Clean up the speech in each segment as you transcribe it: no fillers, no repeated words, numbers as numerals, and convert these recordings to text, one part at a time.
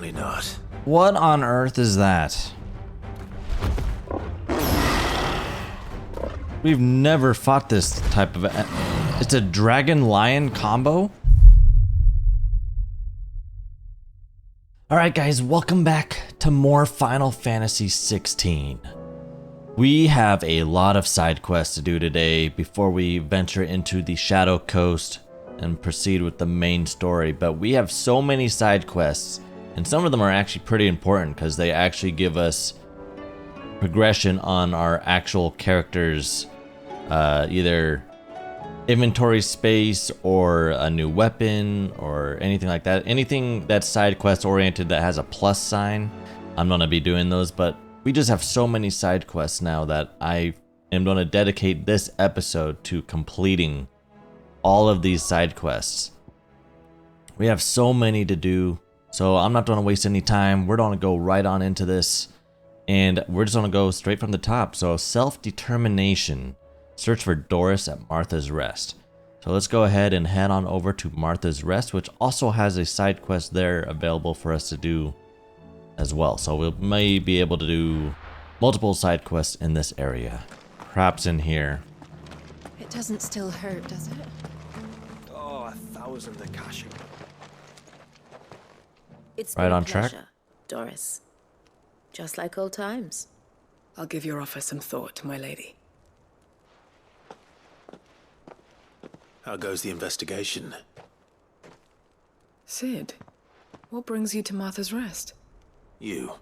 Certainly not. What on earth is that? We've never fought this type of... It's a dragon-lion combo? Alright guys, welcome back to more Final Fantasy XVI. We have a lot of side quests to do today before we venture into the Shadow Coast and proceed with the main story, but we have so many side quests, and some of them are actually pretty important because they actually give us progression on our actual characters, either inventory space or a new weapon or anything like that. Anything that's side quest oriented that has a plus sign, I'm gonna be doing those, but we just have so many side quests now that I am gonna dedicate this episode to completing all of these side quests. We have so many to do, so I'm not gonna waste any time. We're gonna go right on into this, and we're just gonna go straight from the top. So self-determination. Search for Doris at Martha's Rest. So let's go ahead and head on over to Martha's Rest, which also has a side quest there available for us to do as well. So we may be able to do multiple side quests in this area. Perhaps in here. It doesn't still hurt, does it? Oh, 1,000 Akashi. It's Right been a on track? pleasure, Doris. Just like old times. I'll give your offer some thought, my lady. How goes the investigation? Sid, what brings you to Martha's Rest? You.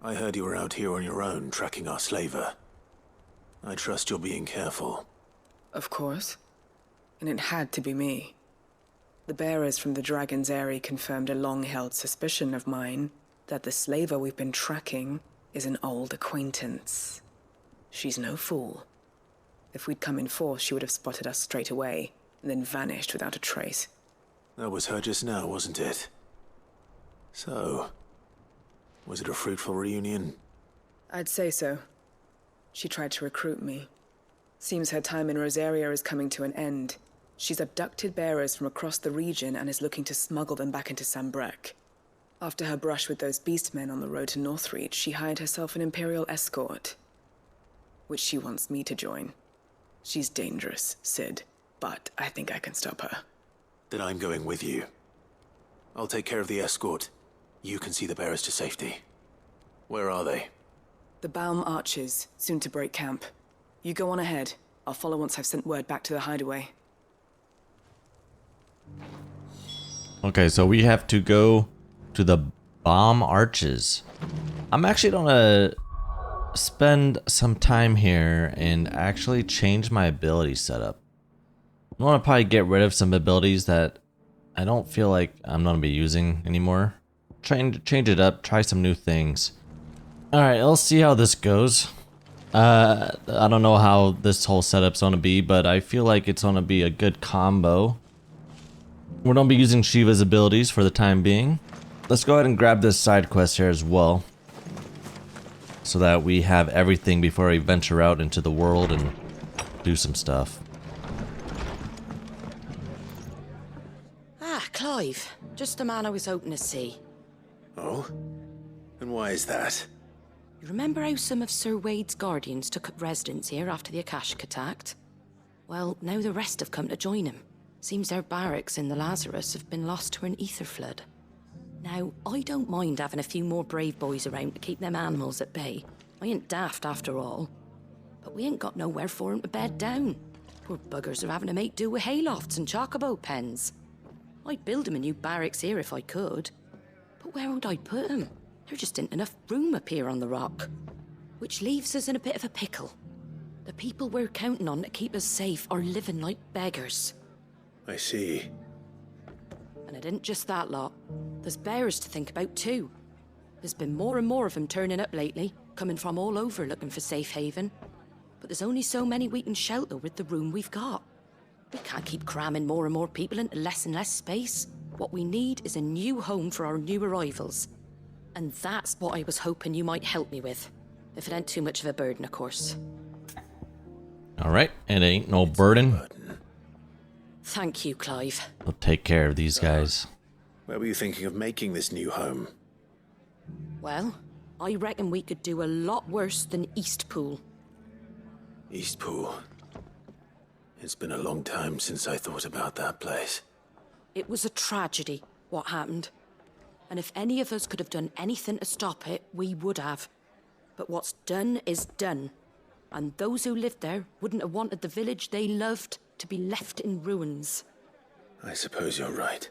I heard you were out here on your own, tracking our slaver. I trust you're being careful. Of course. And it had to be me. The bearers from the Dragon's Eyrie confirmed a long-held suspicion of mine that the slaver we've been tracking is an old acquaintance. She's no fool. If we'd come in force, she would have spotted us straight away, and then vanished without a trace. That was her just now, wasn't it? So, was it a fruitful reunion? I'd say so. She tried to recruit me. Seems her time in Rosaria is coming to an end. She's abducted bearers from across the region and is looking to smuggle them back into Sambrek. After her brush with those beastmen on the road to Northreach, she hired herself an Imperial escort, which she wants me to join. She's dangerous, Sid, but I think I can stop her. Then I'm going with you. I'll take care of the escort. You can see the bearers to safety. Where are they? The Baum Archers, soon to break camp. You go on ahead. I'll follow once I've sent word back to the hideaway. Okay, so we have to go to the Baum Arches. I'm actually gonna spend some time here and actually change my ability setup. I want to probably get rid of some abilities that I don't feel like I'm gonna be using anymore. Change it up, try some new things. Alright, let's see how this goes. I don't know how this whole setup's gonna be, but I feel like it's gonna be a good combo. We're gonna be using Shiva's abilities for the time being. Let's go ahead and grab this side quest here as well, so that we have everything before we venture out into the world and do some stuff. Ah, Clive. Just the man I was hoping to see. Oh? And why is that? You remember how some of Sir Wade's guardians took up residence here after the Akashic attacked? Well, now the rest have come to join him. Seems their barracks in the Lazarus have been lost to an ether flood. Now, I don't mind having a few more brave boys around to keep them animals at bay. I ain't daft after all. But we ain't got nowhere for 'em to bed down. Poor buggers are having to make do with haylofts and chocobo pens. I'd build 'em a new barracks here if I could. But where would I put 'em? There just ain't enough room up here on the rock. Which leaves us in a bit of a pickle. The people we're counting on to keep us safe are living like beggars. I see. And it ain't just that lot. There's bearers to think about too. There's been more and more of them turning up lately, coming from all over looking for safe haven. But there's only so many we can shelter with the room we've got. We can't keep cramming more and more people into less and less space. What we need is a new home for our new arrivals. And that's what I was hoping you might help me with. If it ain't too much of a burden, of course. Alright, it ain't no burden. Thank you, Clive. We'll take care of these guys. Where were you thinking of making this new home? Well, I reckon we could do a lot worse than Eastpool. Eastpool. It's been a long time since I thought about that place. It was a tragedy, what happened. And if any of us could have done anything to stop it, we would have. But what's done is done. And those who lived there wouldn't have wanted the village they loved to be left in ruins. I suppose you're right.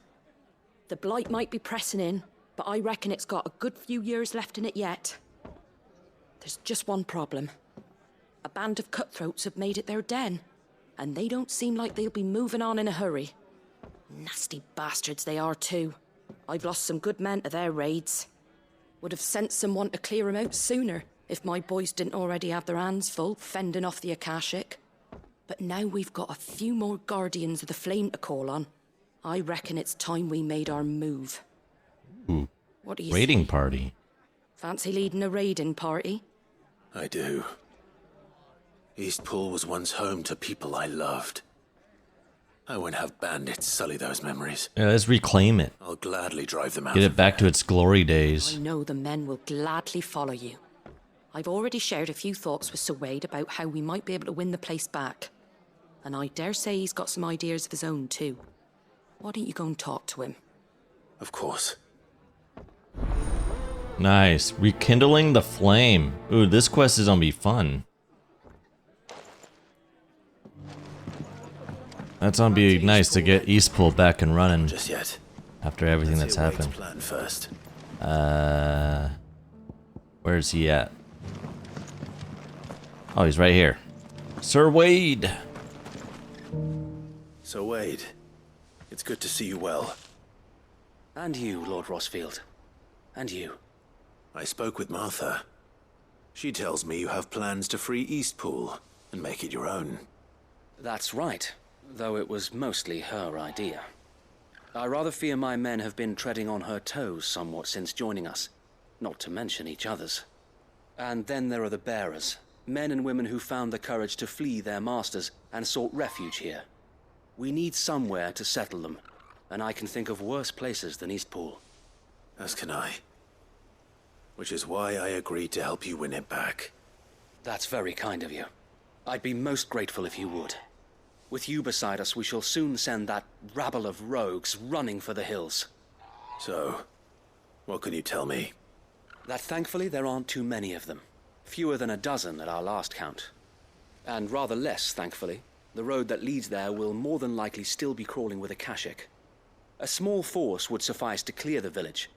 The Blight might be pressing in, but I reckon it's got a good few years left in it yet. There's just one problem. A band of cutthroats have made it their den, and they don't seem like they'll be moving on in a hurry. Nasty bastards they are too. I've lost some good men to their raids. Would have sent someone to clear 'em out sooner, if my boys didn't already have their hands full fending off the Akashic. But now we've got a few more Guardians of the Flame to call on. I reckon it's time we made our move. Ooh. What do you Raiding think? party. Fancy leading a raiding party? I do. Eastpool was once home to people I loved. I won't have bandits sully those memories. Yeah, let's reclaim it. I'll gladly drive them out. Get it back to its glory days. I know the men will gladly follow you. I've already shared a few thoughts with Sir Wade about how we might be able to win the place back. And I dare say he's got some ideas of his own too. Why don't you go and talk to him? Of course. Nice. Rekindling the flame. Ooh, this quest is gonna be fun. That's gonna be nice to get Eastpool back and running Just yet. after everything Let's that's hear Wade's happened. plan first. Where's he at? Oh, he's right here. Sir Wade. So Wade, it's good to see you well. And you, Lord Rosfield. And you. I spoke with Martha. She tells me you have plans to free Eastpool and make it your own. That's right, though it was mostly her idea. I rather fear my men have been treading on her toes somewhat since joining us, not to mention each other's. And then there are the bearers, men and women who found the courage to flee their masters and sought refuge here. We need somewhere to settle them, and I can think of worse places than Eastpool. As can I. Which is why I agreed to help you win it back. That's very kind of you. I'd be most grateful if you would. With you beside us, we shall soon send that rabble of rogues running for the hills. So, what can you tell me? That thankfully there aren't too many of them. Fewer than a dozen at our last count. And rather less, thankfully. The road that leads there will more than likely still be crawling with Akashic. A small force would suffice to clear the village,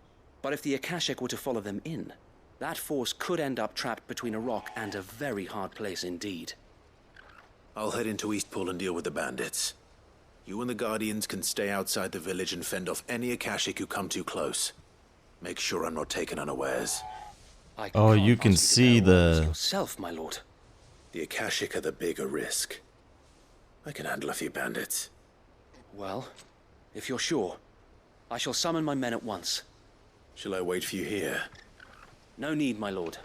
but if the Akashic were to follow them in, that force could end up trapped between a rock and a very hard place indeed. I'll head into Eastpool and deal with the bandits. You and the Guardians can stay outside the village and fend off any Akashic who come too close. Make sure I'm not taken unawares. I Oh, can't you can ask to see bear orders the- yourself, my lord. The Akashic are the bigger risk. I can handle a few bandits. Well, if you're sure, I shall summon my men at once. Shall I wait for you here? No need, my lord.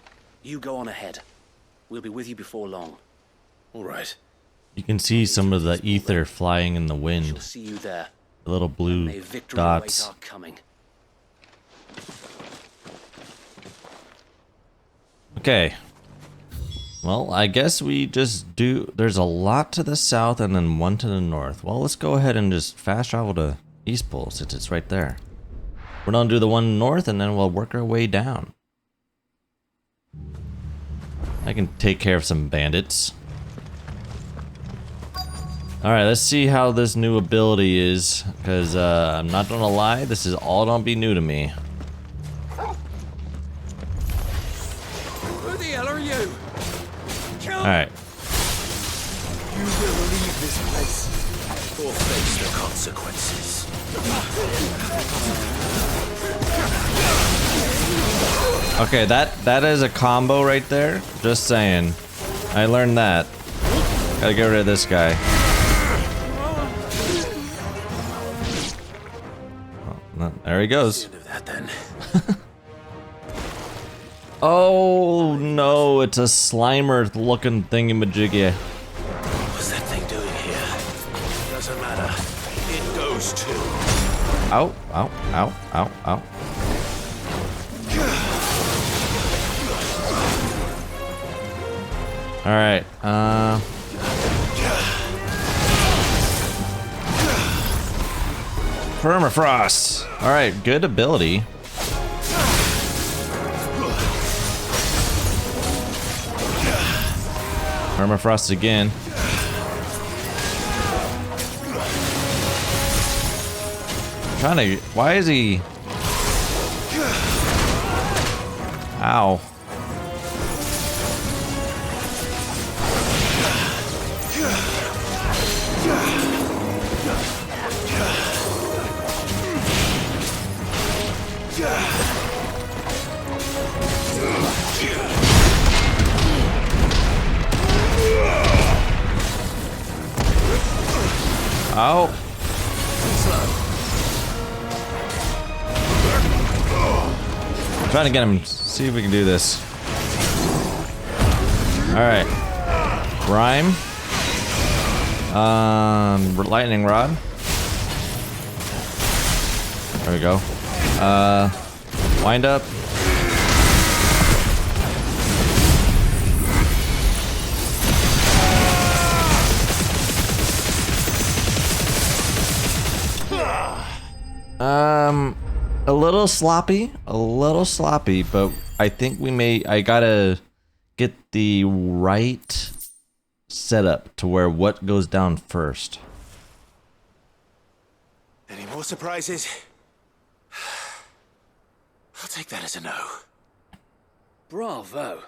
You go on ahead. We'll be with you before long. All right. You can see some of the ether flying in the Shall wind. see you there. The little blue May victory dots. await our coming. Okay. Well, I guess we just do... There's a lot to the south and then one to the north. Well, let's go ahead and just fast travel to Eastpool since it's right there. We're gonna do the one north and then we'll work our way down. I can take care of some bandits. Alright, let's see how this new ability is. Because I'm not gonna lie, this is all gonna be new to me. Who the hell are you? Alright. You will leave this place. Or face the consequences. Okay, that is a combo right there. Just saying. I learned that. Gotta get rid of this guy. Oh, no, there he goes. End of that then. Oh no, it's a Slimer looking thingamajiggy. What's that thing doing here? Doesn't matter. It goes too. Ow, ow, ow, ow, ow. Alright, Permafrost! Alright, good ability. Permafrost again. Trying to. Why is he? Ow. Ow. I'm trying to get him. See if we can do this. Alright. Rhyme. Lightning rod. There we go. Wind up. A little sloppy, but I think I gotta get the right setup to where what goes down first. Any more surprises? I'll take that as a no. Bravo.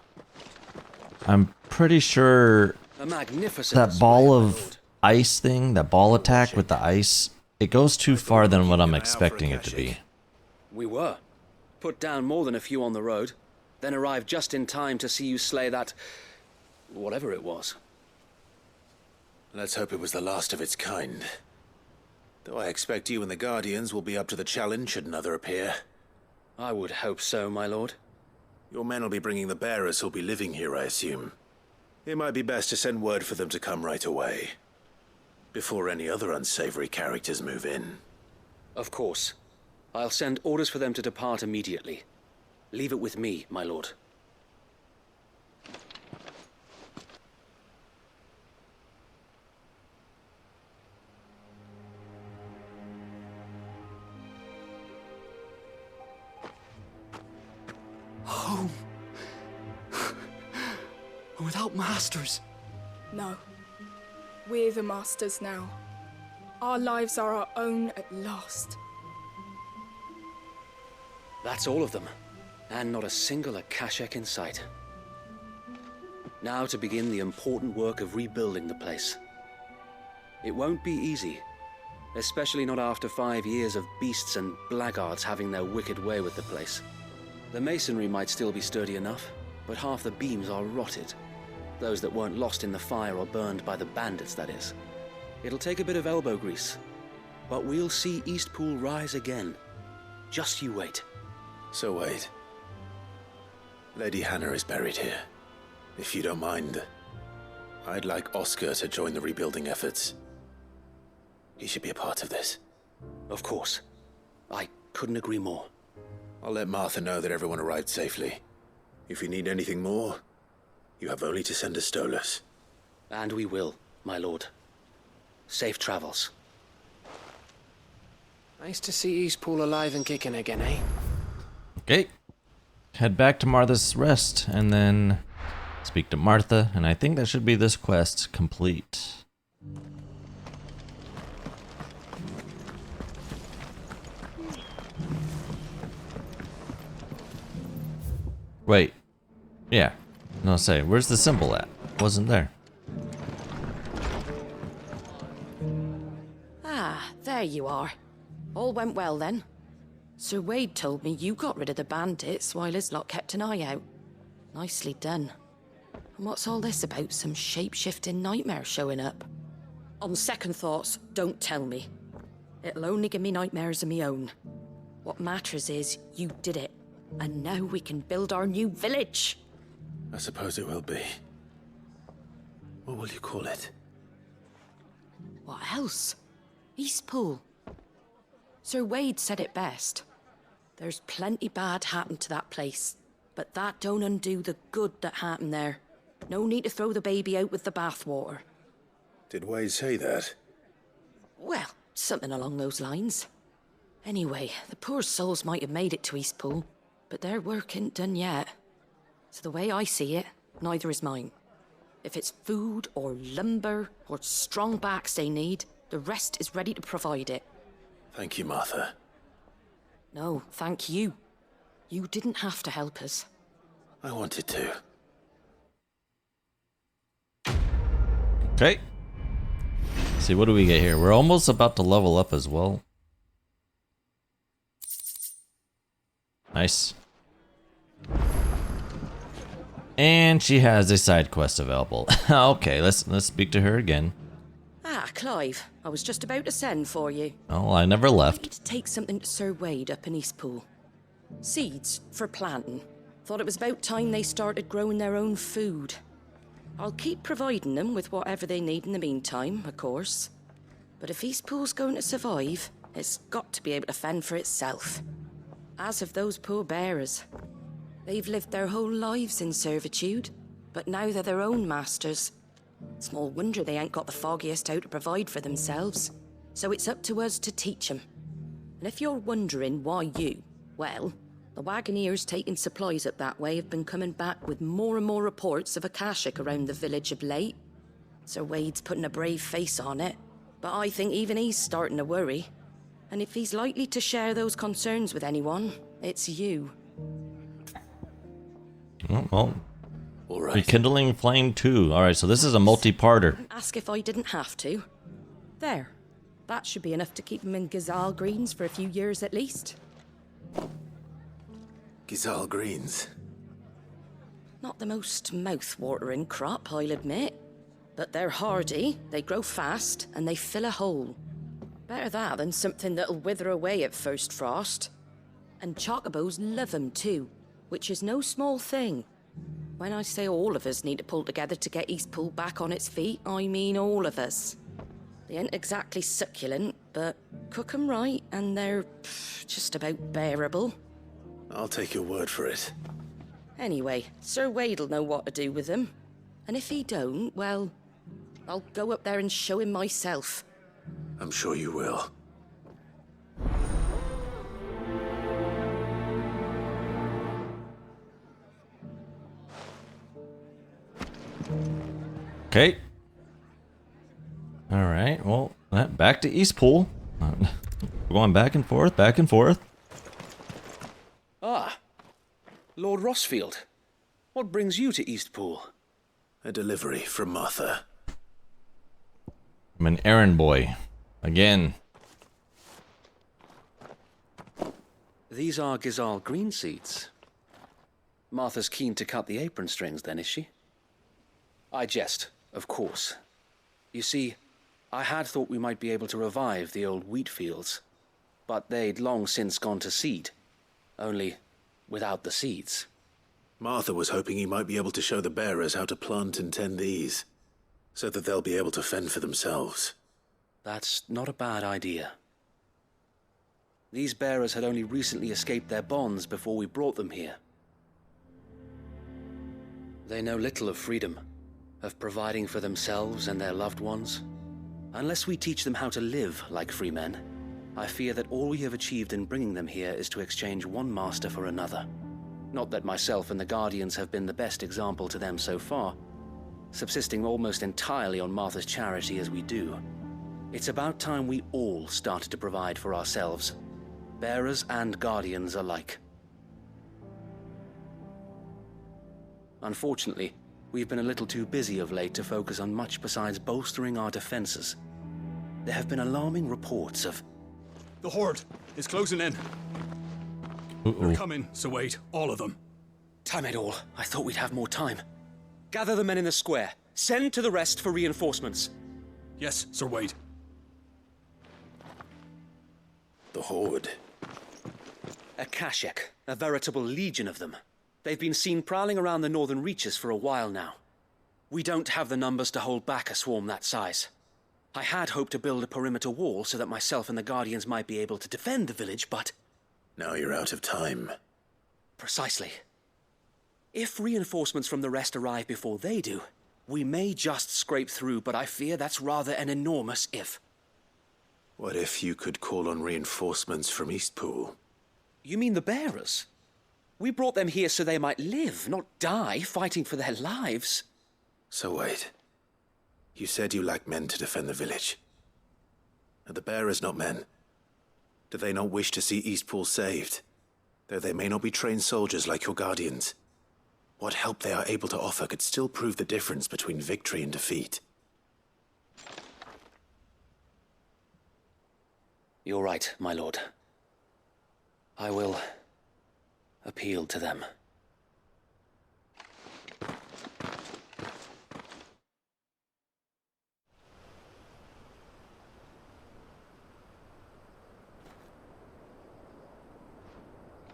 I'm pretty sure A magnificent that ball display, my of lord. ice thing, that ball attack with the ice, it goes too far than what I'm expecting it to be. We were. Put down more than a few on the road, then arrived just in time to see you slay that... whatever it was. Let's hope it was the last of its kind. Though I expect you and the Guardians will be up to the challenge should another appear. I would hope so, my lord. Your men will be bringing the bearers who'll be living here, I assume. It might be best to send word for them to come right away, before any other unsavory characters move in. Of course. I'll send orders for them to depart immediately. Leave it with me, my lord. Home. Without masters. No. We're the masters now. Our lives are our own at last. That's all of them. And not a single Akashek in sight. Now to begin the important work of rebuilding the place. It won't be easy. Especially not after 5 years of beasts and blackguards having their wicked way with the place. The masonry might still be sturdy enough, but half the beams are rotted. Those that weren't lost in the fire or burned by the bandits, that is. It'll take a bit of elbow grease, but we'll see Eastpool rise again. Just you wait. So wait. Lady Hannah is buried here. If you don't mind, I'd like Oscar to join the rebuilding efforts. He should be a part of this. Of course. I couldn't agree more. I'll let Martha know that everyone arrived safely. If you need anything more, you have only to send a Stolas. And we will, my lord. Safe travels. Nice to see Eastpool alive and kicking again, eh? Okay. Head back to Martha's Rest and then speak to Martha, and I think that should be this quest complete. Wait. Yeah. No, say, where's the symbol at? Wasn't there. Ah, there you are. All went well then. Sir Wade told me you got rid of the bandits while his lot kept an eye out. Nicely done. And what's all this about some shape-shifting nightmare showing up? On second thoughts, don't tell me. It'll only give me nightmares of me own. What matters is you did it. And now we can build our new village. I suppose it will be. What will you call it? What else? Eastpool. Sir Wade said it best. There's plenty bad happened to that place, but that don't undo the good that happened there. No need to throw the baby out with the bathwater. Did Wade say that? Well, something along those lines. Anyway, the poor souls might have made it to Eastpool, but their work ain't done yet. So the way I see it, neither is mine. If it's food or lumber or strong backs they need, the rest is ready to provide it. Thank you, Martha. No, thank you. You didn't have to help us. I wanted to. Okay. See, what do we get here? We're almost about to level up as well. Nice. And she has a side quest available. Okay, let's speak to her again. Ah, Clive, I was just about to send for you. Oh, I never left. I need to take something to Sir Wade up in Eastpool. Seeds for planting. Thought it was about time they started growing their own food. I'll keep providing them with whatever they need in the meantime, of course. But if Eastpool's going to survive, it's got to be able to fend for itself. As have those poor bearers. They've lived their whole lives in servitude, but now they're their own masters. Small wonder they ain't got the foggiest how to provide for themselves. So it's up to us to teach them. And if you're wondering why you, well, the wagoneers taking supplies up that way have been coming back with more and more reports of Akashic around the village of late. Sir Wade's putting a brave face on it, but I think even he's starting to worry. And if he's likely to share those concerns with anyone, it's you. Oh, well, All right. Rekindling Flame 2. Alright, so this is a multi-parter. Ask if I didn't have to. There. That should be enough to keep him in Gazal Greens for a few years at least. Gizal Greens. Not the most mouth-watering crop, I'll admit. But they're hardy, they grow fast, and they fill a hole. Better that than something that'll wither away at first frost. And chocobos love 'em too, which is no small thing. When I say all of us need to pull together to get Eastpool back on its feet, I mean all of us. They ain't exactly succulent, but cook 'em right, and they're just about bearable. I'll take your word for it. Anyway, Sir Wade'll know what to do with them. And if he don't, well, I'll go up there and show him myself. I'm sure you will. Okay. Alright, well, back to Eastpool. We're going back and forth, back and forth. Ah, Lord Rosfield. What brings you to Eastpool? A delivery from Martha. I'm an errand boy. Again. These are Gazal green seeds. Martha's keen to cut the apron strings then, is she? I jest, of course. You see, I had thought we might be able to revive the old wheat fields, but they'd long since gone to seed, only without the seeds. Martha was hoping he might be able to show the bearers how to plant and tend these, so that they'll be able to fend for themselves. That's not a bad idea. These bearers had only recently escaped their bonds before we brought them here. They know little of freedom, of providing for themselves and their loved ones. Unless we teach them how to live like free men, I fear that all we have achieved in bringing them here is to exchange one master for another. Not that myself and the Guardians have been the best example to them so far, subsisting almost entirely on Martha's charity as we do. It's about time we all started to provide for ourselves, bearers and Guardians alike. Unfortunately, we've been a little too busy of late to focus on much besides bolstering our defenses. There have been alarming reports of... The Horde is closing in. They're coming, so wait, all of them. Time it all. I thought we'd have more time. Gather the men in the square. Send to the rest for reinforcements. Yes, Sir Wade. The Horde. Akashic, a veritable legion of them. They've been seen prowling around the northern reaches for a while now. We don't have the numbers to hold back a swarm that size. I had hoped to build a perimeter wall so that myself and the Guardians might be able to defend the village, but... Now you're out of time. Precisely. If reinforcements from the rest arrive before they do, we may just scrape through, but I fear that's rather an enormous if. What if you could call on reinforcements from Eastpool? You mean the bearers? We brought them here so they might live, not die fighting for their lives. So wait. You said you lack men to defend the village. Are the bearers not men? Do they not wish to see Eastpool saved? Though they may not be trained soldiers like your guardians. What help they are able to offer could still prove the difference between victory and defeat. You're right, my lord. I will appeal to them.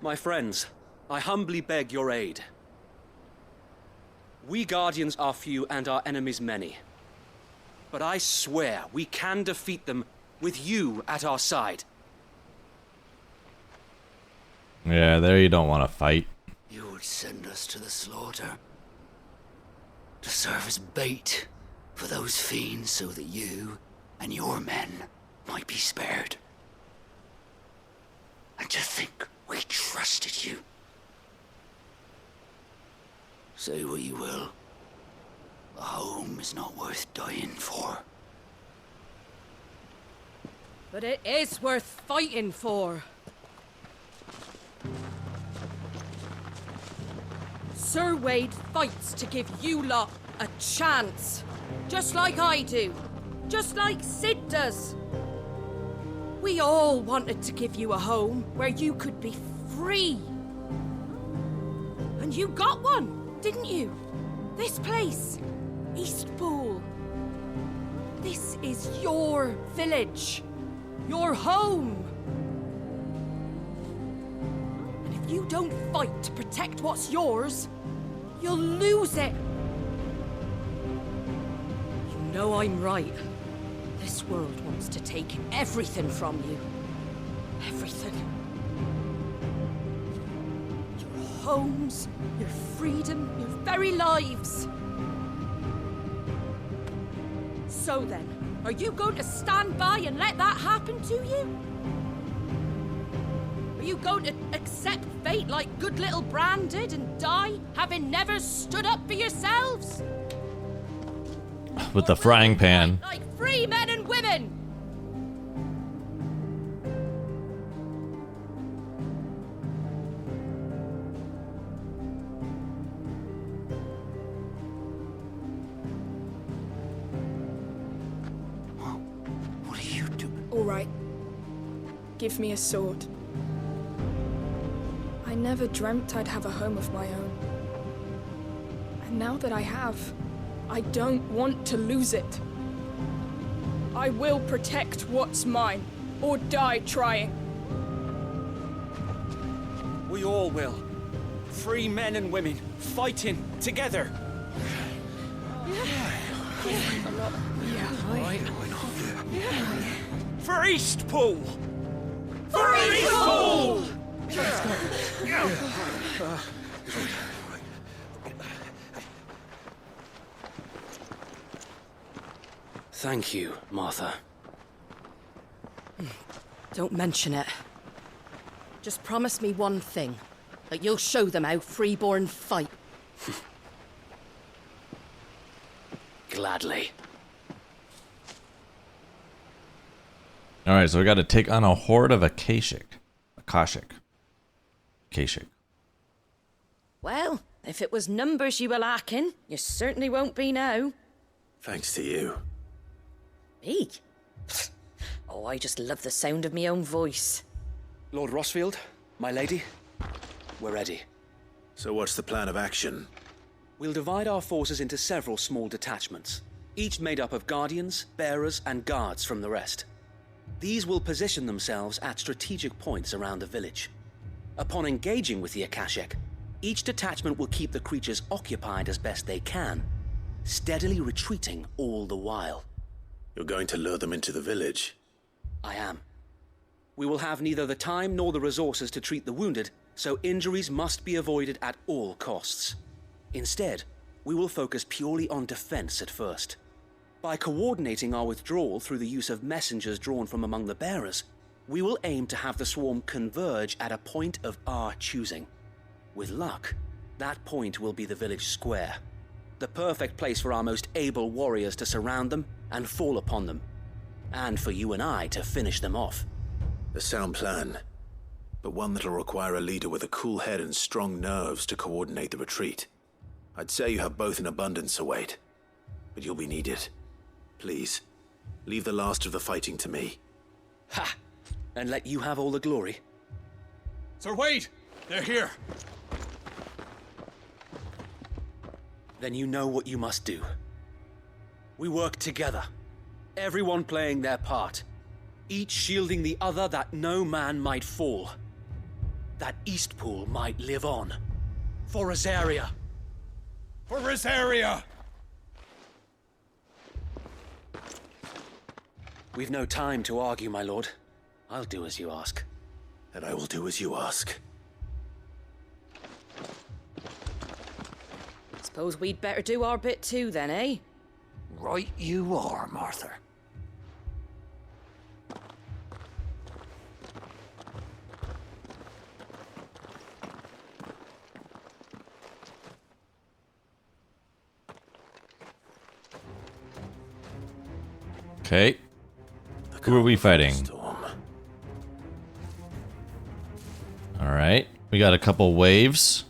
My friends, I humbly beg your aid. We Guardians are few and our enemies many. But I swear we can defeat them with you at our side. Yeah, there you don't want to fight. You would send us to the slaughter. To serve as bait for those fiends so that you and your men might be spared. And to think we trusted you. Say what you will. A home is not worth dying for. But it is worth fighting for. Sir Wade fights to give you lot a chance. Just like I do. Just like Sid does. We all wanted to give you a home where you could be free. And you got one, didn't you? This place, Eastpool. This is your village. Your home. And if you don't fight to protect what's yours, you'll lose it. You know I'm right. This world wants to take everything from you. Everything. Your homes, your freedom, your very lives. So then, are you going to stand by and let that happen to you? Are you going to accept fate like good little Bran did and die, having never stood up for yourselves? With the frying pan. Like free men and women! What are you doing? All right. Give me a sword. I never dreamt I'd have a home of my own. And now that I have, I don't want to lose it. I will protect what's mine, or die trying. We all will. Free men and women, fighting together. For Eastpool! For Eastpool! Thank you, Martha. Don't mention it. Just promise me one thing. That you'll show them how freeborn fight. Gladly. Alright, so we gotta take on a horde of Akashic. Akashic. Well, if it was numbers you were lacking, you certainly won't be now. Thanks to you. Me? Oh, I just love the sound of my own voice. Lord Rosfield, my lady, we're ready. So what's the plan of action? We'll divide our forces into several small detachments, each made up of guardians, bearers, and guards from the rest. These will position themselves at strategic points around the village. Upon engaging with the Akashic, each detachment will keep the creatures occupied as best they can, steadily retreating all the while. You're going to lure them into the village? I am. We will have neither the time nor the resources to treat the wounded, so injuries must be avoided at all costs. Instead, we will focus purely on defense at first. By coordinating our withdrawal through the use of messengers drawn from among the bearers, we will aim to have the swarm converge at a point of our choosing. With luck, that point will be the village square, the perfect place for our most able warriors to surround them and fall upon them, and for you and I to finish them off. A sound plan, but one that'll require a leader with a cool head and strong nerves to coordinate the retreat. I'd say you have both in abundance, Await, but you'll be needed. Please, leave the last of the fighting to me. Ha! And let you have all the glory. Sir Wade! They're here! Then you know what you must do. We work together, everyone playing their part, each shielding the other that no man might fall, that Eastpool might live on. For Rosaria! For Rosaria! We've no time to argue, my lord. I'll do as you ask. And I will do as you ask. Suppose we'd better do our bit too then, eh? Right you are, Martha. Okay. Who are we fighting? Alright. We got a couple waves.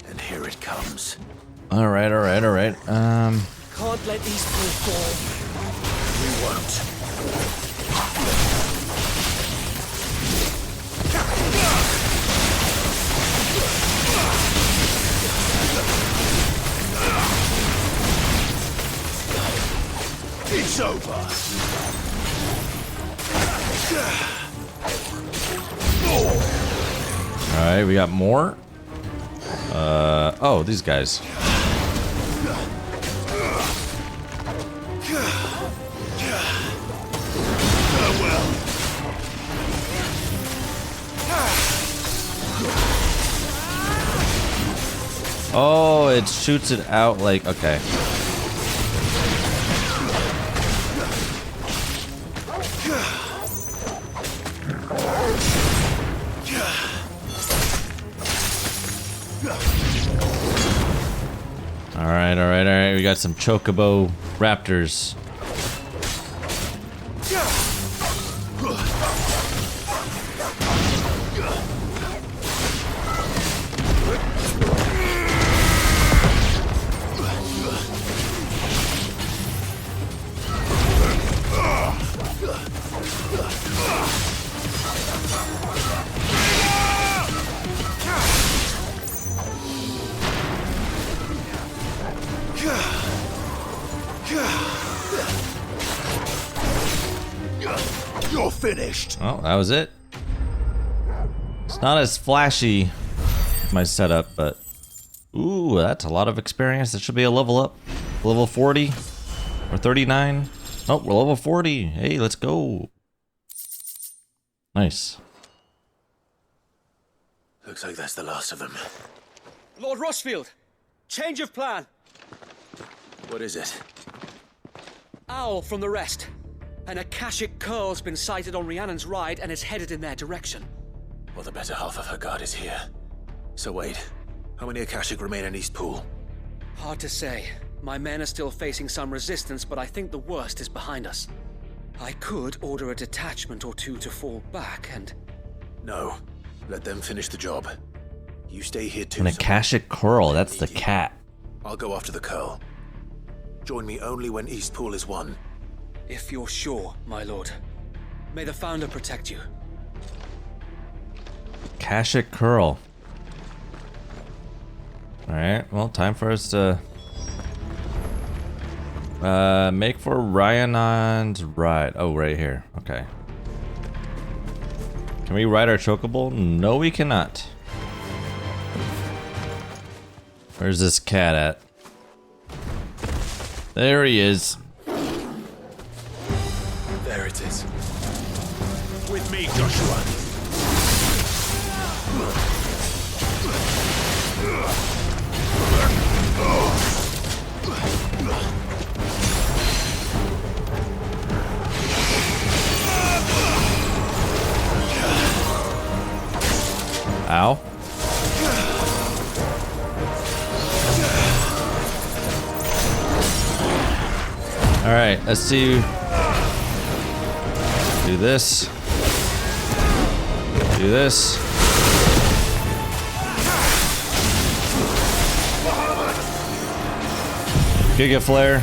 And here it comes. Alright. Can't let Eastpool fall. We won't. It's over. Alright, we got more. Oh, these guys. Oh, it shoots it out like, okay. Alright. We got some chocobo raptors. You're finished. Oh, that was it. It's not as flashy as my setup, but ooh, that's a lot of experience. That should be a level up. Level 40 or 39. Oh, we're level 40. Hey, let's go. Nice. Looks like that's the last of them. Lord Rosfield! Change of plan! What is it? Owl from the rest. An Akashic curl's been sighted on Rhiannon's ride and is headed in their direction. Well, the better half of her guard is here. So wait, how many Akashic remain in Eastpool? Hard to say. My men are still facing some resistance, but I think the worst is behind us. I could order a detachment or two to fall back and... No, let them finish the job. You stay here too. An Akashic Curl, that's the cat. I'll go after the curl. Join me only when Eastpool is won. If you're sure, my lord. May the Founder protect you. Akashic Curl. Alright, well, time for us to make for Rhiannon's ride. Oh, right here. Okay. Can we ride our chocobo? No, we cannot. Where's this cat at? There he is. it is. With me, Joshua. Ow. Alright, let's do this. Do this. Giga Flare.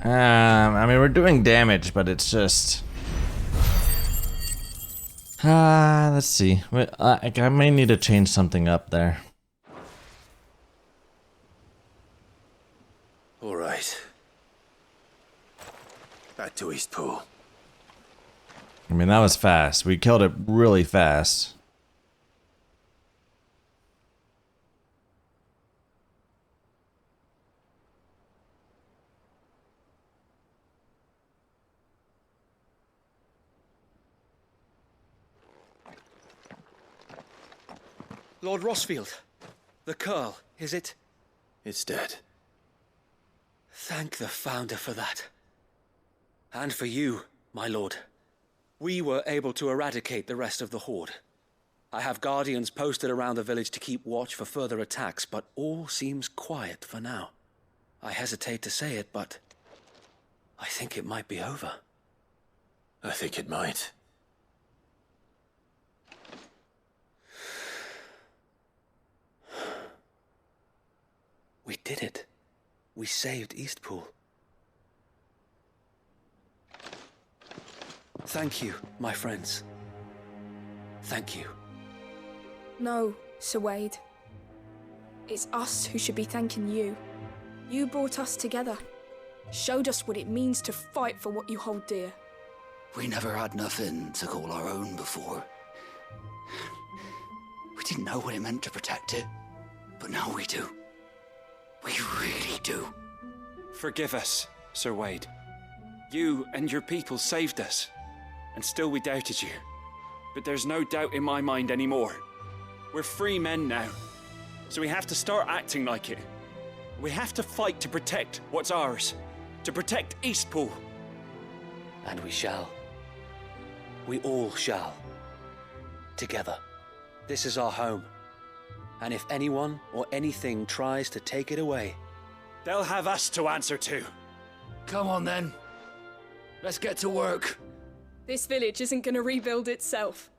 I mean, we're doing damage, but it's just... let's see. I may need to change something up there. All right. Back to Eastpool. I mean, that was fast. We killed it really fast. Lord Rosfield, the Curl, is it? It's dead. Thank the Founder for that. And for you, my lord. We were able to eradicate the rest of the Horde. I have guardians posted around the village to keep watch for further attacks, but all seems quiet for now. I hesitate to say it, but I think it might be over. I think it might. We did it. We saved Eastpool. Thank you, my friends. Thank you. No, Sir Wade. It's us who should be thanking you. You brought us together. Showed us what it means to fight for what you hold dear. We never had nothing to call our own before. We didn't know what it meant to protect it, but now we do. We really do. Forgive us, Sir Wade. You and your people saved us, and still we doubted you. But there's no doubt in my mind anymore. We're free men now, so we have to start acting like it. We have to fight to protect what's ours, to protect Eastpool. And we shall. We all shall. Together. This is our home. And if anyone or anything tries to take it away, they'll have us to answer to. Come on then. Let's get to work. This village isn't going to rebuild itself.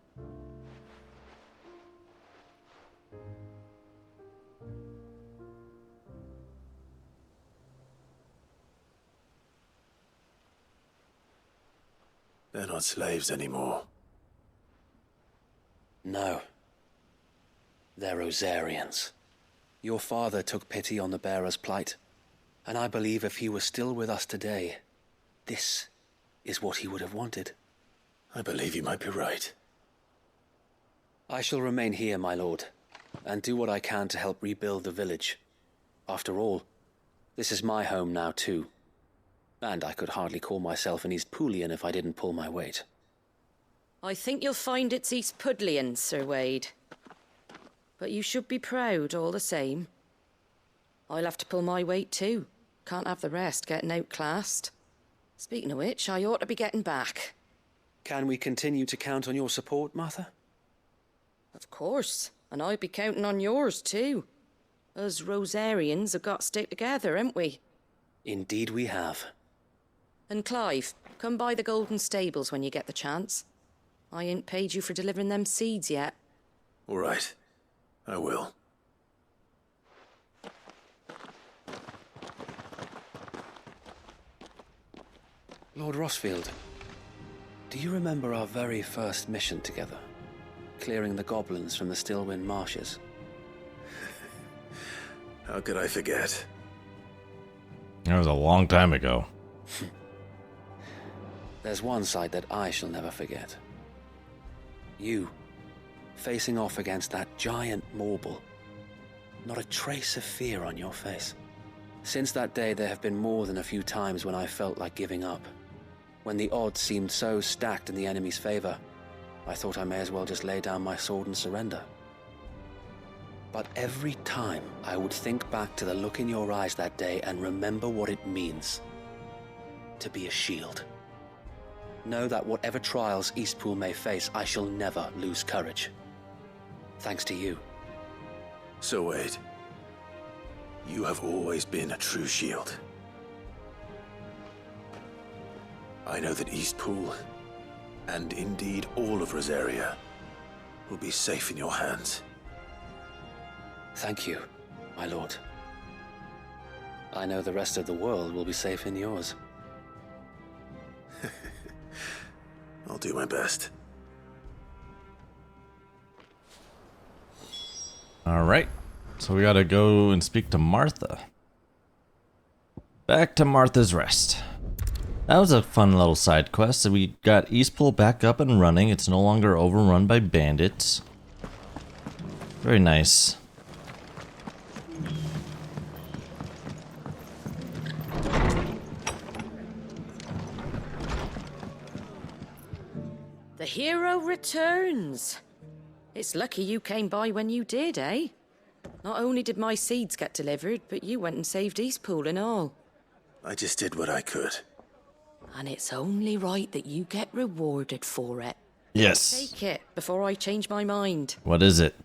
They're not slaves anymore. No. They're Rosarians. Your father took pity on the bearer's plight, and I believe if he was still with us today, this is what he would have wanted. I believe you might be right. I shall remain here, my lord, and do what I can to help rebuild the village. After all, this is my home now too, and I could hardly call myself an Eastpoolian if I didn't pull my weight. I think you'll find it's Eastpudlian, Sir Wade. But you should be proud all the same. I'll have to pull my weight too. Can't have the rest getting outclassed. Speaking of which, I ought to be getting back. Can we continue to count on your support, Martha? Of course, and I'd be counting on yours too. Us Rosarians have got to stick together, haven't we? Indeed we have. And Clive, come by the Golden Stables when you get the chance. I ain't paid you for delivering them seeds yet. All right. I will. Lord Rosfield, do you remember our very first mission together? Clearing the goblins from the Stillwind Marshes? How could I forget? That was a long time ago. There's one sight that I shall never forget. You, facing off against that giant Morble. Not a trace of fear on your face. Since that day, there have been more than a few times when I felt like giving up. When the odds seemed so stacked in the enemy's favor, I thought I may as well just lay down my sword and surrender. But every time I would think back to the look in your eyes that day and remember what it means to be a shield. Know that whatever trials Eastpool may face, I shall never lose courage. Thanks to you. So Wade, you have always been a true shield. I know that Eastpool, and indeed all of Rosaria, will be safe in your hands. Thank you, my lord. I know the rest of the world will be safe in yours. I'll do my best. Alright, so we gotta go and speak to Martha. Back to Martha's Rest. That was a fun little side quest. So we got Eastpool back up and running. It's no longer overrun by bandits. Very nice. The hero returns. It's lucky you came by when you did, eh? Not only did my seeds get delivered, but you went and saved Eastpool and all. I just did what I could. And it's only right that you get rewarded for it. Yes. Take it before I change my mind. What is it?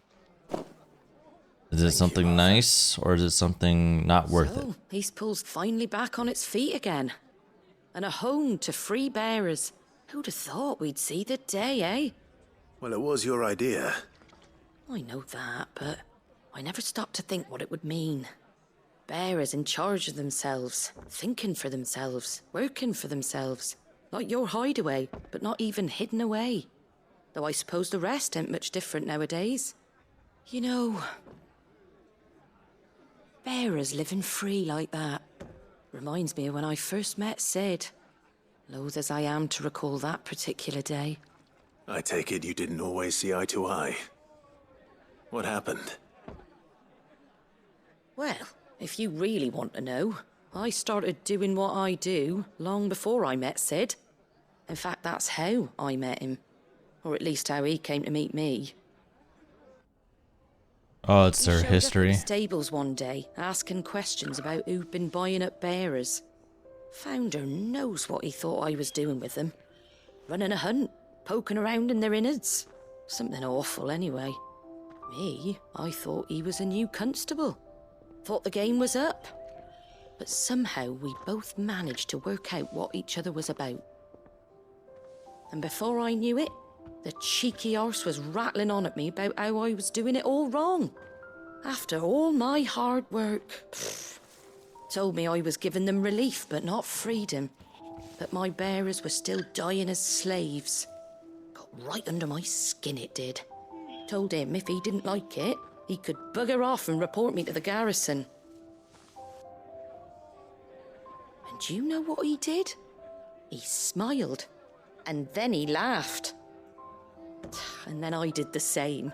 Is it something nice, or is it something not worth it? Eastpool's finally back on its feet again. And a home to free bearers. Who'd have thought we'd see the day, eh? Well, it was your idea. I know that, but I never stopped to think what it would mean. Bearers in charge of themselves, thinking for themselves, working for themselves. Like your hideaway, but not even hidden away. Though I suppose the rest ain't much different nowadays. You know, bearers living free like that reminds me of when I first met Sid. Loath as I am to recall that particular day. I take it you didn't always see eye to eye. What happened? Well, if you really want to know, I started doing what I do long before I met Sid. In fact, that's how I met him. Or at least how he came to meet me. Oh, it's He their showed up at history. the stables one day, asking questions about who'd been buying up bearers. Founder knows what he thought I was doing with them. Running a hunt, poking around in their innards. Something awful anyway. Me, I thought he was a new constable. Thought the game was up. But somehow we both managed to work out what each other was about. And before I knew it, the cheeky arse was rattling on at me about how I was doing it all wrong. After all my hard work. Told me I was giving them relief, but not freedom. That my bearers were still dying as slaves. Got right under my skin, it did. Told him if he didn't like it, he could bugger off and report me to the garrison. And do you know what he did? He smiled. And then he laughed. And then I did the same.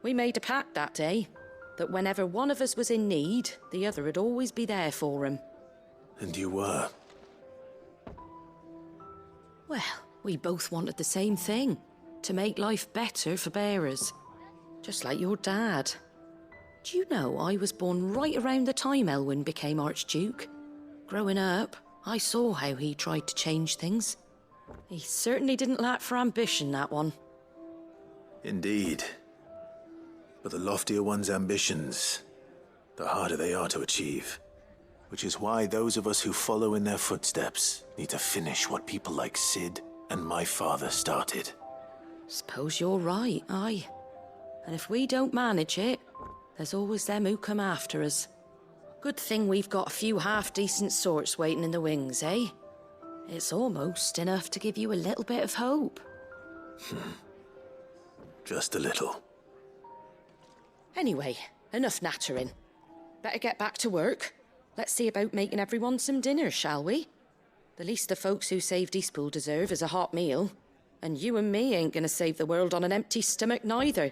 We made a pact that day. That whenever one of us was in need, the other would always be there for him. And you were? Well, we both wanted the same thing. To make life better for bearers. Just like your dad. Do you know I was born right around the time Elwyn became Archduke? Growing up, I saw how he tried to change things. He certainly didn't lack for ambition, that one. Indeed. But the loftier one's ambitions, the harder they are to achieve. Which is why those of us who follow in their footsteps need to finish what people like Sid and my father started. Suppose you're right, aye. And if we don't manage it, there's always them who come after us. Good thing we've got a few half-decent sorts waiting in the wings, eh? It's almost enough to give you a little bit of hope. Just a little. Anyway, enough nattering. Better get back to work. Let's see about making everyone some dinner, shall we? The least the folks who saved Eastpool deserve is a hot meal. And you and me ain't gonna save the world on an empty stomach neither.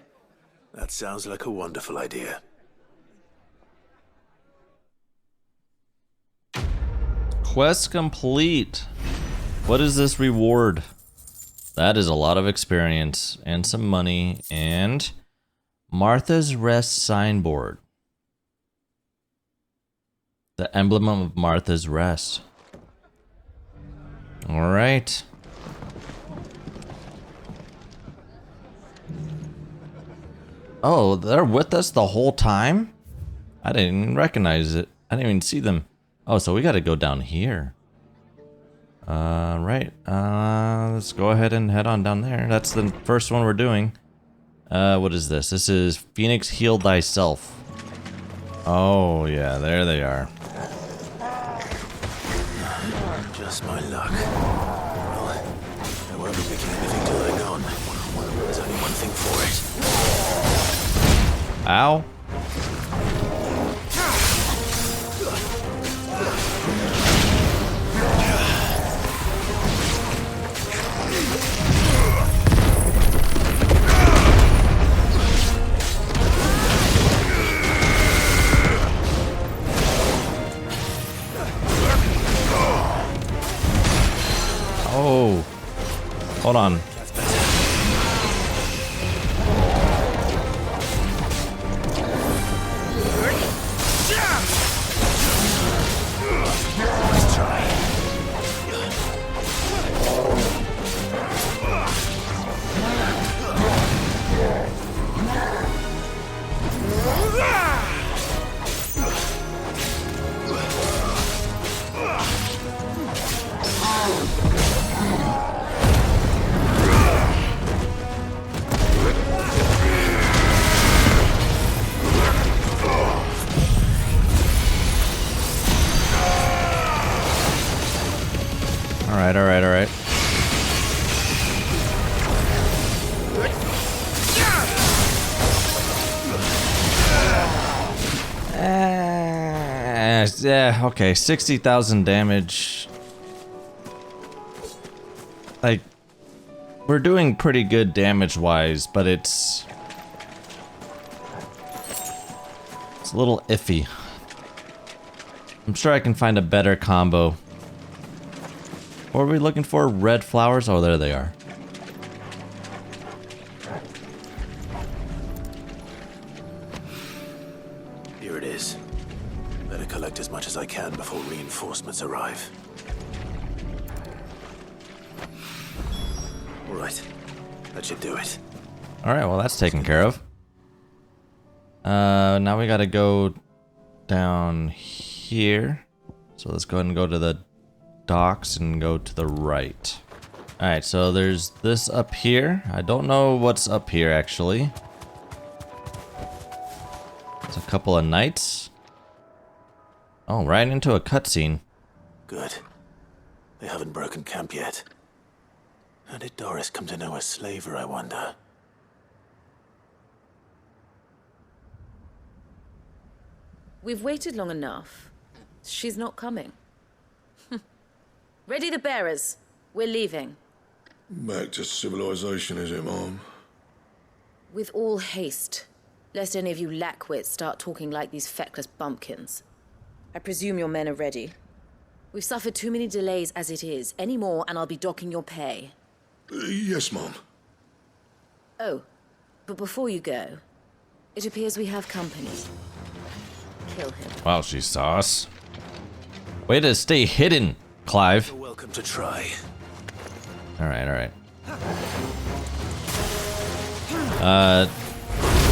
That sounds like a wonderful idea. Quest complete. What is this reward? That is a lot of experience and some money and Martha's Rest signboard. The emblem of Martha's Rest. All right. Oh, they're with us the whole time? I didn't even recognize it. I didn't even see them. Oh, so we gotta go down here. Right. Let's go ahead and head on down there. That's the first one we're doing. What is this? This is Phoenix Heal Thyself. Oh, yeah, there they are. Just my luck. Well, I won't be picking anything till they're gone. There's only one thing for it. Ow. Oh, hold on. Nice try. All right. Yeah, okay, 60,000 damage. Like, we're doing pretty good damage-wise, but it's a little iffy. I'm sure I can find a better combo. What are we looking for? Red flowers? Oh, there they are. Here it is. Better collect as much as I can before reinforcements arrive. All right. That should do it. All right, well, that's taken care of. Now we gotta go down here. So let's go ahead and go to the docks and go to the right. All right, so there's this up here. I don't know what's up here, actually. It's a couple of knights. Oh, right into a cutscene. Good. They haven't broken camp yet. How did Doris come to know a slaver, I wonder? We've waited long enough. She's not coming. Ready the bearers. We're leaving. Back to civilization, is it, Mom? With all haste, lest any of you lackwits start talking like these feckless bumpkins. I presume your men are ready. We've suffered too many delays as it is. Any more and I'll be docking your pay. Yes, Mom. Oh, but before you go, it appears we have company. Kill him. Wow, she saw us. Way to stay hidden, Clive. You're welcome to try. All right.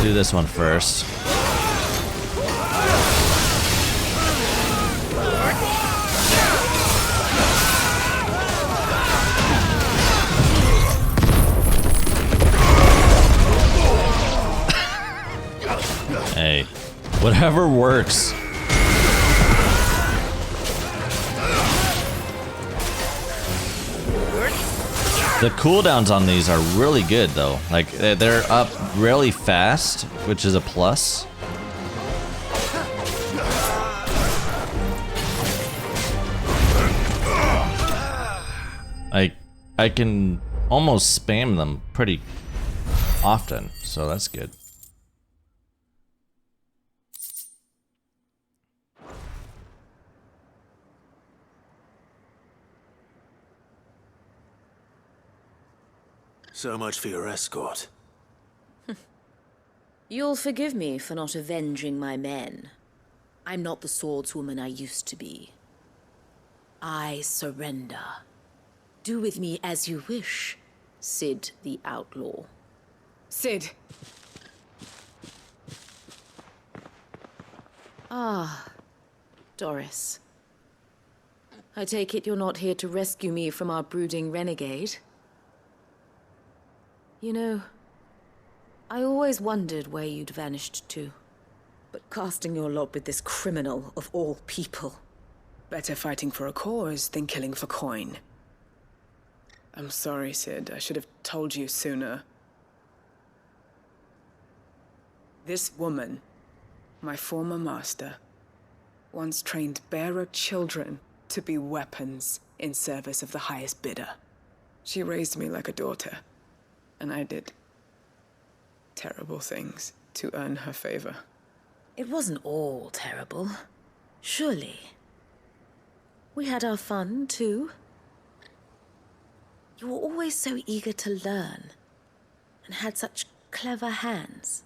Do this one first. Hey, whatever works. The cooldowns on these are really good though. Like they're up really fast, which is a plus. Like I can almost spam them pretty often, so that's good. So much for your escort. You'll forgive me for not avenging my men. I'm not the swordswoman I used to be. I surrender. Do with me as you wish, Cid the Outlaw. Cid! Ah, Doris. I take it you're not here to rescue me from our brooding renegade? You know, I always wondered where you'd vanished to. But casting your lot with this criminal of all people. Better fighting for a cause than killing for coin. I'm sorry, Cid. I should have told you sooner. This woman, my former master, once trained bearer children to be weapons in service of the highest bidder. She raised me like a daughter, and I did terrible things to earn her favor. It wasn't all terrible, surely. We had our fun, too. You were always so eager to learn, and had such clever hands.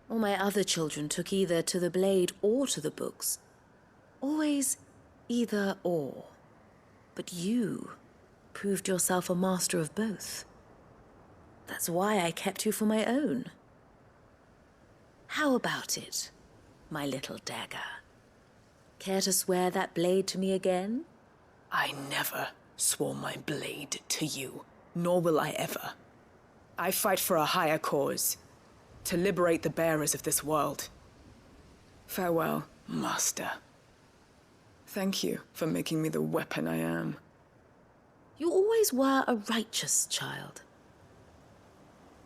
All my other children took either to the blade or to the books. Always either or. But you proved yourself a master of both. That's why I kept you for my own. How about it, my little dagger? Care to swear that blade to me again? I never swore my blade to you, nor will I ever. I fight for a higher cause, to liberate the bearers of this world. Farewell, Master. Thank you for making me the weapon I am. You always were a righteous child.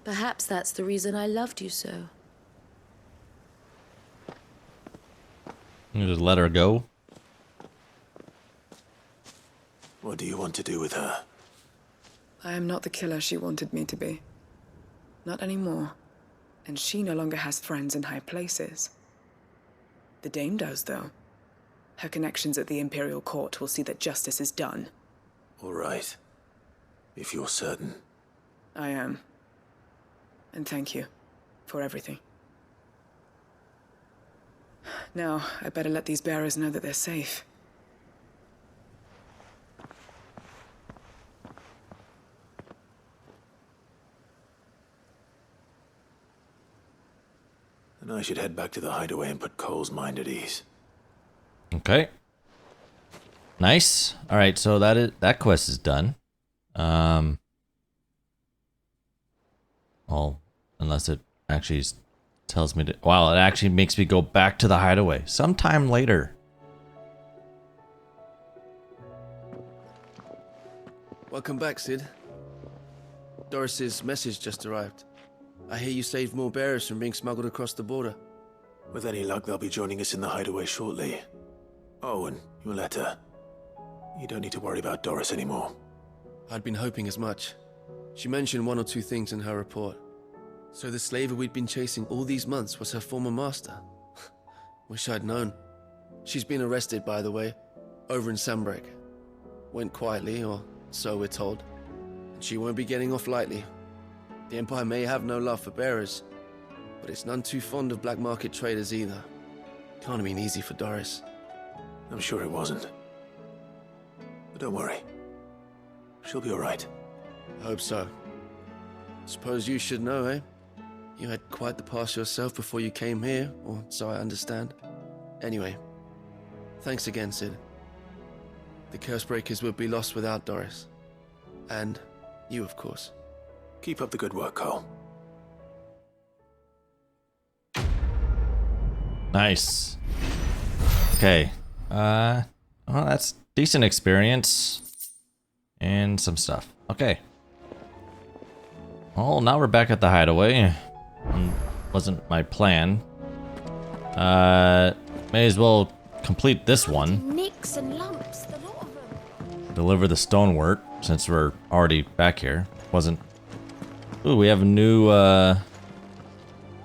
Perhaps that's the reason I loved you so. You just let her go? What do you want to do with her? I am not the killer she wanted me to be. Not anymore. And she no longer has friends in high places. The Dame does, though. Her connections at the Imperial Court will see that justice is done. All right. If you're certain. I am. And thank you for everything. Now, I better let these bearers know that they're safe. And I should head back to the hideaway and put Cole's mind at ease. Okay. Nice. All right, so that quest is done. Well, unless it actually tells me to... Wow, it actually makes me go back to the hideaway sometime later. Welcome back, Cid. Doris's message just arrived. I hear you saved more bearers from being smuggled across the border. With any luck, they'll be joining us in the hideaway shortly. Oh, and your letter. You don't need to worry about Doris anymore. I'd been hoping as much. She mentioned one or two things in her report. So the slaver we'd been chasing all these months was her former master. Wish I'd known. She's been arrested, by the way, over in Sambrek. Went quietly, or so we're told. And she won't be getting off lightly. The Empire may have no love for bearers, but it's none too fond of black market traders either. Can't have been easy for Doris. I'm sure it wasn't. But don't worry. She'll be all right. I hope so. Suppose you should know, eh? You had quite the past yourself before you came here, or so I understand. Anyway, thanks again, Cid. The Cursebreakers would be lost without Doris. And you, of course. Keep up the good work, Cole. Nice. Okay. Well, that's decent experience. And some stuff. Okay. Well, now we're back at the hideaway. Wasn't my plan. May as well complete this one. Nicks and lumps, the lot of them. Deliver the stonework, since we're already back here. Wasn't... Ooh, we have new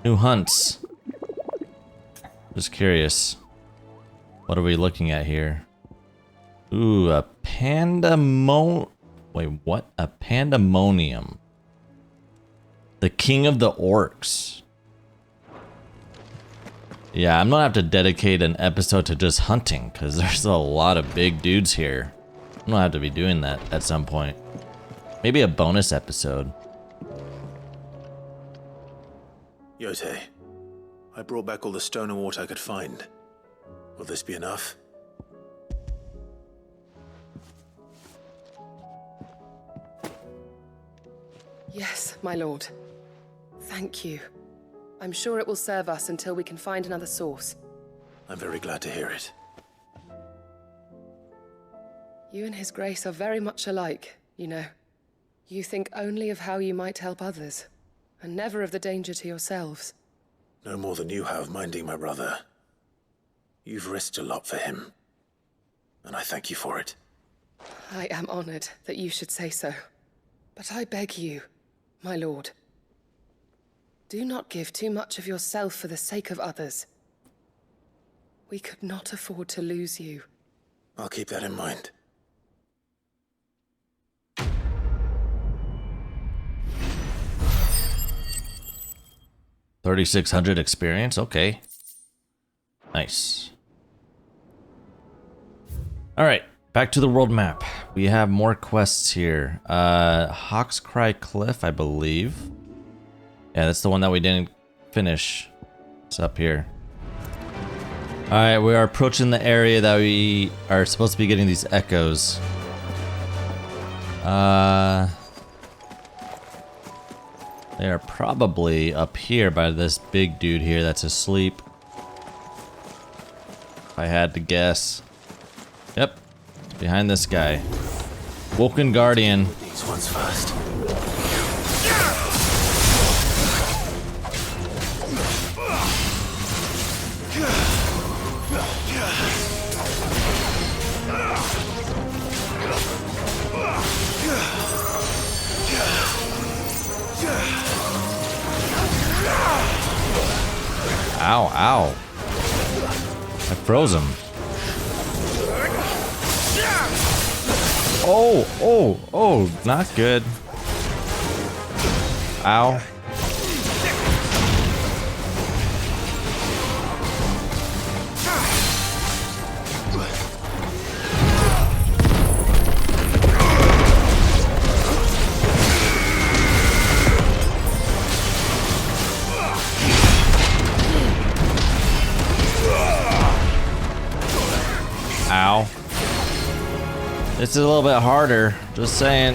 hunts. Just curious. What are we looking at here? Ooh, a pandemon... Wait, what? A pandemonium. The king of the orcs. Yeah, I'm gonna have to dedicate an episode to just hunting, because there's a lot of big dudes here. I'm gonna have to be doing that at some point. Maybe a bonus episode. Yote, I brought back all the stone and water I could find. Will this be enough? Yes, my lord. Thank you. I'm sure it will serve us until we can find another source. I'm very glad to hear it. You and His Grace are very much alike, you know. You think only of how you might help others, and never of the danger to yourselves. No more than you have minding my brother. You've risked a lot for him, and I thank you for it. I am honored that you should say so. But I beg you, my lord, do not give too much of yourself for the sake of others. We could not afford to lose you. I'll keep that in mind. $3,600 experience, okay. Nice. Alright, back to the world map. We have more quests here. Hawk's Cry Cliff, I believe. Yeah, that's the one that we didn't finish. It's up here. Alright, we are approaching the area that we are supposed to be getting these echoes. They are probably up here by this big dude here that's asleep. If I had to guess. Yep, it's behind this guy. Woken Guardian. These ones first. Ow, ow. I froze him. Oh, oh, oh, not good. Ow. Ow. This is a little bit harder, just saying.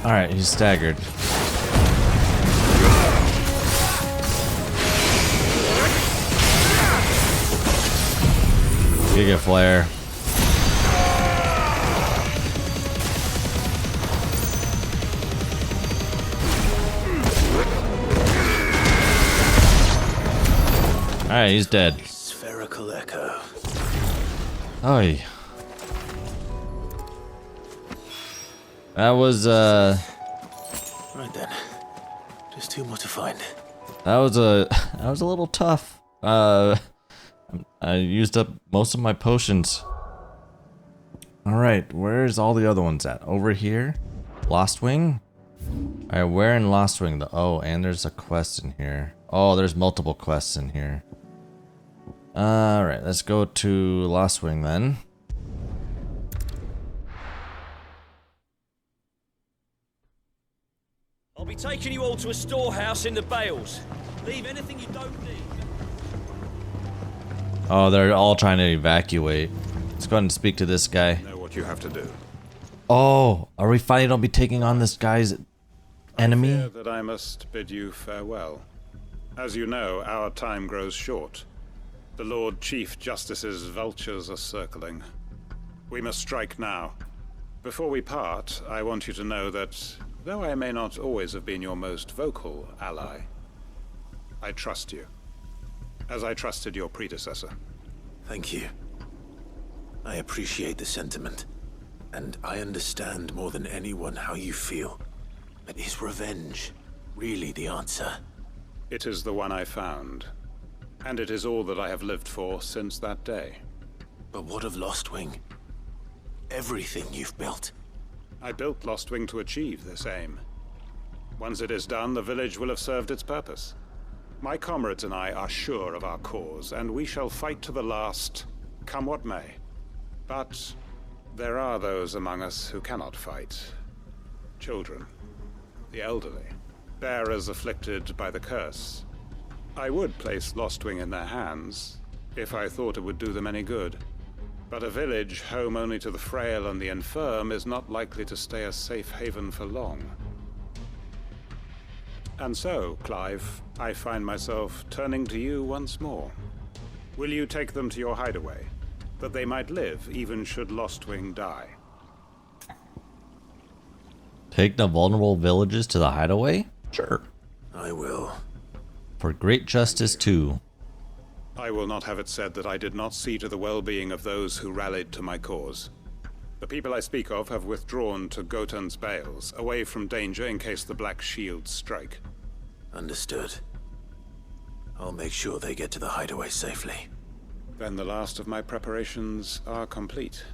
Alright, he's staggered. Giga Flare. Alright, he's dead. Spherical echo. Oy. That was Right then. Just two more to find. that was a little tough. I used up most of my potions. Alright, where's all the other ones at? Over here? Lost Wing? Alright, where in Lost Wing? Oh, and there's a quest in here. Oh, there's multiple quests in here. Alright, let's go to Lost Wing then. I'll be taking you all to a storehouse in the Bales. Leave anything you don't need. Oh, they're all trying to evacuate. Let's go ahead and speak to this guy. Know what you have to do. Oh, are we finally gonna be taking on this guy's enemy? I fear that I must bid you farewell. As you know, our time grows short. The Lord Chief Justice's vultures are circling. We must strike now. Before we part, I want you to know that, though I may not always have been your most vocal ally, I trust you, as I trusted your predecessor. Thank you. I appreciate the sentiment, and I understand more than anyone how you feel. But is revenge really the answer? It is the one I found, and it is all that I have lived for since that day. But what of Lostwing? Everything you've built. I built Lostwing to achieve this aim. Once it is done, the village will have served its purpose. My comrades and I are sure of our cause, and we shall fight to the last, come what may. But there are those among us who cannot fight. Children, the elderly, bearers afflicted by the curse. I would place Lostwing in their hands, if I thought it would do them any good. But a village home only to the frail and the infirm is not likely to stay a safe haven for long. And so, Clive, I find myself turning to you once more. Will you take them to your hideaway, that they might live even should Lostwing die? Take the vulnerable villages to the hideaway? Sure. I will. For great justice, too. I will not have it said that I did not see to the well-being of those who rallied to my cause. The people I speak of have withdrawn to Gotan's Bales, away from danger in case the Black Shields strike. Understood. I'll make sure they get to the hideaway safely. Then the last of my preparations are complete.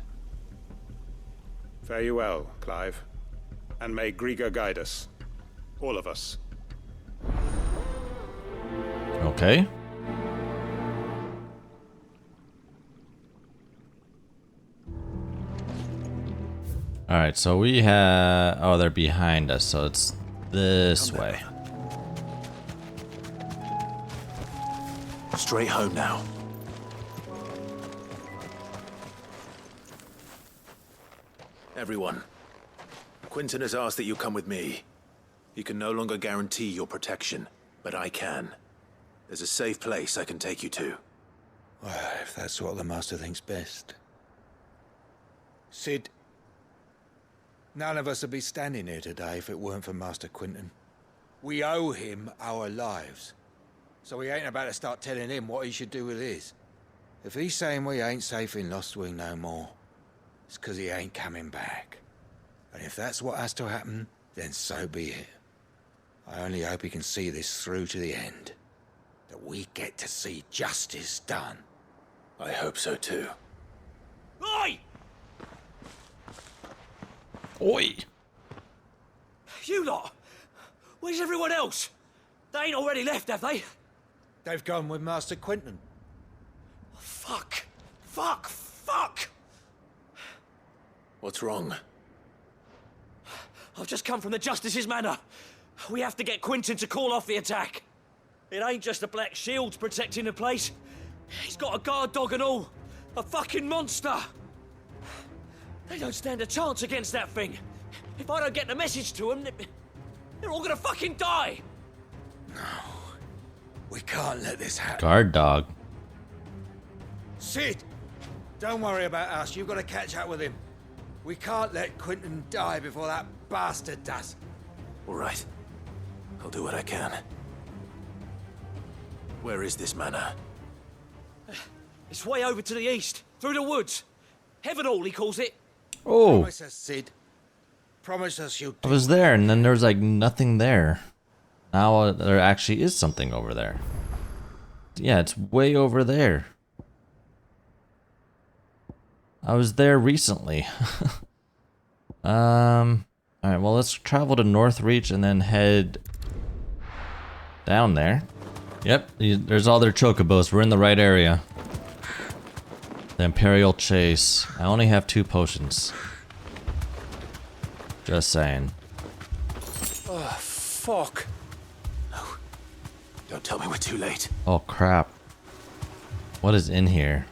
Fare you well, Clive. And may Griga guide us. All of us. Okay. Alright, so we have... Oh, they're behind us, so it's this way. Straight home now. Everyone, Quinton has asked that you come with me. He can no longer guarantee your protection, but I can. There's a safe place I can take you to. Well, if that's what the Master thinks best. Sid, none of us would be standing here today if it weren't for Master Quinton. We owe him our lives. So we ain't about to start telling him what he should do with his. If he's saying we ain't safe in Lostwing no more, it's 'cause he ain't coming back. And if that's what has to happen, then so be it. I only hope he can see this through to the end. That we get to see justice done. I hope so too. Oi! Oi! You lot! Where's everyone else? They ain't already left, have they? They've gone with Master Quinton. Fuck! Fuck! Fuck! What's wrong? I've just come from the Justice's manor. We have to get Quinton to call off the attack. It ain't just the Black Shields protecting the place. He's got a guard dog and all. A fucking monster. They don't stand a chance against that thing. If I don't get the message to them, they're all gonna fucking die. No. We can't let this happen. Guard dog. Sid! Don't worry about us. You've got to catch up with him. We can't let Quinton die before that bastard does. All right. I'll do what I can. Where is this manor? It's way over to the east, through the woods. Heaven Hall, he calls it. Oh. Promise us, Sid. Promise us you'll I was there, and then there was like nothing there. Now there actually is something over there. Yeah, it's way over there. I was there recently. Alright, well, let's travel to Northreach and then head down there. Yep, there's all their chocobos. We're in the right area. The Imperial Chase. I only have 2 potions. Just saying. Oh, fuck. No. Don't tell me we're too late. Oh, crap. What is in here?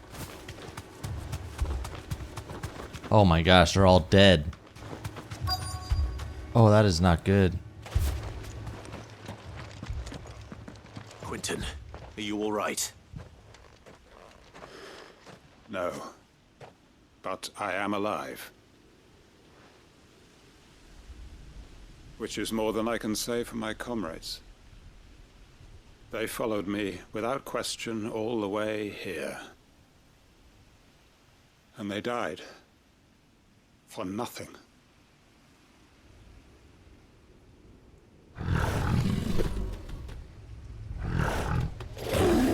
Oh my gosh, they're all dead. Oh, that is not good. Quinton, are you all right? No. But I am alive. Which is more than I can say for my comrades. They followed me without question all the way here. And they died. For nothing.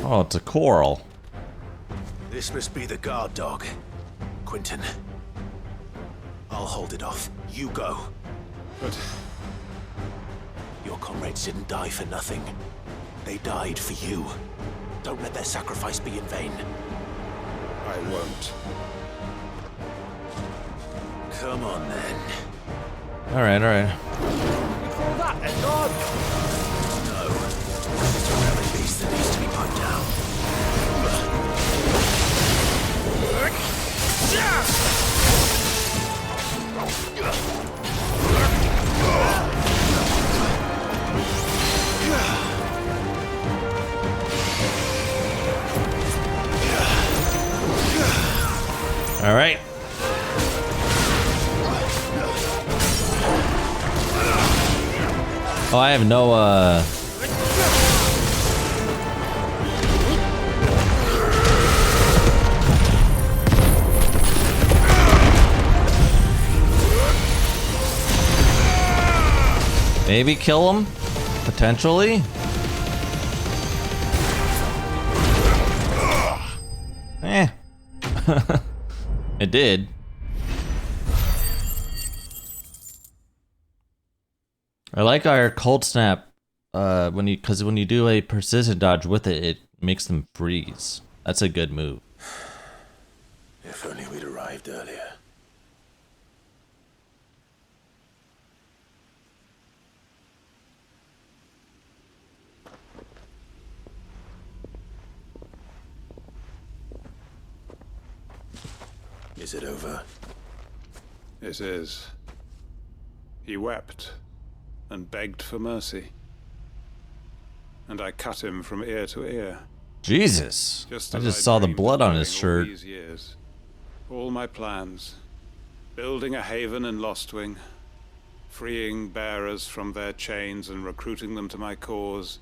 Oh, it's a coral. This must be the guard dog. Quinton. I'll hold it off. You go. But... Your comrades didn't die for nothing. They died for you. Don't let their sacrifice be in vain. I won't. Come on, then. Alright, alright. You call that a god? No. It's a rabid beast that needs to be put down. All right. Oh, I have no, maybe kill him? Potentially? Eh. It did. I like our cold snap because when you do a precision dodge with it, it makes them freeze. That's a good move. If only we'd arrived earlier. Is it over? It is. He wept and begged for mercy. And I cut him from ear to ear. Jesus. Just I as just saw the dreamed blood of on his doing shirt. All these years. All my plans. Building a haven in Lostwing. Freeing bearers from their chains and recruiting them to my cause.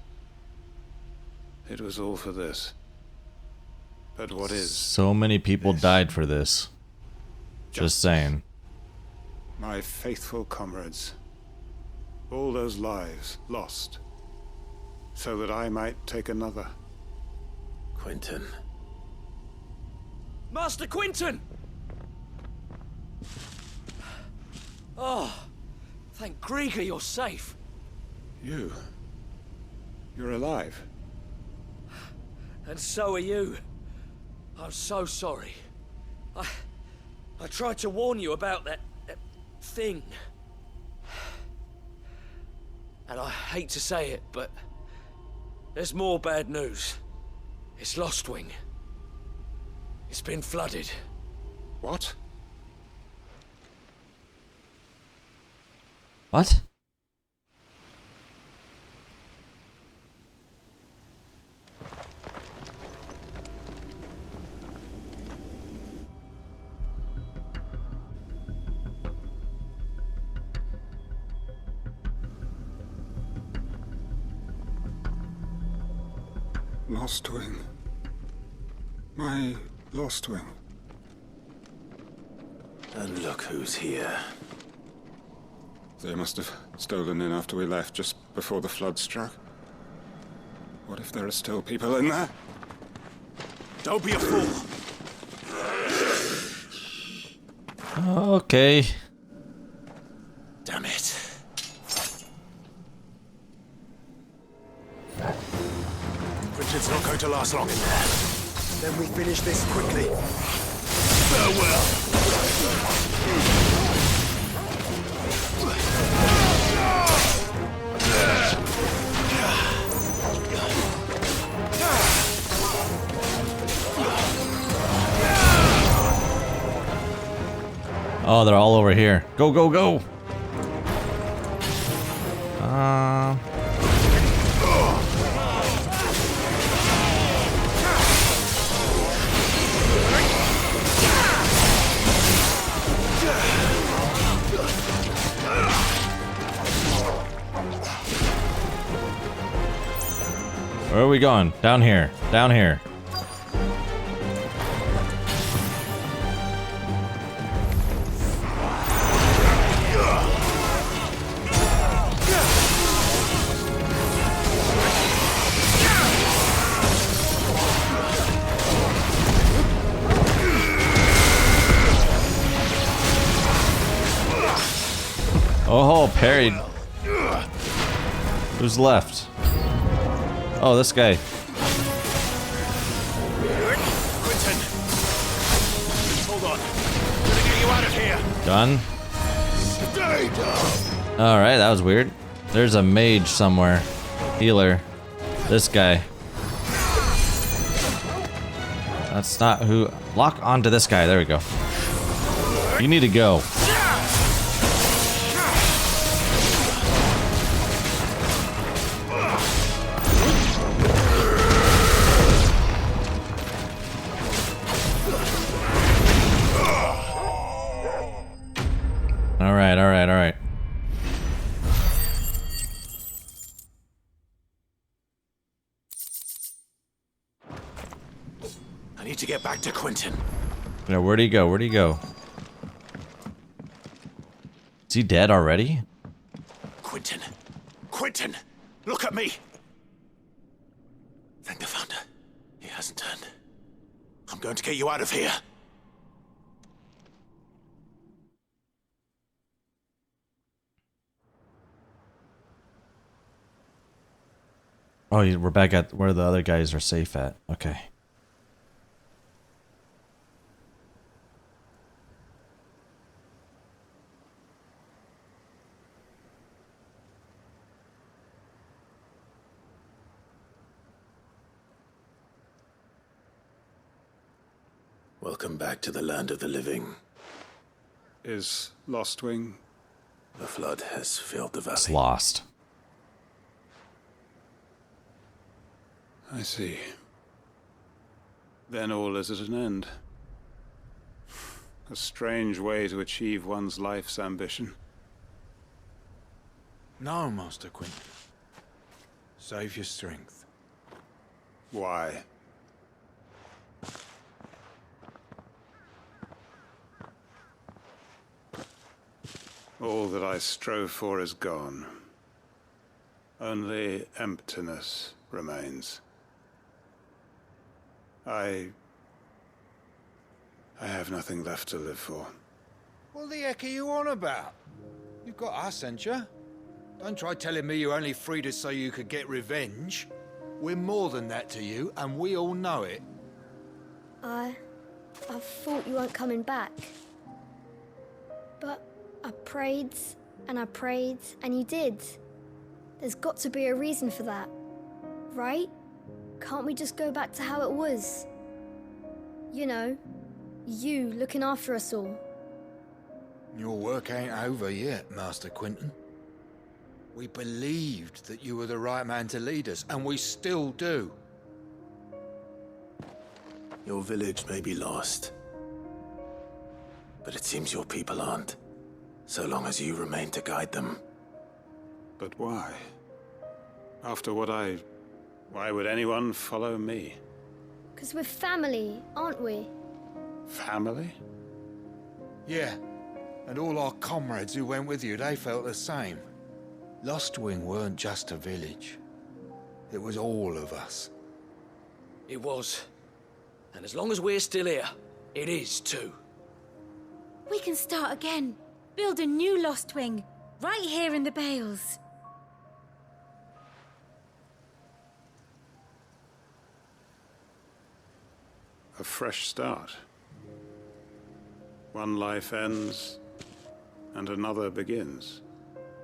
It was all for this. But what is? So many people died for this. Just saying. My faithful comrades. All those lives lost. So that I might take another. Quentin. Master Quentin! Oh, thank Grieger you're safe. You're alive. And so are you. I'm so sorry. I tried to warn you about that thing. And I hate to say it, but there's more bad news. It's Lostwing. It's been flooded. What? What? Lostwing. My Lostwing. And look who's here. They must have stolen in after we left, just before the flood struck. What if there are still people in there? Don't be a fool! Okay. Damn it. Richard's not going to last long in there. Then we finish this quickly. Farewell! Oh, they're all over here. Go, go, go! Where are we going? Down here. Down here. Oh, parried. Who's left? Oh, this guy. Quentin! Hold on. I'm gonna get you out of here! Done? Stay down! Alright, that was weird. There's a mage somewhere. Healer. This guy. That's not who... Lock onto this guy. There we go. You need to go. Alright, alright, alright. I need to get back to Quentin. Yeah, where'd he go? Where'd he go? Is he dead already? Quentin! Quentin! Look at me! Thank the Founder. He hasn't turned. I'm going to get you out of here. Oh, we're back at where the other guys are safe at. Okay. Welcome back to the land of the living. Is Lostwing? The flood has filled the valley. It's lost. I see. Then all is at an end. A strange way to achieve one's life's ambition. No, Master Quentin. Save your strength. Why? All that I strove for is gone. Only emptiness remains. I have nothing left to live for. What the heck are you on about? You've got us, ain't you? Don't try telling me you only freed us so you could get revenge. We're more than that to you, and we all know it. I thought you weren't coming back. But I prayed, and you did. There's got to be a reason for that, right? Can't we just go back to how it was? You know, you looking after us all. Your work ain't over yet, Master Quentin. We believed that you were the right man to lead us, and we still do. Your village may be lost, but it seems your people aren't, so long as you remain to guide them. But why? After what why would anyone follow me? 'Cause we're family, aren't we? Family? Yeah, and all our comrades who went with you, they felt the same. Lostwing weren't just a village. It was all of us. It was. And as long as we're still here, it is too. We can start again. Build a new Lostwing, right here in the Bales. A fresh start. One life ends, and another begins.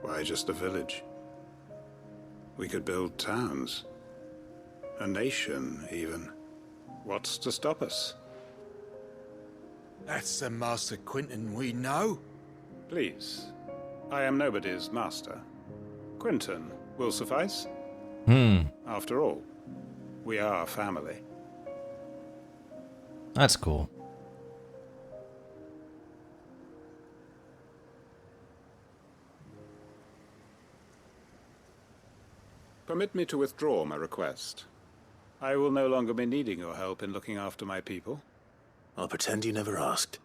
Why just a village? We could build towns. A nation, even. What's to stop us? That's the Master Quentin we know. Please. I am nobody's master. Quentin will suffice. After all, we are family. That's cool. Permit me to withdraw my request. I will no longer be needing your help in looking after my people. I'll pretend you never asked.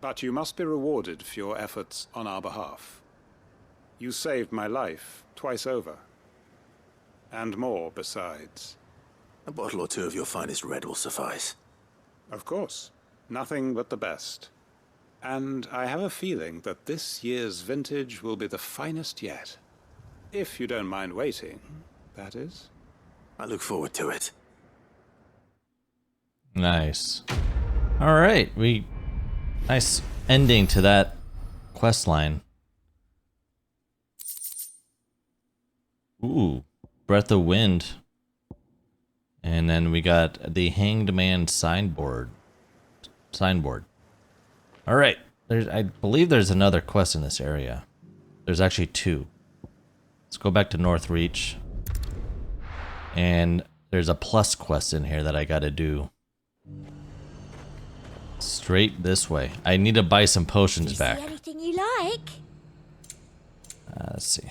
But you must be rewarded for your efforts on our behalf. You saved my life twice over. And more besides. A bottle or two of your finest red will suffice. Of course. Nothing but the best. And I have a feeling that this year's vintage will be the finest yet. If you don't mind waiting, that is. I look forward to it. Nice. All right, nice ending to that quest line. Ooh, Breath of Wind. And then we got the Hanged Man signboard. All right, I believe there's another quest in this area. There's actually two. Let's go back to Northreach. And there's a plus quest in here that I gotta do. Straight this way. I need to buy some potions back. See anything you like? Let's see.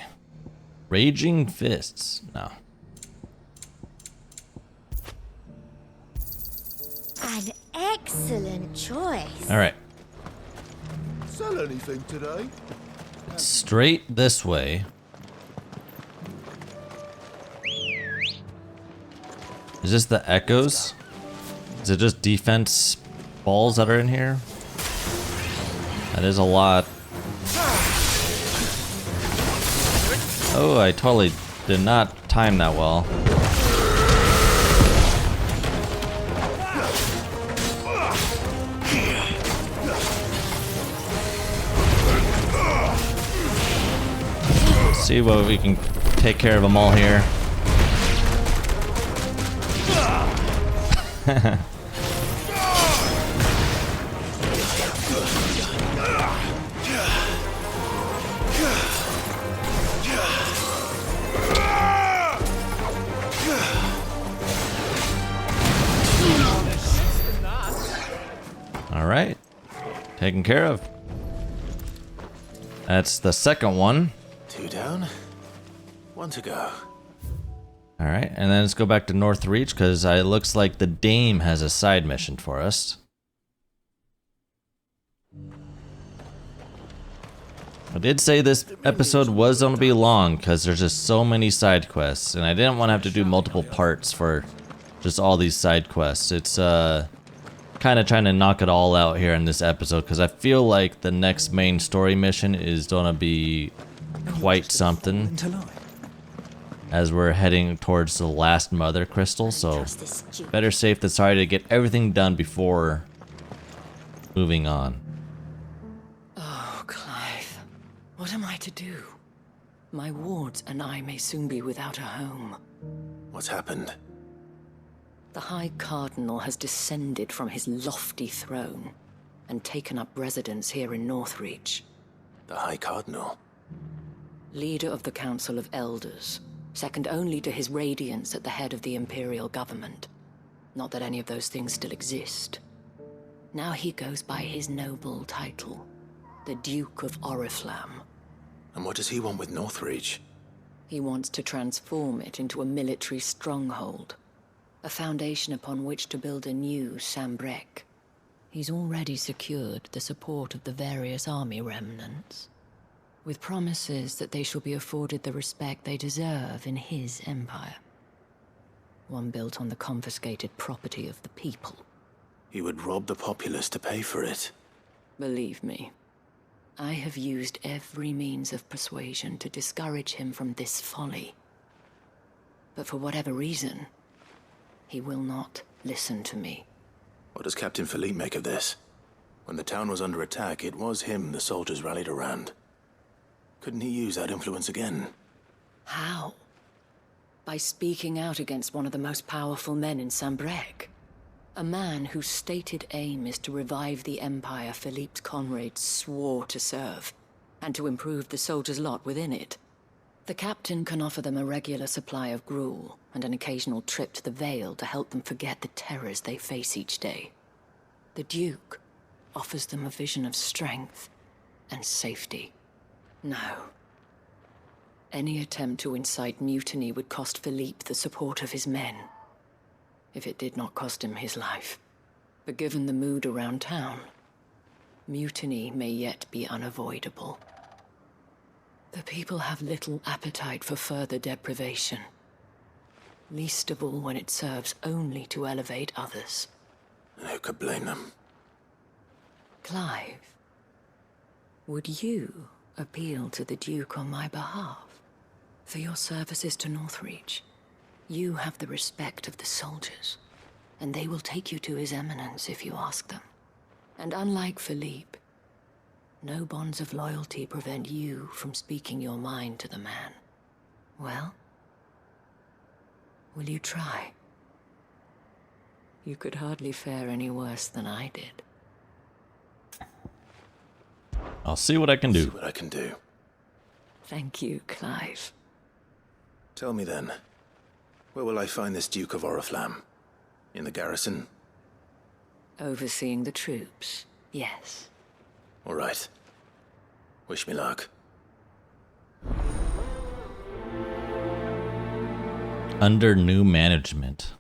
Raging Fists. No. An excellent choice. All right. Sell anything today? Straight this way. Is this the echoes? Is it just defense balls that are in here? That is a lot. Oh, I totally did not time that well. Let's see what we can take care of them all here. All right, taken care of. That's the second one. 2 down, 1 to go. All right, and then let's go back to Northreach because it looks like the Dame has a side mission for us. I did say this episode was going to be long because there's just so many side quests, and I didn't want to have to do multiple parts for just all these side quests. It's kind of trying to knock it all out here in this episode because I feel like the next main story mission is going to be quite something as we're heading towards the last Mother Crystal, so better safe than sorry to get everything done before moving on. Oh, Clive, what am I to do? My wards and I may soon be without a home. What's happened? The High Cardinal has descended from his lofty throne and taken up residence here in Northreach. The High Cardinal? Leader of the Council of Elders, second only to his Radiance at the head of the Imperial government. Not that any of those things still exist. Now he goes by his noble title, the Duke of Oriflamme. And what does he want with Northreach? He wants to transform it into a military stronghold, a foundation upon which to build a new Sambrec. He's already secured the support of the various army remnants, with promises that they shall be afforded the respect they deserve in his empire. One built on the confiscated property of the people. He would rob the populace to pay for it. Believe me, I have used every means of persuasion to discourage him from this folly. But for whatever reason, he will not listen to me. What does Captain Philippe make of this? When the town was under attack, it was him the soldiers rallied around. Couldn't he use that influence again? How? By speaking out against one of the most powerful men in Sambrec. A man whose stated aim is to revive the empire Philippe's comrades swore to serve, and to improve the soldiers' lot within it. The captain can offer them a regular supply of gruel, and an occasional trip to the Vale to help them forget the terrors they face each day. The Duke offers them a vision of strength and safety. No. Any attempt to incite mutiny would cost Philippe the support of his men, if it did not cost him his life. But given the mood around town, mutiny may yet be unavoidable. The people have little appetite for further deprivation, least of all when it serves only to elevate others. And who could blame them? Clive, Would you appeal to the Duke on my behalf? For your services to Northreach, you have the respect of the soldiers, and they will take you to His Eminence if you ask them. And unlike Philippe, no bonds of loyalty prevent you from speaking your mind to the man. Well, will you try? You could hardly fare any worse than I did. I'll see what I can do. See what I can do. Thank you, Clive. Tell me then, where will I find this Duke of Oriflamme? In the garrison? Overseeing the troops, yes. All right. Wish me luck. Under new management.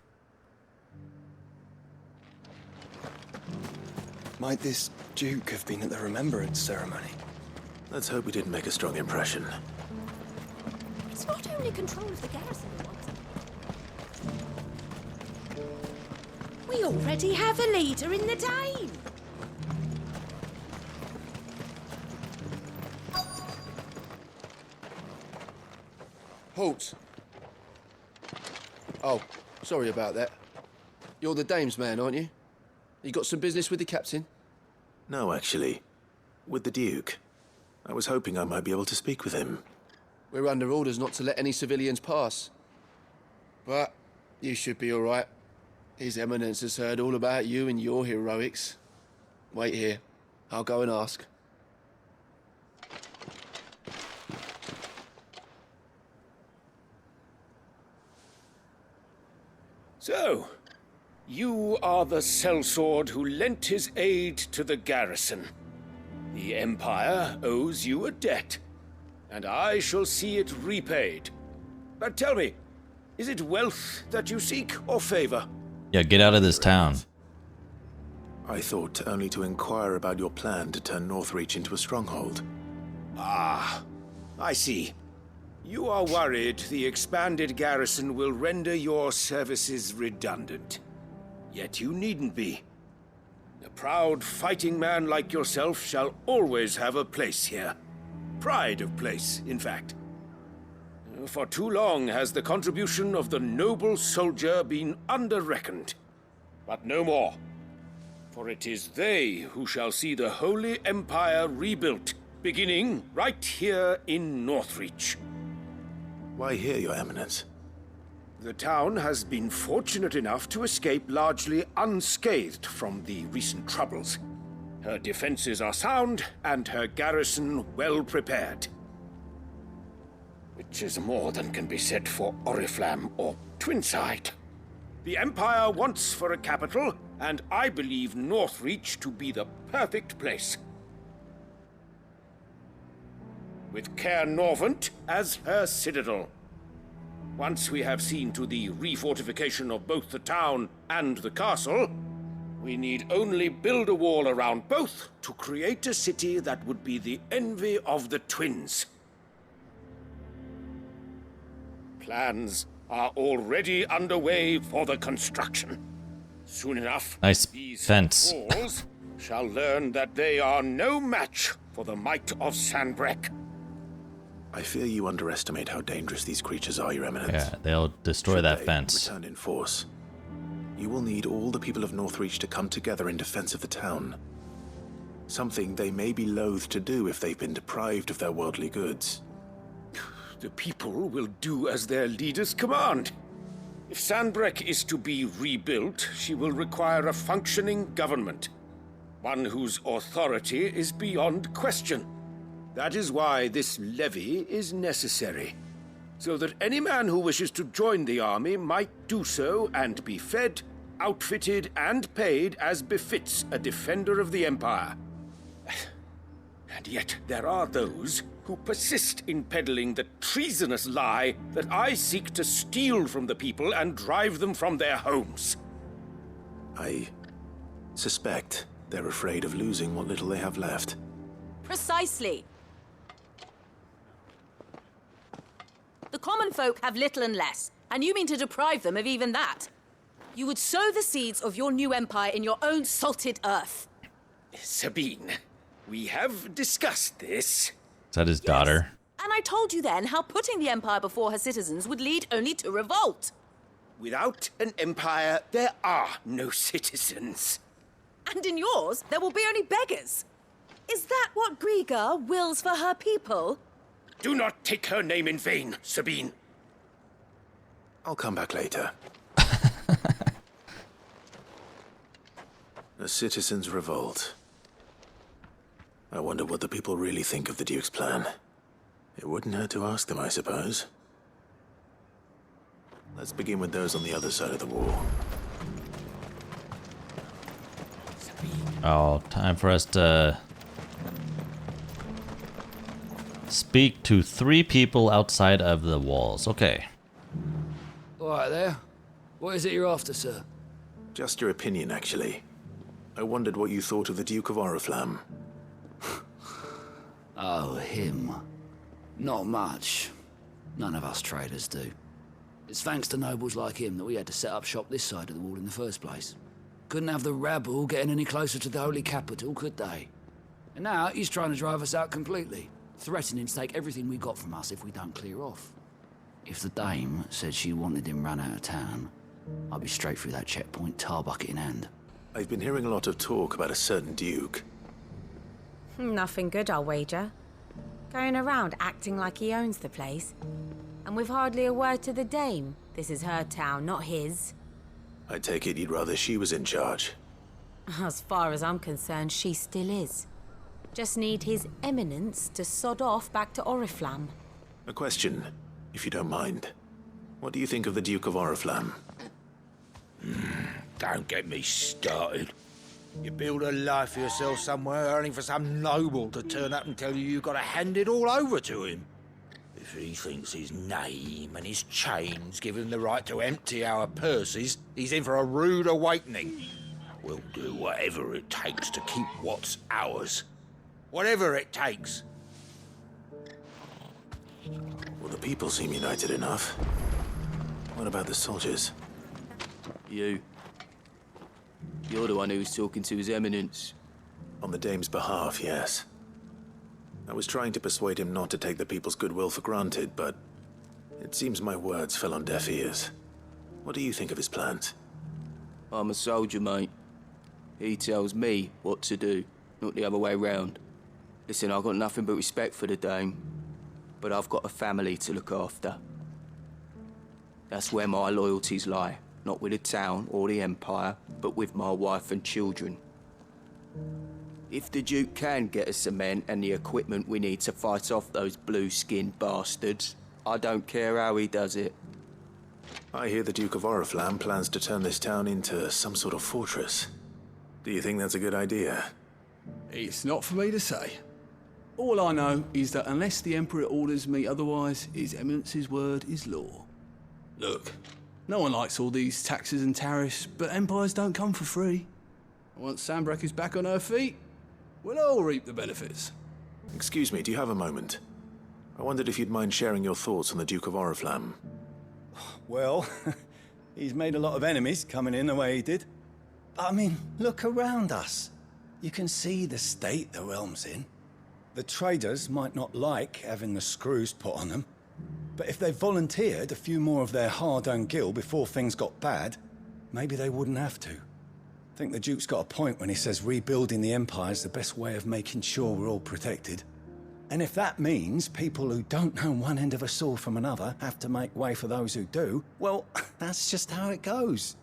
Might this Duke have been at the Remembrance ceremony? Let's hope we didn't make a strong impression. It's not only control of the garrison he wants. We already have a leader in the Dane. Halt! Oh, sorry about that. You're the dame's man, aren't you? You got some business with the captain? No, actually. With the Duke. I was hoping I might be able to speak with him. We're under orders not to let any civilians pass. But you should be all right. His Eminence has heard all about you and your heroics. Wait here. I'll go and ask. So, you are the sellsword who lent his aid to the garrison. The Empire owes you a debt, and I shall see it repaid. But tell me, is it wealth that you seek, or favor? Yeah, get out of this town. I thought only to inquire about your plan to turn Northreach into a stronghold. Ah, I see. You are worried the expanded garrison will render your services redundant. Yet you needn't be. A proud fighting man like yourself shall always have a place here. Pride of place, in fact. For too long has the contribution of the noble soldier been under-reckoned. But no more. For it is they who shall see the Holy Empire rebuilt, beginning right here in Northreach. Why here, Your Eminence? The town has been fortunate enough to escape largely unscathed from the recent troubles. Her defenses are sound, and her garrison well prepared. Which is more than can be said for Oriflamme or Twinside. The Empire wants for a capital, and I believe Northreach to be the perfect place. With Caer Norvent as her citadel. Once we have seen to the refortification of both the town and the castle, we need only build a wall around both to create a city that would be the envy of the twins. Plans are already underway for the construction. Soon enough, nice these fence. walls shall learn that they are no match for the might of Sanbreque. I fear you underestimate how dangerous these creatures are, Your Eminence. Yeah, they'll destroy that fence. Return in force. You will need all the people of Northreach to come together in defense of the town. Something they may be loath to do if they've been deprived of their worldly goods. The people will do as their leaders command. If Sanbreque is to be rebuilt, she will require a functioning government. One whose authority is beyond question. That is why this levy is necessary. So that any man who wishes to join the army might do so and be fed, outfitted, and paid as befits a defender of the Empire. And yet there are those who persist in peddling the treasonous lie that I seek to steal from the people and drive them from their homes. I suspect they're afraid of losing what little they have left. Precisely. The common folk have little and less, and you mean to deprive them of even that. You would sow the seeds of your new empire in your own salted earth. Sabine, We have discussed this. Is that his daughter? And I told you then how putting the Empire before her citizens would lead only to revolt. Without an empire, there are no citizens. And in yours, there will be only beggars. Is that what Griga wills for her people? Do not take her name in vain, Sabine. I'll come back later. A citizens' revolt. I wonder what the people really think of the Duke's plan. It wouldn't hurt to ask them, I suppose. Let's begin with those on the other side of the wall. Oh, time for us to speak to 3 people outside of the walls. Okay. All right there. What is it you're after, sir? Just your opinion, actually. I wondered what you thought of the Duke of Oriflamme. Oh, him. Not much. None of us traders do. It's thanks to nobles like him that we had to set up shop this side of the wall in the first place. Couldn't have the rabble getting any closer to the holy capital, could they? And now he's trying to drive us out completely, threatening to take everything we got from us if we don't clear off. If the dame said she wanted him run out of town, I'd be straight through that checkpoint, tar bucket in hand. I've been hearing a lot of talk about a certain Duke. Nothing good, I'll wager. Going around acting like he owns the place. And with hardly a word to the dame. This is her town, not his. I take it you'd rather she was in charge. As far as I'm concerned, she still is. Just need his eminence to sod off back to Oriflamme. A question, if you don't mind. What do you think of the Duke of Oriflamme? Don't get me started. You build a life for yourself somewhere, only for some noble to turn up and tell you you've got to hand it all over to him. If he thinks his name and his chains give him the right to empty our purses, he's in for a rude awakening. We'll do whatever it takes to keep what's ours. Whatever it takes. Well, the people seem united enough. What about the soldiers? You're the one who's talking to His Eminence. On the Dame's behalf, yes. I was trying to persuade him not to take the people's goodwill for granted, but it seems my words fell on deaf ears. What do you think of his plans? I'm a soldier, mate. He tells me what to do, not the other way round. Listen, I've got nothing but respect for the Dame, but I've got a family to look after. That's where my loyalties lie. Not with the town or the Empire, but with my wife and children. If the Duke can get us cement and the equipment we need to fight off those blue-skinned bastards, I don't care how he does it. I hear the Duke of Oriflamme plans to turn this town into some sort of fortress. Do you think that's a good idea? It's not for me to say. All I know is that unless the Emperor orders me otherwise, His Eminence's word is law. Look, no one likes all these taxes and tariffs, but empires don't come for free. Once Sanbreque is back on her feet, we'll all reap the benefits. Excuse me, do you have a moment? I wondered if you'd mind sharing your thoughts on the Duke of Oriflamme. Well, he's made a lot of enemies coming in the way he did. I mean, look around us. You can see the state the realm's in. The traders might not like having the screws put on them, but if they volunteered a few more of their hard-earned gil before things got bad, maybe they wouldn't have to. I think the Duke's got a point when he says rebuilding the Empire's the best way of making sure we're all protected. And if that means people who don't know one end of a sword from another have to make way for those who do, well, that's just how it goes.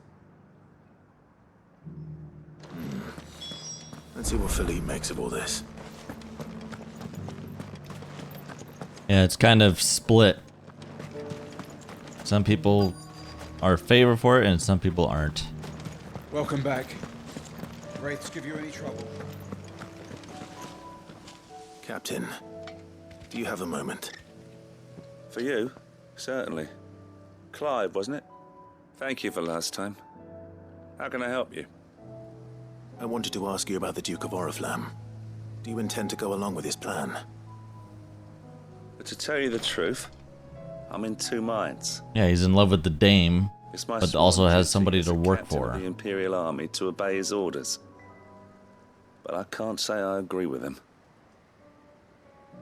Let's see what Philippe makes of all this. Yeah, it's kind of split. Some people are favor for it and some people aren't. Welcome back. Wraiths give you any trouble? Captain, do you have a moment? For you? Certainly. Clive, wasn't it? Thank you for last time. How can I help you? I wanted to ask you about the Duke of Oriflamme. Do you intend to go along with his plan? But to tell you the truth, I'm in two minds. Yeah, he's in love with the Dame, It's my but sworn also has duty somebody as to a work captain of for. the Imperial Army to obey his orders. But I can't say I agree with him.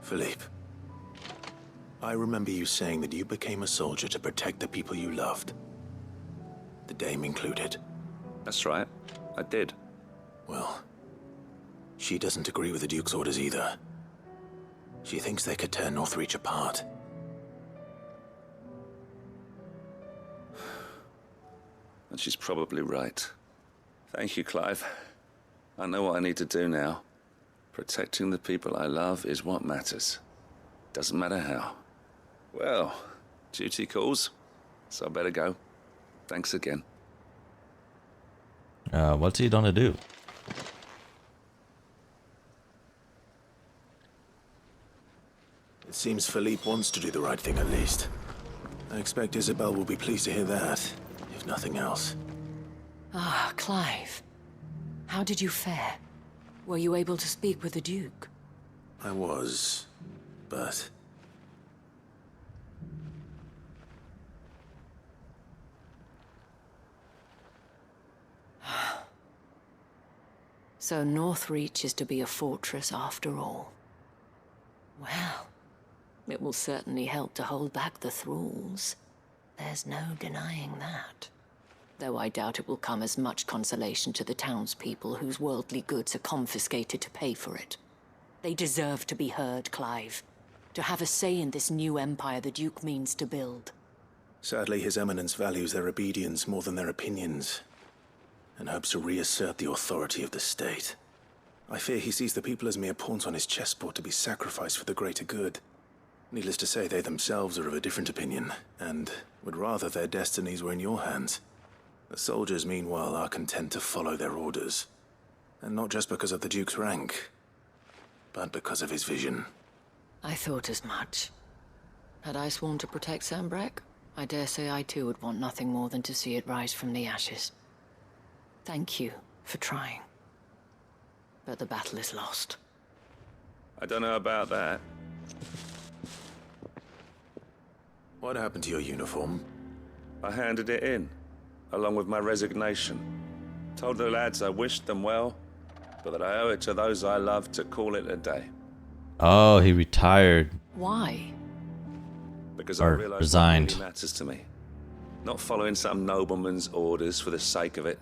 Philippe, I remember you saying that you became a soldier to protect the people you loved. The Dame included. That's right. I did. Well, she doesn't agree with the Duke's orders either. She thinks they could tear Northreach apart. And she's probably right. Thank you, Clive. I know what I need to do now. Protecting the people I love is what matters. Doesn't matter how. Well, duty calls, so I better go. Thanks again. What's he gonna do? It seems Philippe wants to do the right thing at least. I expect Isabel will be pleased to hear that, if nothing else. Ah, Clive. How did you fare? Were you able to speak with the Duke? I was, but... So Northreach is to be a fortress after all. Well, it will certainly help to hold back the thralls. There's no denying that. Though I doubt it will come as much consolation to the townspeople whose worldly goods are confiscated to pay for it. They deserve to be heard, Clive. To have a say in this new empire the Duke means to build. Sadly, His Eminence values their obedience more than their opinions, and hopes to reassert the authority of the state. I fear he sees the people as mere pawns on his chessboard to be sacrificed for the greater good. Needless to say, they themselves are of a different opinion, and would rather their destinies were in your hands. The soldiers, meanwhile, are content to follow their orders. And not just because of the Duke's rank, but because of his vision. I thought as much. Had I sworn to protect Sanbreque, I dare say I too would want nothing more than to see it rise from the ashes. Thank you for trying. But the battle is lost. I don't know about that. What happened to your uniform? I handed it in, along with my resignation. Told the lads I wished them well, but that I owe it to those I love to call it a day. Oh, he retired. Why? Because Or I realized resigned. what really matters to me. Not following some nobleman's orders for the sake of it,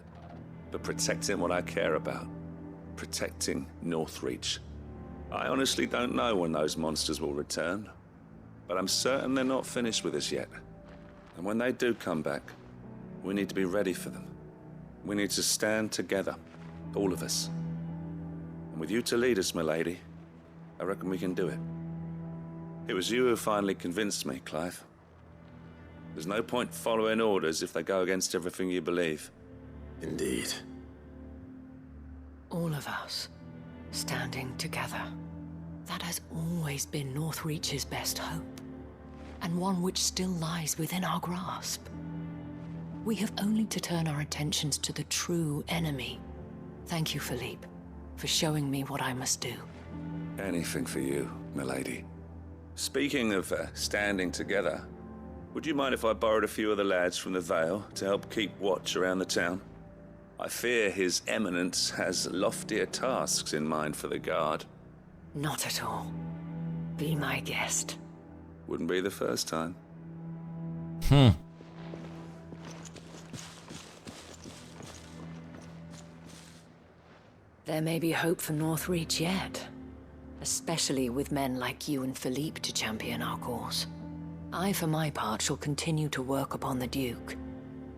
but protecting what I care about. Protecting Northreach. I honestly don't know when those monsters will return, but I'm certain they're not finished with us yet. And when they do come back, we need to be ready for them. We need to stand together, all of us. And with you to lead us, milady, I reckon we can do it. It was you who finally convinced me, Clive. There's no point following orders if they go against everything you believe. Indeed. All of us, standing together. That has always been Northreach's best hope, and one which still lies within our grasp. We have only to turn our attentions to the true enemy. Thank you, Philippe, for showing me what I must do. Anything for you, milady. Speaking of standing together, would you mind if I borrowed a few of the lads from the Vale to help keep watch around the town? I fear His Eminence has loftier tasks in mind for the guard. Not at all. Be my guest. Wouldn't be the first time. There may be hope for Northreach yet. Especially with men like you and Philippe to champion our cause. I, for my part, shall continue to work upon the Duke,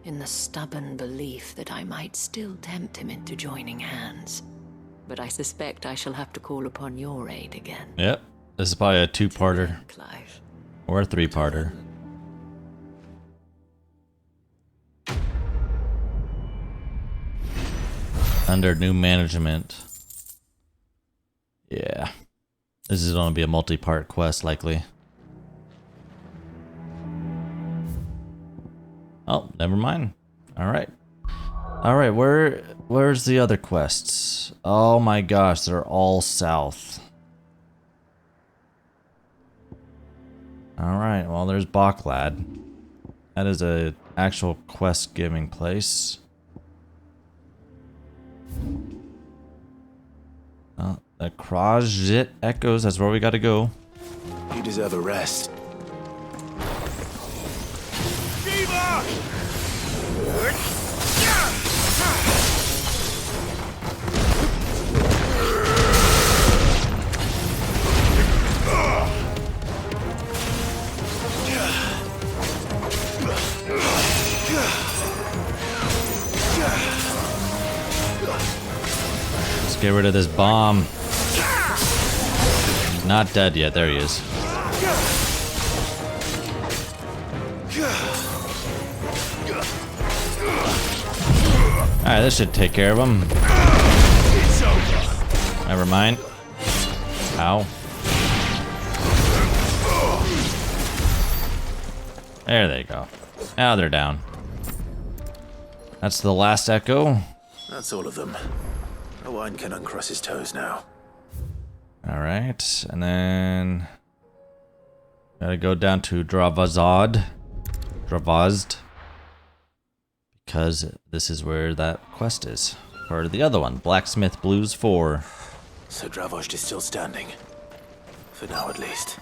in the stubborn belief that I might still tempt him into joining hands. But I suspect I shall have to call upon your aid again. Yep. This is probably a two-parter. Clive. Or a three-parter. Under new management. Yeah. This is going to be a multi-part quest, likely. Oh, never mind. Alright. Alright, where's the other quests? Oh my gosh, they're all south. Alright, well there's Baklad. That is a actual quest giving place. The Krajit Echoes, that's where we gotta go. You deserve a rest. Let's get rid of this bomb. He's not dead yet. There he is. Alright, this should take care of him. Never mind. Ow. There they go. Now they're down. That's the last echo. That's all of them. Owain can uncross his toes now. Alright, and then gotta go down to Dravazd. Because this is where that quest is. For the other one, Blacksmith Blues 4. So Dravozd is still standing. For now, at least.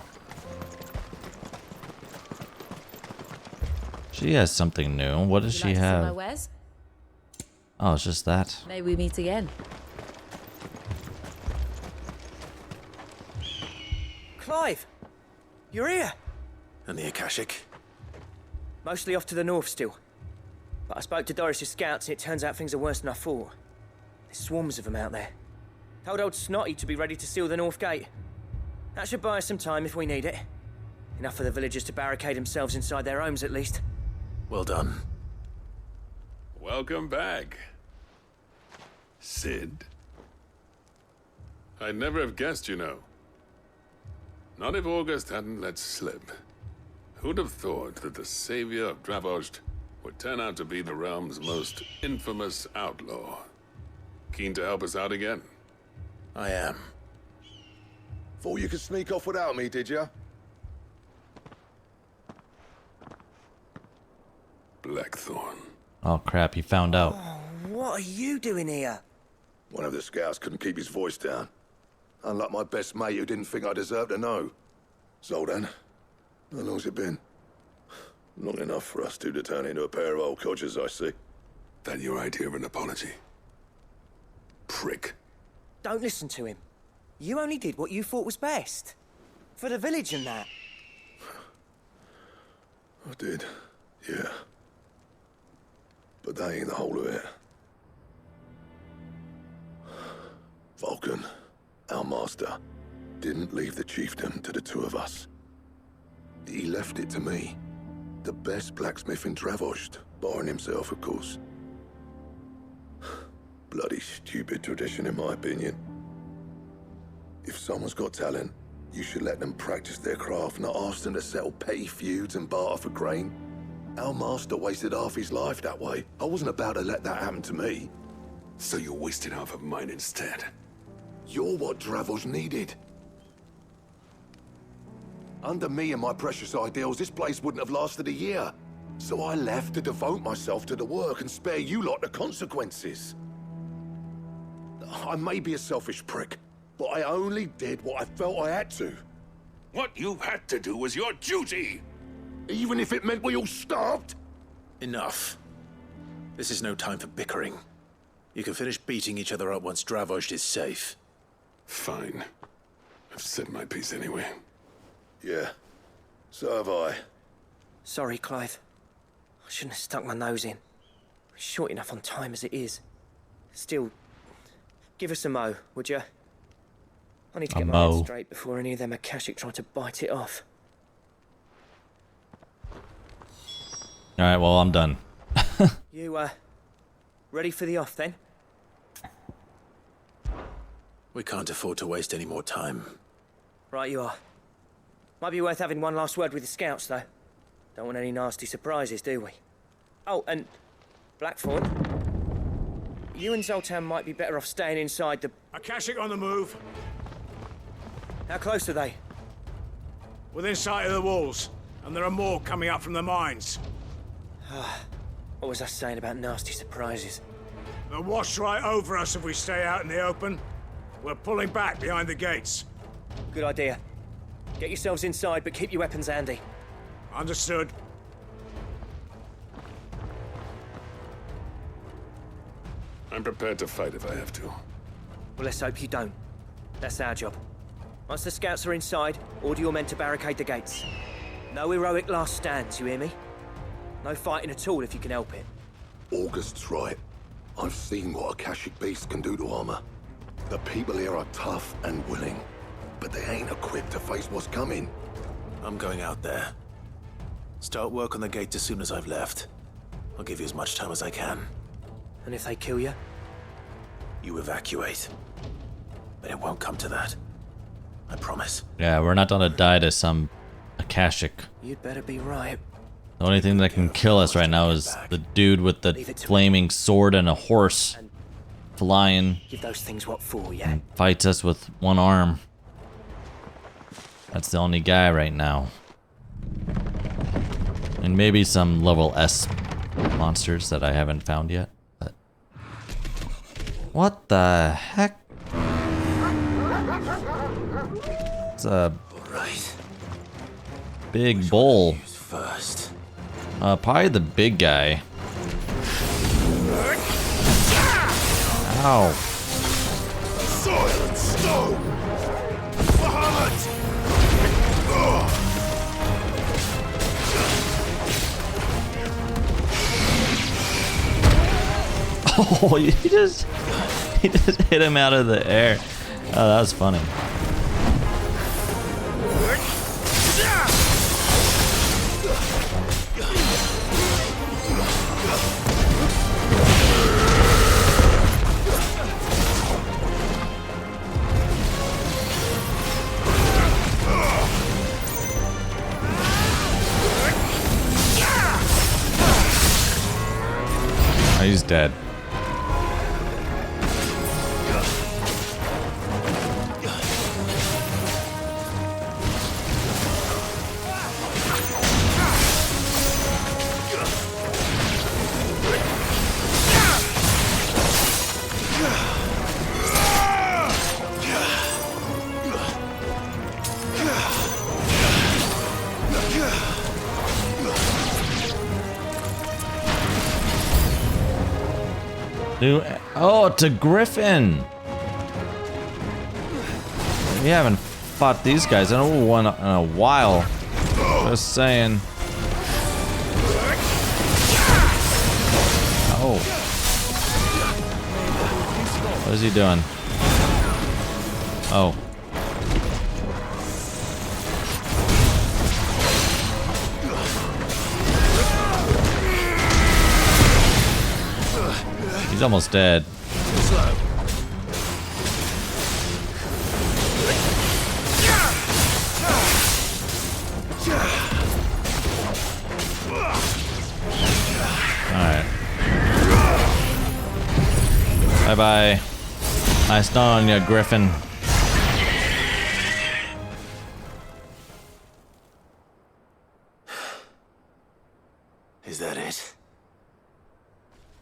She has something new. What does she have? Oh, it's just that. May we meet again. Clive! You're here! And the Akashic? Mostly off to the north still. But I spoke to Doris's scouts and it turns out things are worse than I thought. There's swarms of them out there. Told old Snotty to be ready to seal the north gate. That should buy us some time if we need it. Enough for the villagers to barricade themselves inside their homes at least. Well done. Welcome back, Sid. I'd never have guessed, you know. Not if August hadn't let slip. Who'd have thought that the savior of Dravozd would turn out to be the realm's most infamous outlaw? Keen to help us out again? I am. Thought you could sneak off without me, did you? Blackthorn. Oh crap, he found out. What are you doing here? One of the scouts couldn't keep his voice down. Unlike my best mate who didn't think I deserved to know. Zoltan, how long's it been? Long enough for us two to turn into a pair of old codgers, I see. That your idea of an apology? Prick. Don't listen to him. You only did what you thought was best. For the village and that. I did, yeah. But that ain't the whole of it. Vulcan, our master, didn't leave the chiefdom to the two of us. He left it to me. The best blacksmith in Dravozd, barring himself, of course. Bloody stupid tradition, in my opinion. If someone's got talent, you should let them practice their craft, not ask them to settle petty feuds and barter for grain. Our master wasted half his life that way. I wasn't about to let that happen to me. So you wasted half of mine instead? You're what Dravozd needed. Under me and my precious ideals, this place wouldn't have lasted a year. So I left to devote myself to the work and spare you lot the consequences. I may be a selfish prick, but I only did what I felt I had to. What you had to do was your duty! Even if it meant we all starved? Enough. This is no time for bickering. You can finish beating each other up once Dravozd is safe. Fine. I've said my piece anyway. Yeah, so have I. Sorry, Clive. I shouldn't have stuck my nose in. We're short enough on time as it is. Still, give us a mo, would you? I need to get my head straight before any of them Akashic try to bite it off. Alright, well, I'm done. You, ready for the off, then? We can't afford to waste any more time. Right you are. Might be worth having one last word with the scouts, though. Don't want any nasty surprises, do we? Oh, and Blackthorn, you and Zoltan might be better off staying inside the... Akashic on the move. How close are they? Within sight of the walls, and there are more coming up from the mines. What was I saying about nasty surprises? They'll wash right over us if we stay out in the open. We're pulling back behind the gates. Good idea. Get yourselves inside, but keep your weapons handy. Understood. I'm prepared to fight if I have to. Well, let's hope you don't. That's our job. Once the scouts are inside, order your men to barricade the gates. No heroic last stands, you hear me? No fighting at all if you can help it. August's right. I've seen what Akashic beasts can do to armor. The people here are tough and willing, but they ain't equipped to face what's coming. I'm going out there. Start work on the gate as soon as I've left. I'll give you as much time as I can. And if they kill you? You evacuate. But it won't come to that. I promise. Yeah, we're not gonna die to some Akashic. You'd better be right. The only thing that can kill us right now is the dude with the flaming sword and a horse flying. Give those things what for, yeah? And fights us with one arm. That's the only guy right now. And maybe some level S monsters that I haven't found yet. But what the heck? It's a big bull. First. Probably the big guy. Ow. Soil and stone! Bahamut! Oh, he just hit him out of the air. Oh, that was funny. Oh, he's dead. Oh, it's a griffin. We haven't fought these guys in a while. Just saying. Oh. What is he doing? Oh. He's almost dead. Alright. Bye-bye. Nice knowing you, Griffin. Is that it?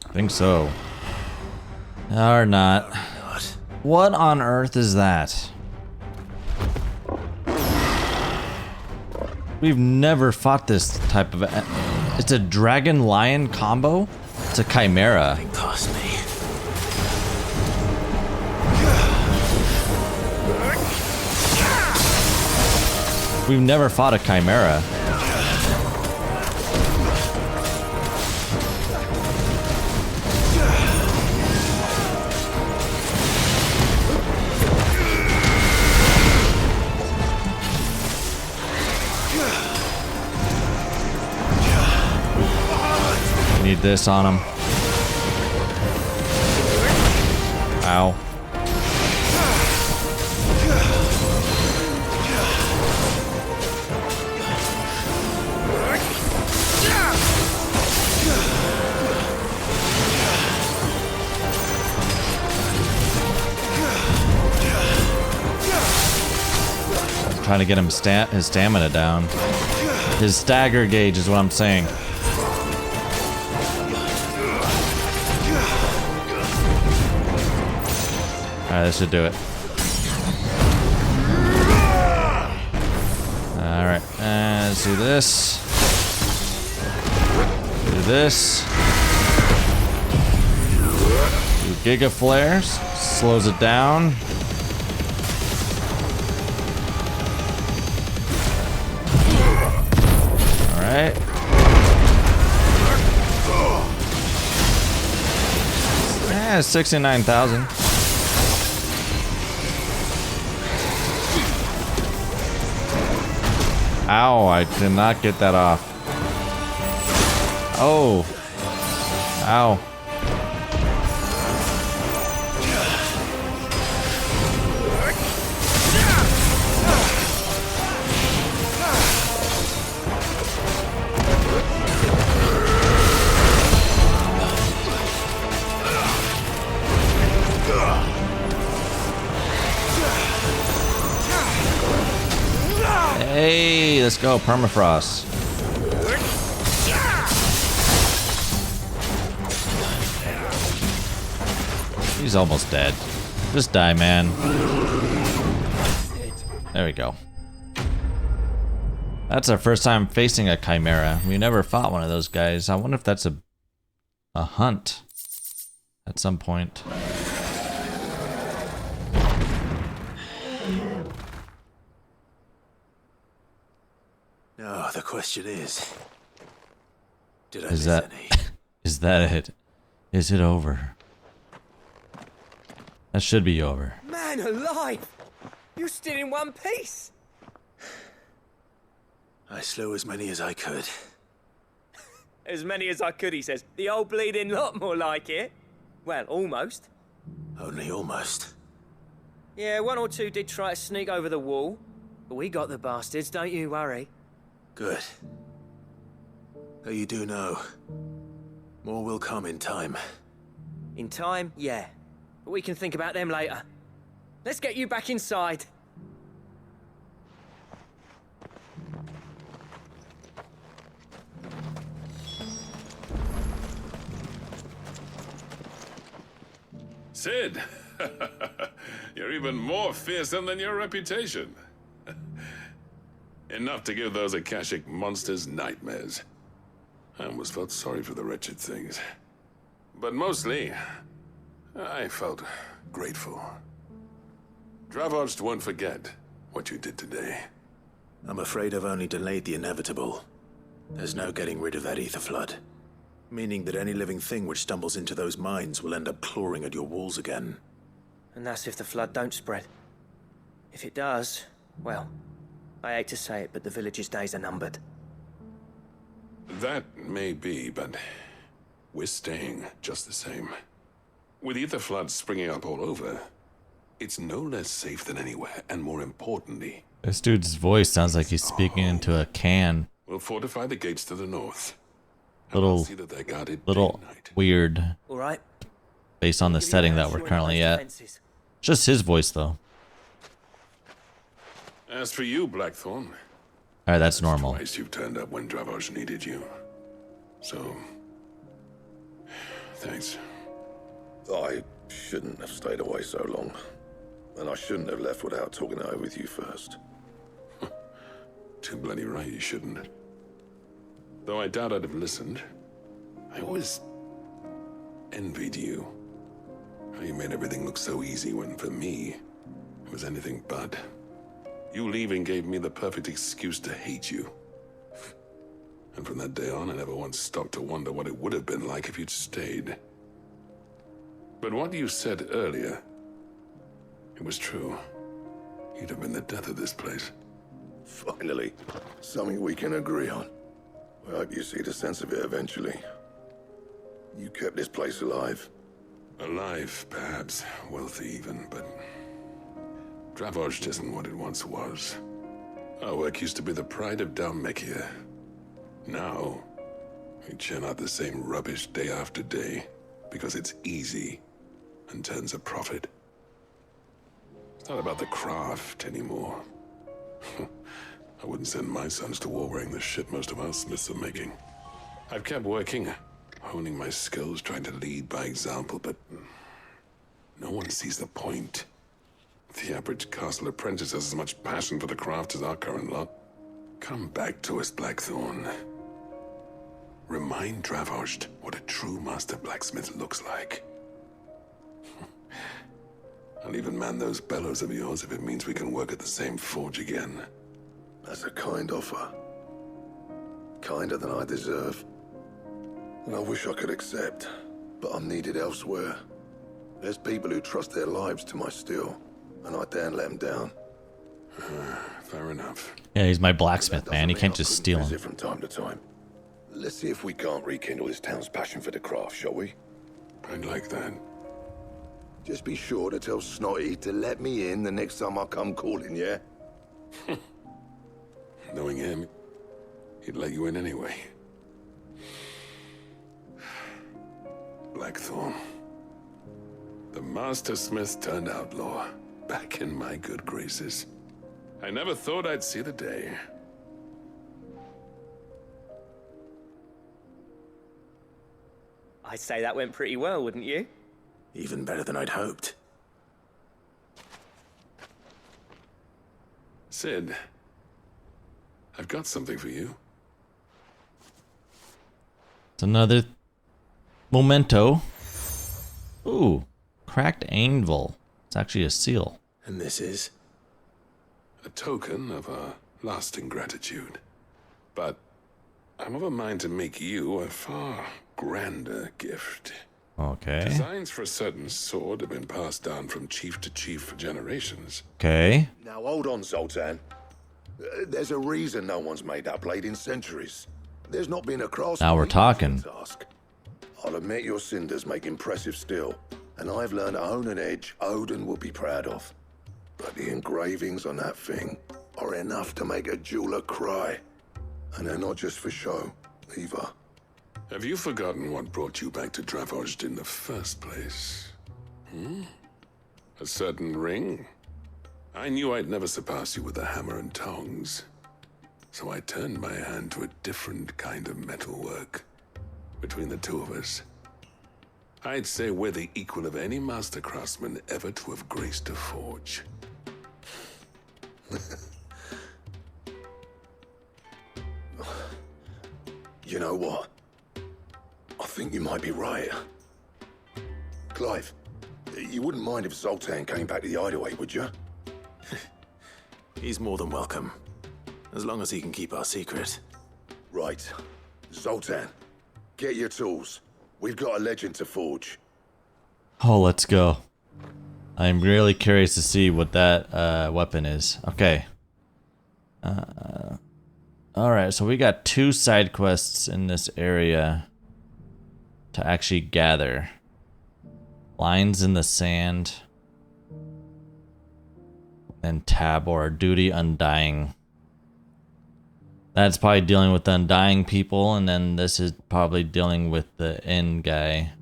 I think so. Or not. What on earth is that? We've never fought this type of... It's a dragon lion combo? It's a chimera. Past me. We've never fought a chimera. Need this on him. Ow. I'm trying to get him his stamina down. His stagger gauge is what I'm saying. Alright, this should do it. Let's do this. Do this. Do Giga Flares. Slows it down. Alright. Yeah, 69,000. Ow, I did not get that off. Oh. Ow. Hey, let's go, permafrost. He's almost dead. Just die, man. There we go. That's our first time facing a chimera. We never fought one of those guys. I wonder if that's a hunt at some point. No, the question is, did I Is miss that any? is that it? Is it over? That should be over. Man alive! You're still in one piece! I slew as many as I could. As many as I could, he says. The old bleeding lot, more like it. Well, almost. Only almost. Yeah, one or two did try to sneak over the wall. But we got the bastards, don't you worry. Good. Though you do know, more will come in time. In time, yeah. But we can think about them later. Let's get you back inside. Sid, you're even more fearsome than your reputation. Enough to give those Akashic monsters nightmares. I almost felt sorry for the wretched things. But mostly, I felt grateful. Dravoged won't forget what you did today. I'm afraid I've only delayed the inevitable. There's no getting rid of that ether flood. Meaning that any living thing which stumbles into those mines will end up clawing at your walls again. And that's if the flood don't spread. If it does, well, I hate to say it, but the village's days are numbered. That may be, but we're staying just the same. With ether floods springing up all over, it's no less safe than anywhere, and more importantly, This dude's voice sounds like he's speaking into a can. we'll fortify the gates to the north. Little weird. All right. Based on the setting that we're currently at. Just his voice though. As for you, Blackthorn, Alright, that's normal. twice you've turned up when Dravoj needed you. So, thanks. I shouldn't have stayed away so long. And I shouldn't have left without talking it over with you first. Too bloody right you shouldn't. Though I doubt I'd have listened. I always envied you. How you made everything look so easy when, for me, it was anything but. You leaving gave me the perfect excuse to hate you. And from that day on, I never once stopped to wonder what it would have been like if you'd stayed. But what you said earlier, it was true. You'd have been the death of this place. Finally, something we can agree on. I hope you see the sense of it eventually. You kept this place alive. Alive, perhaps. Wealthy even, but Dravoj isn't what it once was. Our work used to be the pride of Dalmekia. Now, we churn out the same rubbish day after day because it's easy and turns a profit. It's not about the craft anymore. I wouldn't send my sons to war wearing the shit most of our smiths are making. I've kept working, honing my skills, trying to lead by example, but no one sees the point. The average castle apprentice has as much passion for the craft as our current lot. Come back to us, Blackthorn. Remind Dravost what a true master blacksmith looks like. I'll even man those bellows of yours if it means we can work at the same forge again. That's a kind offer. Kinder than I deserve. And I wish I could accept, but I'm needed elsewhere. There's people who trust their lives to my steel, and I daren't let them down. Fair enough. Yeah, he's my blacksmith, man. You can't just steal him. From time to time. Let's see if we can't rekindle this town's passion for the craft, shall we? I'd like that. Just be sure to tell Snotty to let me in the next time I come calling, yeah? Knowing him, he'd let you in anyway. Blackthorn. The Master Smith turned outlaw, back in my good graces. I never thought I'd see the day. I'd say that went pretty well, wouldn't you? Even better than I'd hoped. Sid, I've got something for you. It's another memento. Ooh, cracked anvil. It's actually a seal. And this is? A token of our lasting gratitude. But I'm of a mind to make you a far grander gift. Okay. Designs for a certain sword have been passed down from chief to chief for generations. Okay. Now hold on, Zoltan. There's a reason no one's made that blade in centuries. There's not been a craftsman. Now we're talking. Task. I'll admit your cinders make impressive steel, and I've learned to own an edge Odin will be proud of. But the engravings on that thing are enough to make a jeweler cry. And they're not just for show, either. Have you forgotten what brought you back to Dravost in the first place? A certain ring? I knew I'd never surpass you with a hammer and tongs. So I turned my hand to a different kind of metalwork. Between the two of us, I'd say we're the equal of any master craftsman ever to have graced a forge. You know what? I think you might be right. Clive, you wouldn't mind if Zoltan came back to the hideaway, would you? He's more than welcome. As long as he can keep our secret. Right. Zoltan, get your tools. We've got a legend to forge. Oh, let's go. I'm really curious to see what that weapon is. Okay. Alright, so we got 2 side quests in this area to actually gather. Lines in the sand. And Tabor, duty undying. That's probably dealing with the undying people, and then this is probably dealing with the end guy.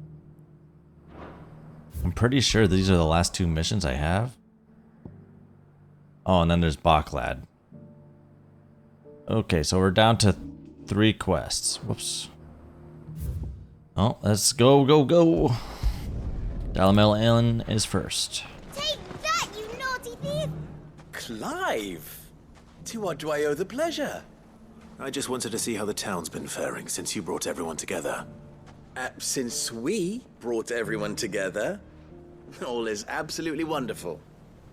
I'm pretty sure these are the last 2 missions I have. Oh, and then there's Baklad. Okay, so we're down to 3 quests. Whoops. Oh, let's go, go, go. Dalamel Ellen is first. Take that, you naughty thief! Clive! To what do I owe the pleasure? I just wanted to see how the town's been faring since you brought everyone together. Since we brought everyone together, all is absolutely wonderful.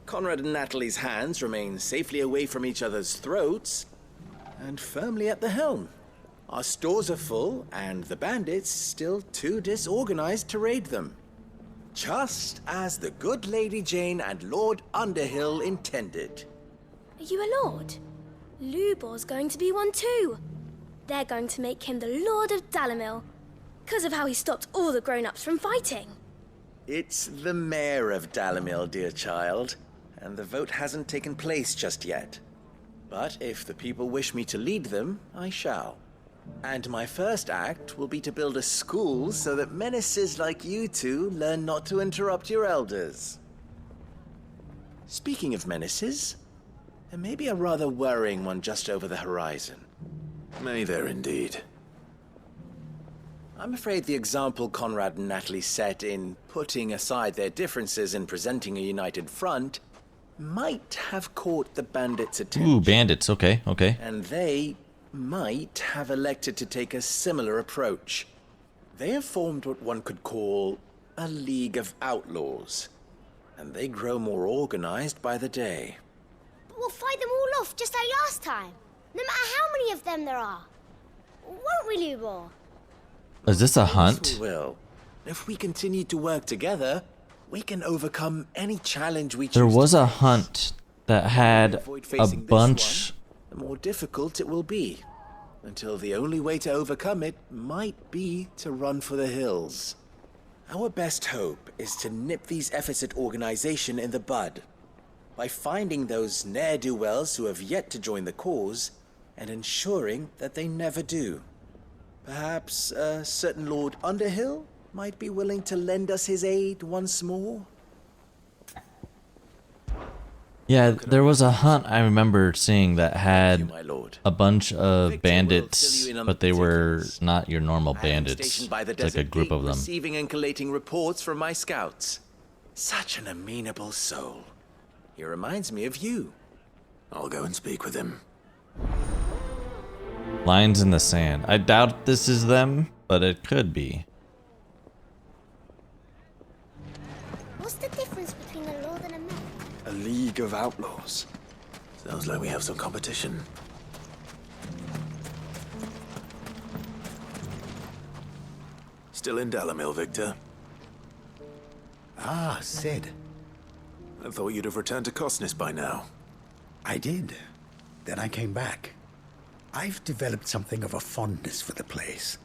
Conrad and Natalie's hands remain safely away from each other's throats and firmly at the helm. Our stores are full, and the bandits still too disorganized to raid them. Just as the good Lady Jane and Lord Underhill intended. Are you a lord? Lubor's going to be one too. They're going to make him the Lord of Dalamil, because of how he stopped all the grown-ups from fighting. It's the mayor of Dalamil, dear child, and the vote hasn't taken place just yet. But if the people wish me to lead them, I shall. And my first act will be to build a school so that menaces like you two learn not to interrupt your elders. Speaking of menaces, there may be a rather worrying one just over the horizon. May there indeed. I'm afraid the example Conrad and Natalie set in putting aside their differences and presenting a united front might have caught the bandits' attention. Ooh, bandits. Okay, okay. And they might have elected to take a similar approach. They have formed what one could call a League of Outlaws, and they grow more organized by the day. But we'll fight them all off just like last time, no matter how many of them there are. Won't we, Lubor? Is this a hunt? We will. If we continue to work together, we can overcome any challenge we choose. There was a hunt that had a bunch. The more difficult it will be, until the only way to overcome it might be to run for the hills. Our best hope is to nip these efforts at organization in the bud, by finding those ne'er-do-wells who have yet to join the cause, and ensuring that they never do. Perhaps a certain Lord Underhill might be willing to lend us his aid once more? Yeah, there was a hunt I remember seeing that had a bunch of bandits, but they were not your normal bandits. It's like a group of them. Receiving and collating reports from my scouts. Such an amenable soul. He reminds me of you. I'll go and speak with him. Lines in the sand. I doubt this is them, but it could be. What's the difference between a lord and a man? A League of Outlaws. Sounds like we have some competition. Still in Dalamil, Victor? Ah, Sid. I thought you'd have returned to Cosnis by now. I did. Then I came back. I've developed something of a fondness for the place.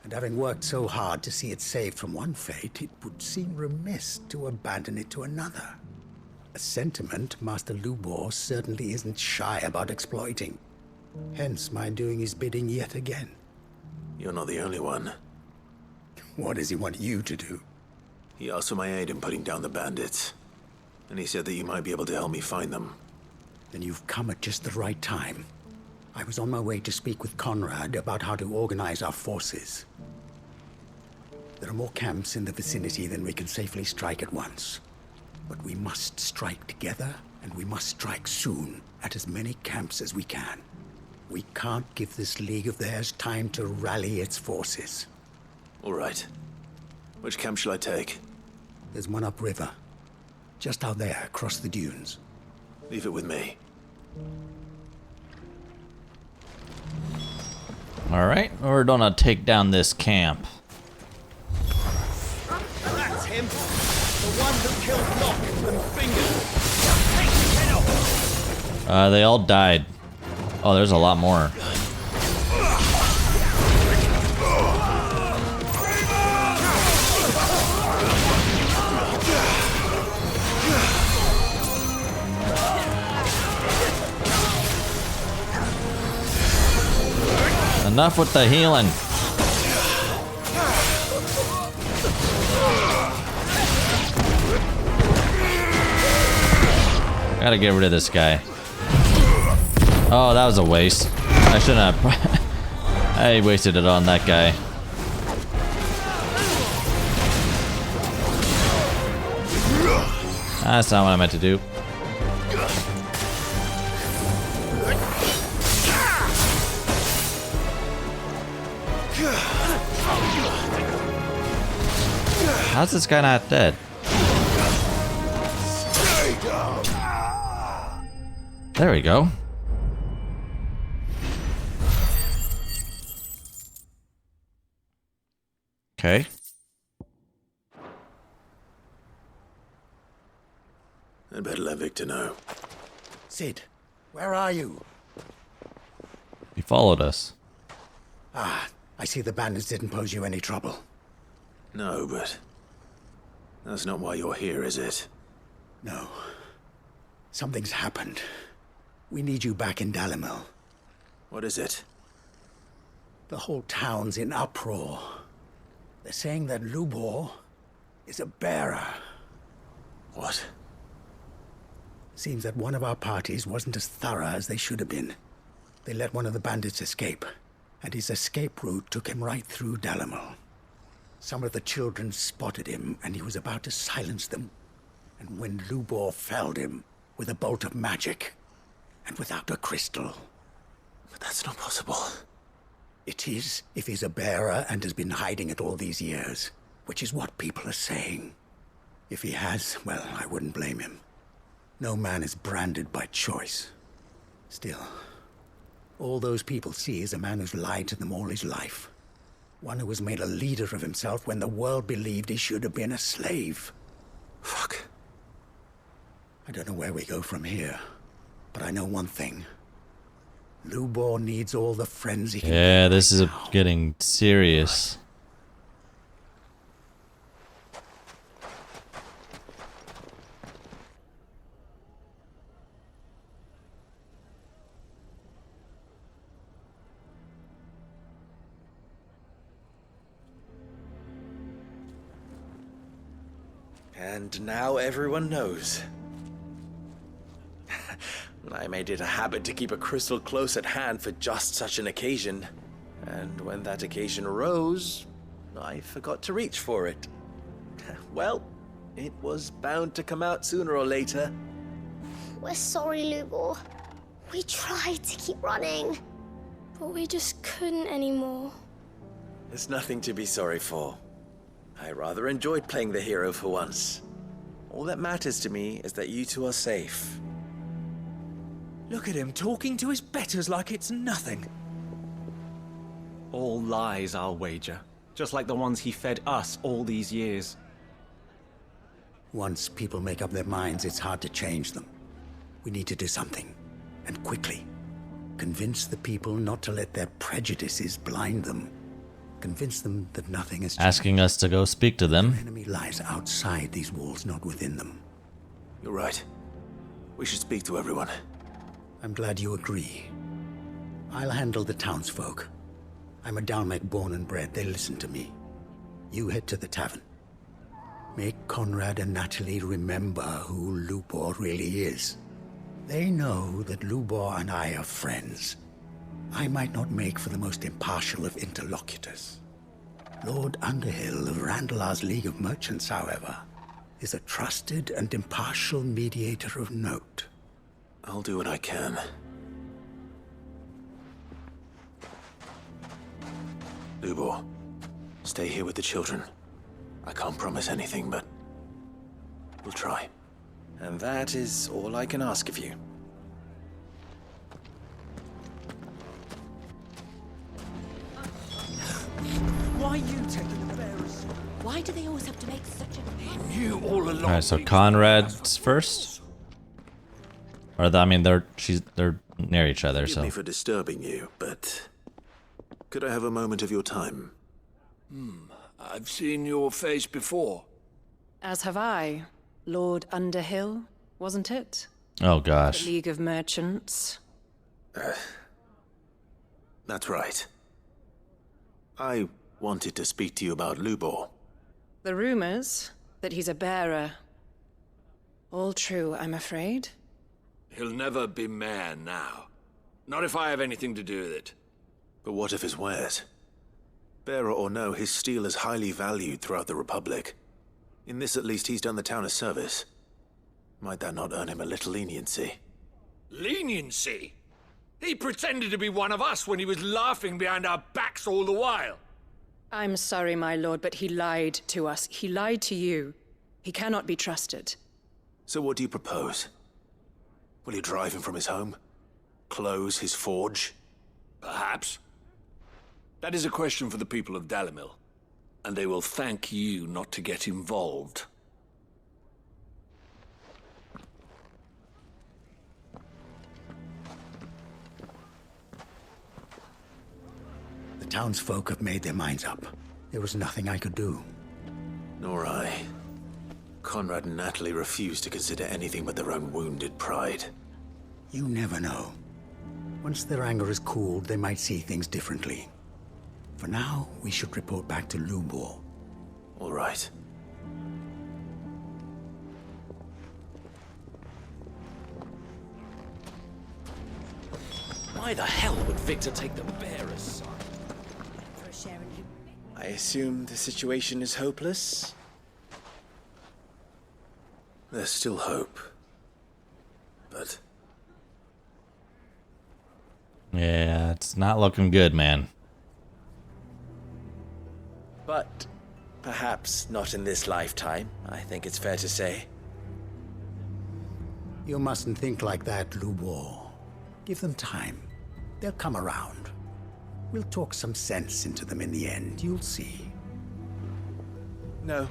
And having worked so hard to see it saved from one fate, it would seem remiss to abandon it to another. A sentiment Master Lubor certainly isn't shy about exploiting. Hence my doing his bidding yet again. You're not the only one. What does he want you to do? He asked for my aid in putting down the bandits. And he said that you might be able to help me find them. Then you've come at just the right time. I was on my way to speak with Conrad about how to organize our forces. There are more camps in the vicinity than we can safely strike at once. But we must strike together, and we must strike soon at as many camps as we can. We can't give this league of theirs time to rally its forces. All right. Which camp shall I take? There's one upriver. Just out there, across the dunes. Leave it with me. Alright, we're gonna take down this camp. That's him. The one who killed Locke and Finger. Take his head off. They all died. Oh, there's a lot more. Enough with the healing. Gotta get rid of this guy. Oh, that was a waste. I shouldn't have. I wasted it on that guy. That's not what I meant to do. How's this guy not dead? There we go. Okay. I'd better let Victor know. Sid, where are you? He followed us. Ah, I see the bandits didn't pose you any trouble. No, but that's not why you're here, is it? No. Something's happened. We need you back in Dalamil. What is it? The whole town's in uproar. They're saying that Lubor is a bearer. What? Seems that one of our parties wasn't as thorough as they should have been. They let one of the bandits escape, and his escape route took him right through Dalamil. Some of the children spotted him, and he was about to silence them. And when Lubor felled him, with a bolt of magic, and without a crystal. But that's not possible. It is, if he's a bearer and has been hiding it all these years, which is what people are saying. If he has, well, I wouldn't blame him. No man is branded by choice. Still, all those people see is a man who's lied to them all his life. One who was made a leader of himself when the world believed he should have been a slave. Fuck. I don't know where we go from here, but I know one thing. Lubor needs all the friends he can. Yeah, this is getting serious. And now everyone knows. I made it a habit to keep a crystal close at hand for just such an occasion. And when that occasion arose, I forgot to reach for it. Well, it was bound to come out sooner or later. We're sorry, Lubor. We tried to keep running, but we just couldn't anymore. There's nothing to be sorry for. I rather enjoyed playing the hero for once. All that matters to me is that you two are safe. Look at him talking to his betters like it's nothing. All lies, I'll wager. Just like the ones he fed us all these years. Once people make up their minds, it's hard to change them. We need to do something, and quickly. Convince the people not to let their prejudices blind them. Convince them that nothing has changed. Asking us to go speak to them. The enemy lies outside these walls, not within them. You're right. We should speak to everyone. I'm glad you agree. I'll handle the townsfolk. I'm a Dalmec born and bred. They listen to me. You head to the tavern. Make Conrad and Natalie remember who Lubor really is. They know that Lubor and I are friends. I might not make for the most impartial of interlocutors. Lord Underhill of Randalar's League of Merchants, however, is a trusted and impartial mediator of note. I'll do what I can. Lubor, stay here with the children. I can't promise anything, but we'll try. And that is all I can ask of you. Why are you taking the bearers? Why do they always have to make such a... He knew all along. All right, so Conrad's first. Or they're near each other, Forgive so. me for disturbing you, but could I have a moment of your time? I've seen your face before. As have I. Lord Underhill, wasn't it? Oh gosh. The League of Merchants. That's right. I wanted to speak to you about Lubor. The rumors that he's a bearer. All true, I'm afraid. He'll never be mayor now. Not if I have anything to do with it. But what of his wares? Bearer or no, his steel is highly valued throughout the Republic. In this at least, he's done the town a service. Might that not earn him a little leniency? Leniency? He pretended to be one of us when he was laughing behind our backs all the while. I'm sorry, my lord, but he lied to us. He lied to you. He cannot be trusted. So what do you propose? Will you drive him from his home? Close his forge? Perhaps. That is a question for the people of Dalimil, and they will thank you not to get involved. The townsfolk have made their minds up. There was nothing I could do. Nor I. Conrad and Natalie refuse to consider anything but their own wounded pride. You never know. Once their anger is cooled, they might see things differently. For now, we should report back to Lubor. All right. Why the hell would Victor take the bearer's side? I assume the situation is hopeless? There's still hope. but... Yeah, it's not looking good, man. But perhaps not in this lifetime, I think it's fair to say. You mustn't think like that, Lubor. Give them time. They'll come around. We'll talk some sense into them in the end, you'll see. No.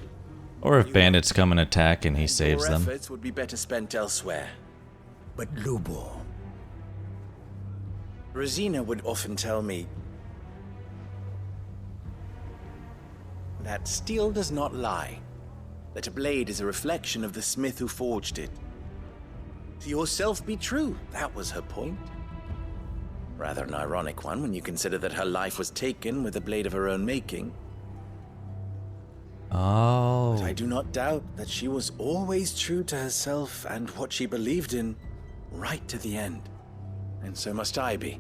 Or if bandits come and attack and he saves Your them. efforts would be better spent elsewhere. But Lubor... Rosina would often tell me that steel does not lie, that a blade is a reflection of the smith who forged it. To yourself be true, that was her point. Rather an ironic one when you consider that her life was taken with a blade of her own making. Oh. But I do not doubt that she was always true to herself and what she believed in, right to the end. And so must I be.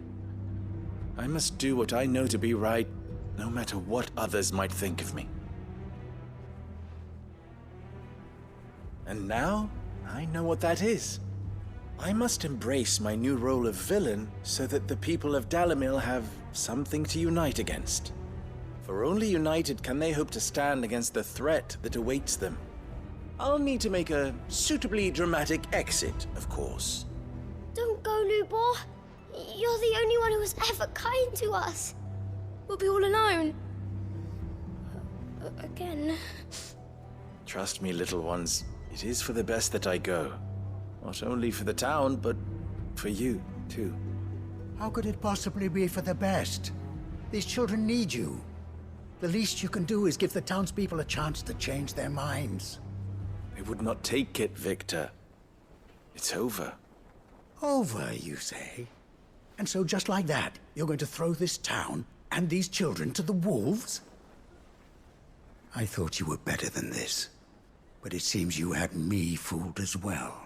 I must do what I know to be right, no matter what others might think of me. And now, I know what that is. I must embrace my new role of villain so that the people of Dalimil have something to unite against. For only united can they hope to stand against the threat that awaits them. I'll need to make a suitably dramatic exit, of course. Don't go, Lubor. You're the only one who was ever kind to us. We'll be all alone. Again. Trust me, little ones. It is for the best that I go. Not only for the town, but for you, too. How could it possibly be for the best? These children need you. The least you can do is give the townspeople a chance to change their minds. They would not take it, Victor. It's over. Over, you say? And so just like that, you're going to throw this town and these children to the wolves? I thought you were better than this. But it seems you had me fooled as well.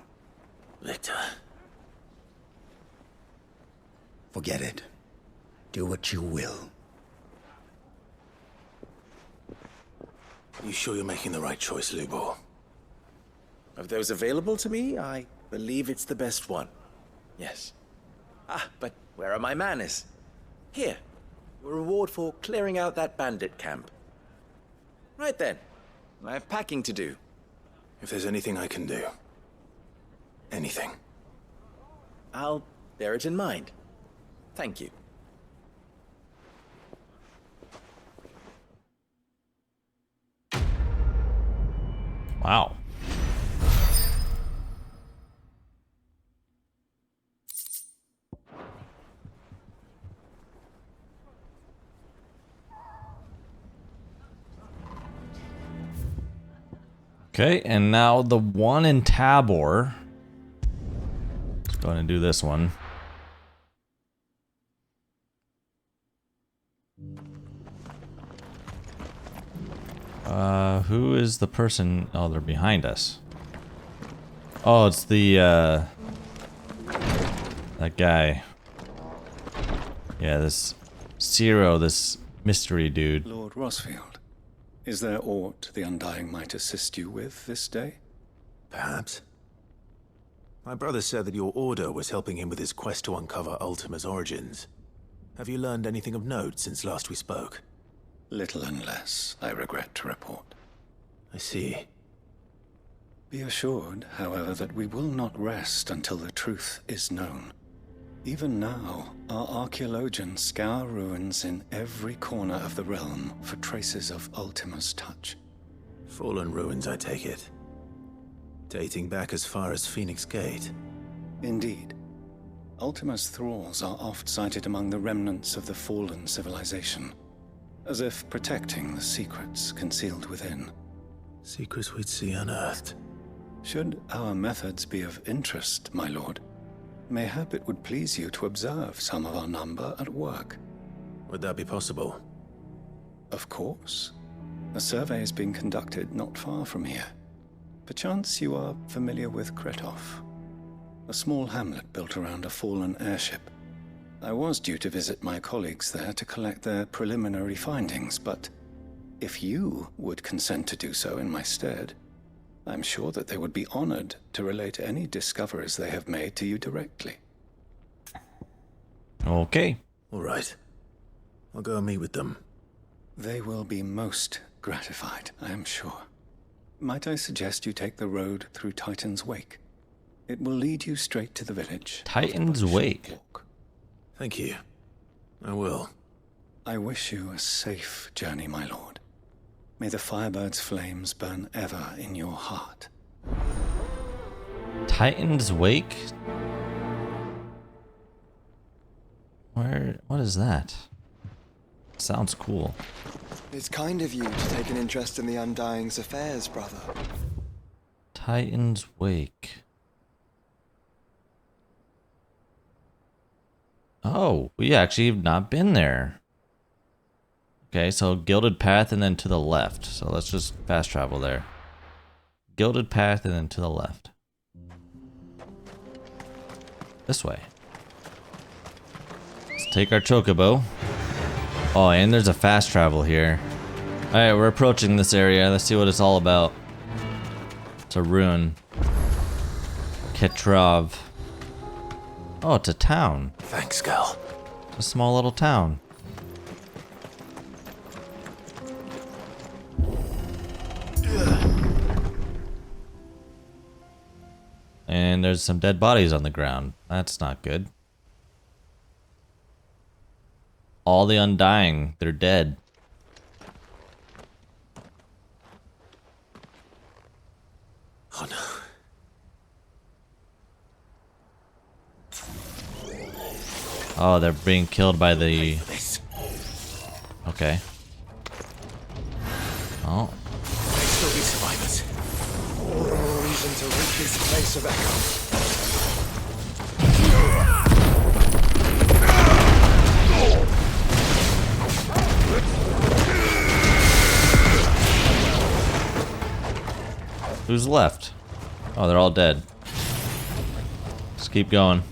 Victor. Forget it. Do what you will. You sure you're making the right choice, Lubor? Of those available to me, I believe it's the best one. Yes. Ah, but where are my manners? Here. Your reward for clearing out that bandit camp. Right then. I have packing to do. If there's anything I can do. Anything. I'll bear it in mind. Thank you. Wow. Okay, and now the one in Tabor. Let's go ahead and do this one. Who is the person? Oh, they're behind us. Oh, it's the, that guy. Yeah, this Zero, this mystery dude. Lord Rosfield, is there aught the Undying might assist you with this day? Perhaps. My brother said that your order was helping him with his quest to uncover Ultima's origins. Have you learned anything of note since last we spoke? Little and less, I regret to report. I see. Be assured, however, that we will not rest until the truth is known. Even now, our archaeologians scour ruins in every corner of the realm for traces of Ultima's touch. Fallen ruins, I take it. Dating back as far as Phoenix Gate. Indeed. Ultima's thralls are oft sighted among the remnants of the fallen civilization, as if protecting the secrets concealed within. Secrets we'd see unearthed. Should our methods be of interest, my lord, mayhap it would please you to observe some of our number at work. Would that be possible? Of course. A survey is being conducted not far from here. Perchance you are familiar with Kretov, a small hamlet built around a fallen airship. I was due to visit my colleagues there to collect their preliminary findings, but if you would consent to do so in my stead, I'm sure that they would be honored to relate any discoveries they have made to you directly. Okay. All right. I'll go and meet with them. They will be most gratified, I am sure. Might I suggest you take the road through Titan's Wake? It will lead you straight to the village. Titan's Wake. Thank you. I will. I wish you a safe journey, my lord. May the Firebird's flames burn ever in your heart. Titan's Wake? What is that? Sounds cool. It's kind of you to take an interest in the Undying's affairs, brother. Titan's Wake. Oh, we actually have not been there. Okay, so Gilded Path and then to the left. So let's just fast travel there. Gilded Path and then to the left. This way. Let's take our chocobo. Oh, and there's a fast travel here. Alright, we're approaching this area. Let's see what it's all about. It's a ruin. Ketrov. Oh, it's a town. Thanks, Gal. A small little town. And there's some dead bodies on the ground. That's not good. All the Undying, they're dead. Oh no. Oh, they're being killed by the... Okay. Oh. May still be survivors. All the more reason to rid this place of echo. Who's left? Oh, they're all dead. Let's keep going.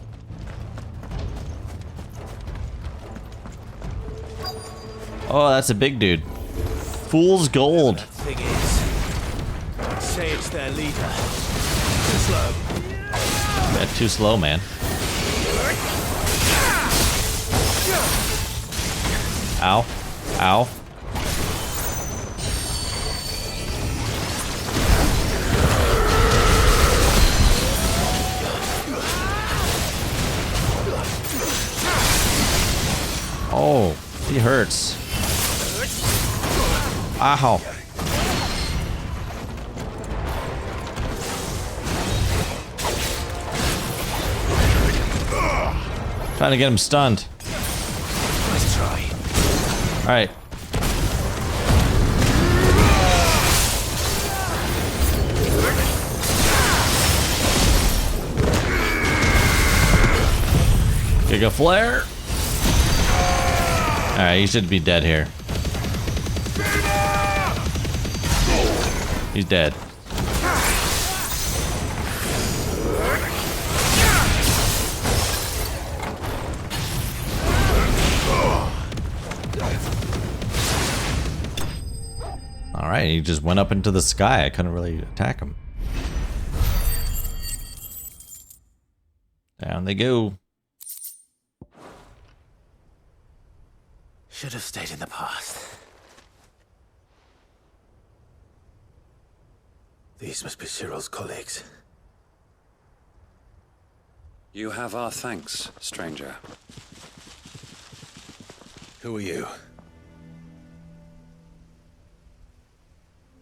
Oh, that's a big dude. Fool's gold. Thing is, say it's their leader. Too slow. Yeah, too slow, man. Ow. Ow. Oh, he hurts. Ow. Trying to get him stunned. Nice try. Alright. Giga Flare. Alright, he should be dead here. He's dead. Alright, he just went up into the sky. I couldn't really attack him. Down they go. Should have stayed in the past. These must be Cyril's colleagues. You have our thanks, stranger. Who are you?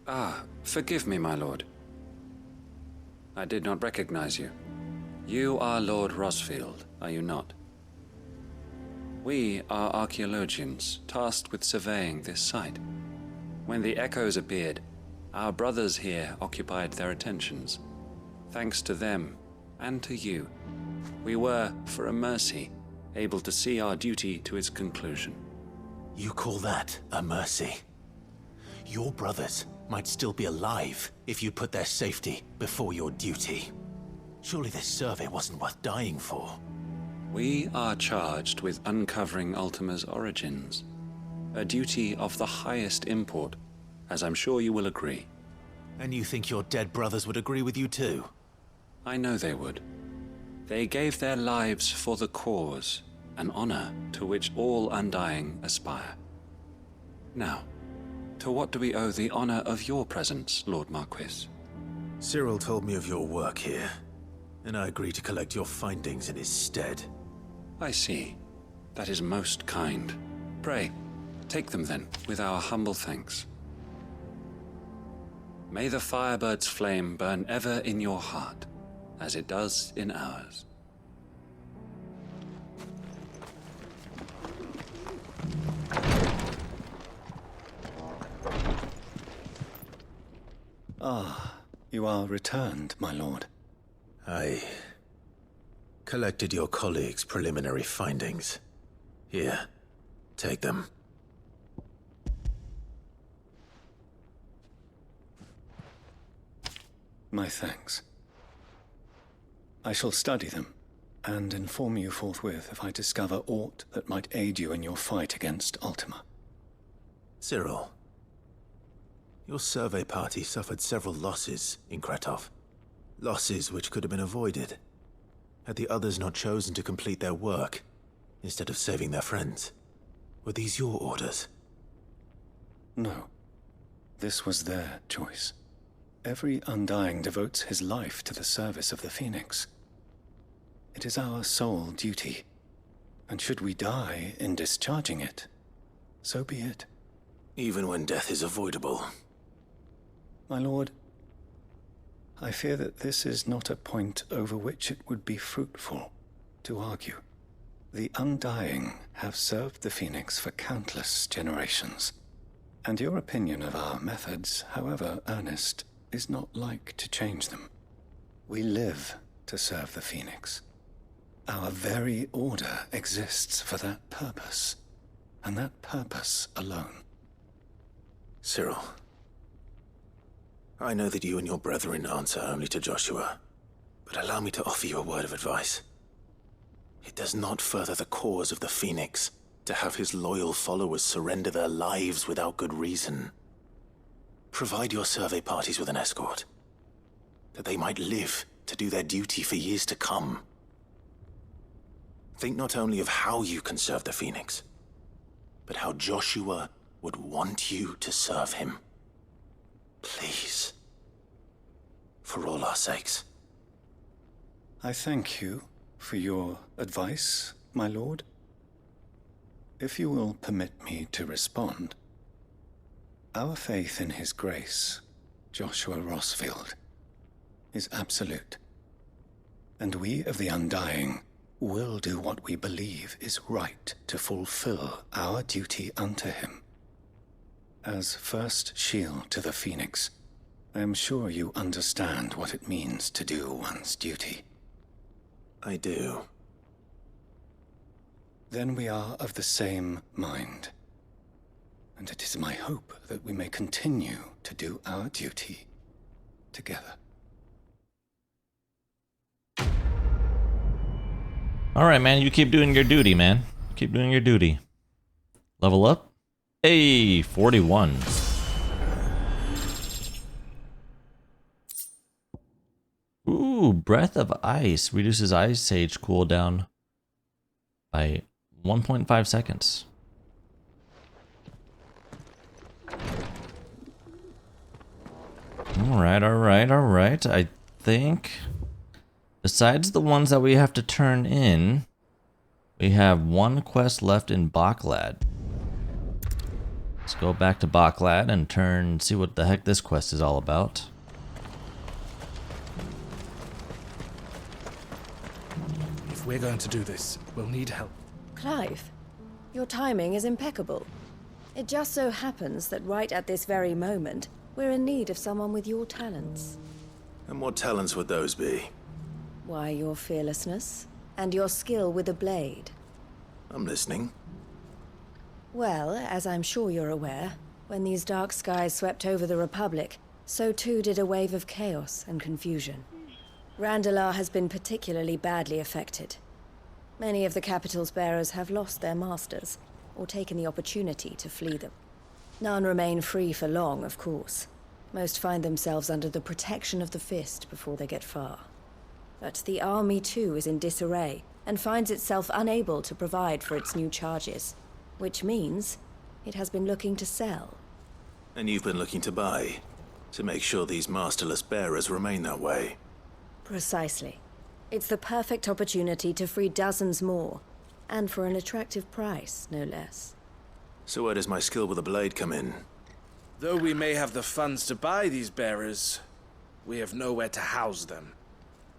Ah, forgive me, my lord. I did not recognize you. You are Lord Rosfield, are you not? We are archaeologians, tasked with surveying this site. When the echoes appeared, our brothers here occupied their attentions. Thanks to them, and to you, we were, for a mercy, able to see our duty to its conclusion. You call that a mercy? Your brothers might still be alive if you put their safety before your duty. Surely this survey wasn't worth dying for. We are charged with uncovering Ultima's origins, a duty of the highest import, as I'm sure you will agree. And you think your dead brothers would agree with you too? I know they would. They gave their lives for the cause, an honor to which all Undying aspire. Now, to what do we owe the honor of your presence, Lord Marquis? Cyril told me of your work here, and I agree to collect your findings in his stead. I see. That is most kind. Pray, take them then, with our humble thanks. May the Firebird's flame burn ever in your heart, as it does in ours. Ah, you are returned, my lord. I collected your colleagues' preliminary findings. Here, take them. My thanks. I shall study them, and inform you forthwith if I discover aught that might aid you in your fight against Ultima. Cyril, your survey party suffered several losses in Kretov. Losses which could have been avoided, had the others not chosen to complete their work, instead of saving their friends. Were these your orders? No. This was their choice. Every Undying devotes his life to the service of the Phoenix. It is our sole duty, and should we die in discharging it, so be it. Even when death is avoidable. My lord, I fear that this is not a point over which it would be fruitful to argue. The Undying have served the Phoenix for countless generations, and your opinion of our methods, however earnest, is not like to change them. We live to serve the Phoenix. Our very order exists for that purpose, and that purpose alone. Cyril, I know that you and your brethren answer only to Joshua, but allow me to offer you a word of advice. It does not further the cause of the Phoenix to have his loyal followers surrender their lives without good reason. Provide your survey parties with an escort, that they might live to do their duty for years to come. Think not only of how you can serve the Phoenix, but how Joshua would want you to serve him. Please. For all our sakes. I thank you for your advice, my lord. If you will permit me to respond, our faith in his grace, Joshua Rosfield, is absolute. And we of the Undying will do what we believe is right to fulfill our duty unto him. As first shield to the Phoenix, I am sure you understand what it means to do one's duty. I do. Then we are of the same mind. And it is my hope that we may continue to do our duty together. Alright, man, you keep doing your duty, man. Keep doing your duty. Level up? Hey, 41. Ooh, Breath of Ice reduces Ice Sage cooldown by 1.5 seconds. Alright. I think besides the ones that we have to turn in, we have one quest left in Baklad. Let's go back to Baklad and see what the heck this quest is all about. If we're going to do this, we'll need help. Clive, your timing is impeccable. It just so happens that right at this very moment, we're in need of someone with your talents. And what talents would those be? Why, your fearlessness and your skill with a blade. I'm listening. Well, as I'm sure you're aware, when these dark skies swept over the Republic, so too did a wave of chaos and confusion. Randalar has been particularly badly affected. Many of the capital's bearers have lost their masters, or taken the opportunity to flee them. None remain free for long, of course. Most find themselves under the protection of the Fist before they get far. But the army too is in disarray, and finds itself unable to provide for its new charges. Which means it has been looking to sell. And you've been looking to buy, to make sure these masterless bearers remain that way. Precisely. It's the perfect opportunity to free dozens more, and for an attractive price, no less. So where does my skill with a blade come in? Though we may have the funds to buy these bearers, we have nowhere to house them.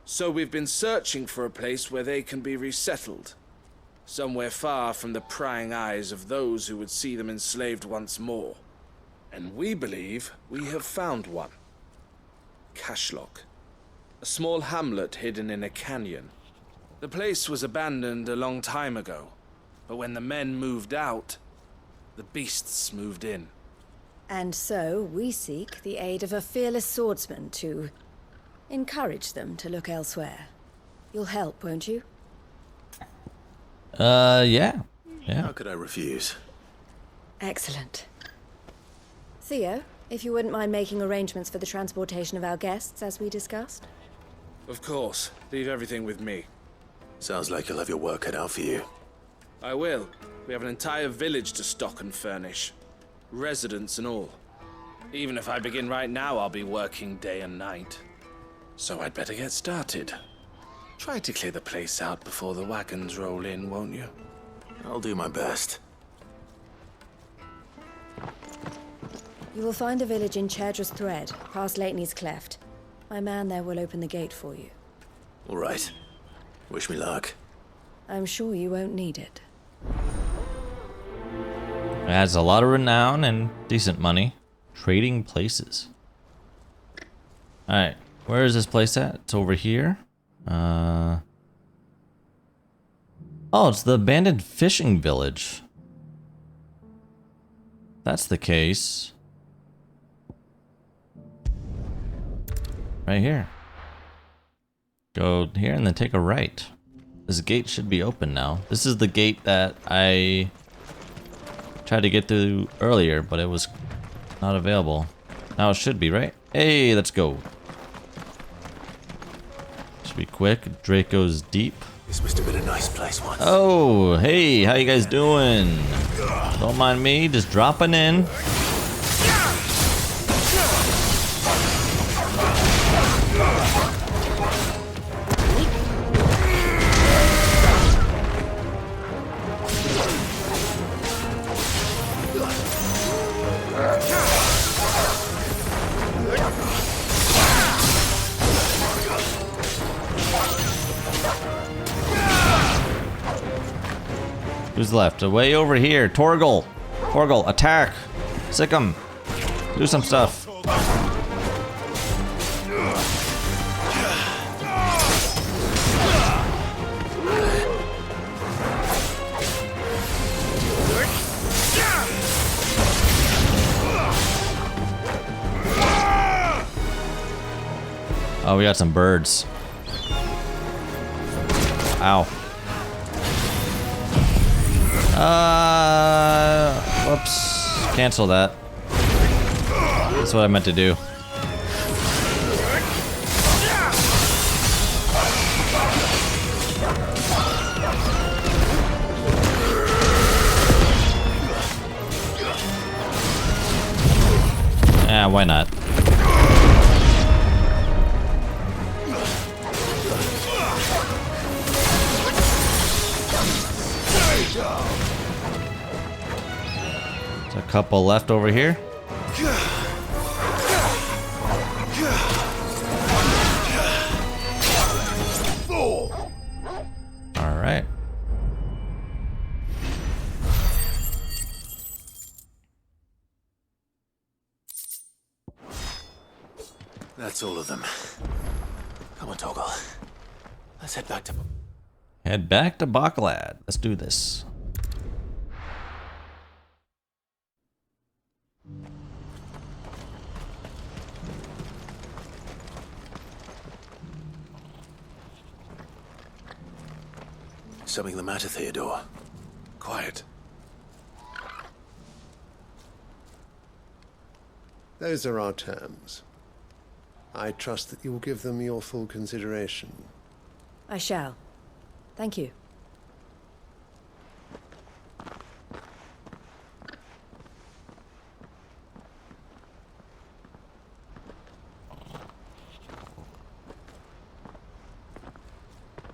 So we've been searching for a place where they can be resettled. Somewhere far from the prying eyes of those who would see them enslaved once more. And we believe we have found one. Cashlock. A small hamlet hidden in a canyon. The place was abandoned a long time ago, but when the men moved out, the beasts moved in. And so we seek the aid of a fearless swordsman to encourage them to look elsewhere. You'll help, won't you? Yeah. How could I refuse? Excellent. Theo, if you wouldn't mind making arrangements for the transportation of our guests, as we discussed. Of course. Leave everything with me. Sounds like you'll have your work cut out for you. I will. We have an entire village to stock and furnish. Residents and all. Even if I begin right now, I'll be working day and night. So I'd better get started. Try to clear the place out before the wagons roll in, won't you? I'll do my best. You will find a village in Chairdra's Thread, past Lateney's Cleft. My man there will open the gate for you. All right. Wish me luck. I'm sure you won't need it. It has a lot of renown and decent money. Trading places. Alright, where is this place at? It's over here. Oh, it's the abandoned fishing village. That's the case. Right here. Go here and then take a right. This gate should be open now. This is the gate that I tried to get through earlier, but it was not available. Now it should be, right? Hey, let's go. Should be quick. Draco's Deep. This must have been a nice place once. Oh, hey, how you guys doing? Don't mind me, just dropping in. Who's left? Way over here. Torgal. Torgal, attack. Sick 'em. Do some stuff. Oh, we got some birds. Ow. Whoops. Cancel that. That's what I meant to do. Yeah, why not? There's a couple left over here. All right. That's all of them. Come on, Toggle. Let's head back to... Head back to Baklad. Let's do this. Something the matter, Theodore? Quiet. Those are our terms. I trust that you will give them your full consideration. I shall. Thank you.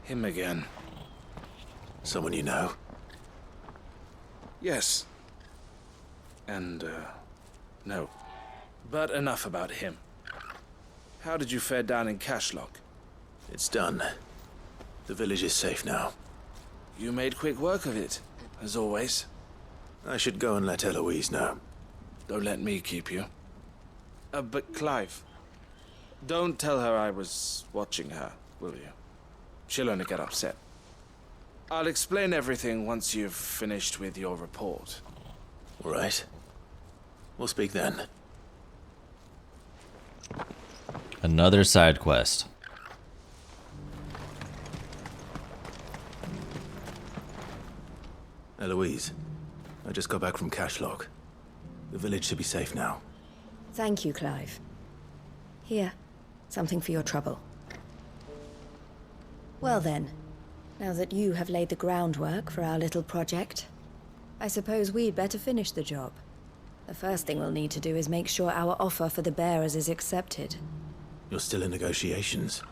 Him again. Someone you know? Yes. And, no. But enough about him. How did you fare down in Cashlock? It's done. The village is safe now. You made quick work of it, as always. I should go and let Eloise know. Don't let me keep you. But Clive, don't tell her I was watching her, will you? She'll only get upset. I'll explain everything once you've finished with your report. All right. We'll speak then. Another side quest. Eloise, I just got back from Cashlock. The village should be safe now. Thank you, Clive. Here, something for your trouble. Well then, now that you have laid the groundwork for our little project, I suppose we'd better finish the job. The first thing we'll need to do is make sure our offer for the bearers is accepted. You're still in negotiations?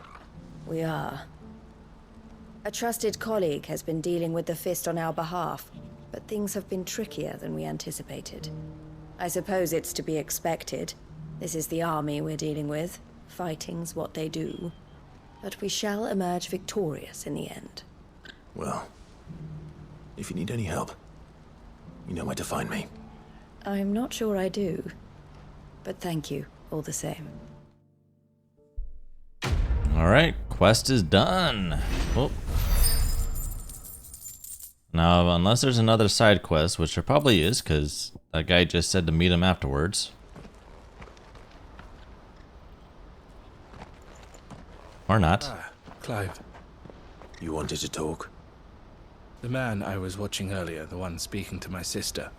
We are. A trusted colleague has been dealing with the Fist on our behalf, but things have been trickier than we anticipated. I suppose it's to be expected. This is the army we're dealing with. Fighting's what they do. But we shall emerge victorious in the end. Well, if you need any help, you know where to find me. I'm not sure I do, but thank you all the same. Alright, quest is done. Oh. Now, unless there's another side quest, which there probably is, because that guy just said to meet him afterwards. Or not. Ah, Clive. You wanted to talk? The man I was watching earlier, the one speaking to my sister,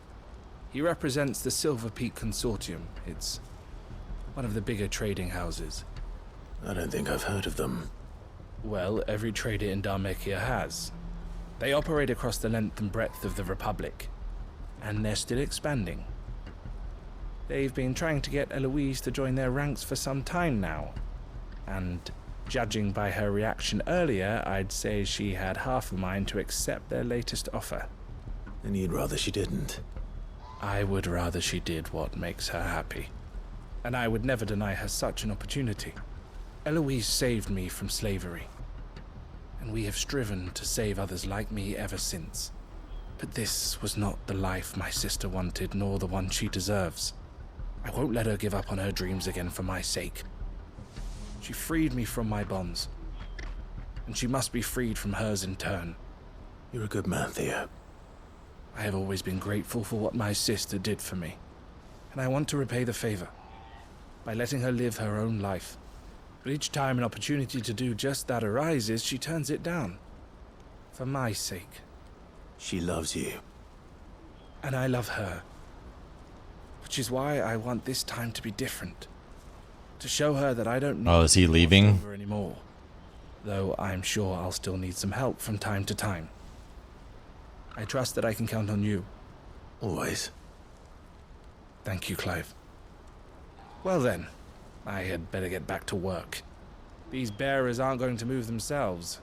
he represents the Silver Peak Consortium. It's one of the bigger trading houses. I don't think I've heard of them. Well, every trader in Dhalmekia has. They operate across the length and breadth of the Republic, and they're still expanding. They've been trying to get Eloise to join their ranks for some time now, and judging by her reaction earlier, I'd say she had half a mind to accept their latest offer. And you'd rather she didn't? I would rather she did what makes her happy, and I would never deny her such an opportunity. Eloise saved me from slavery, and we have striven to save others like me ever since. But this was not the life my sister wanted, nor the one she deserves. I won't let her give up on her dreams again for my sake. She freed me from my bonds, and she must be freed from hers in turn. You're a good man, Theo. I have always been grateful for what my sister did for me, and I want to repay the favor by letting her live her own life. But each time an opportunity to do just that arises, she turns it down. For my sake. She loves you. And I love her. Which is why I want this time to be different. To show her that I don't need is he leaving? her anymore. Though I'm sure I'll still need some help from time to time. I trust that I can count on you. Always. Thank you, Clive. Well then, I had better get back to work. These bearers aren't going to move themselves.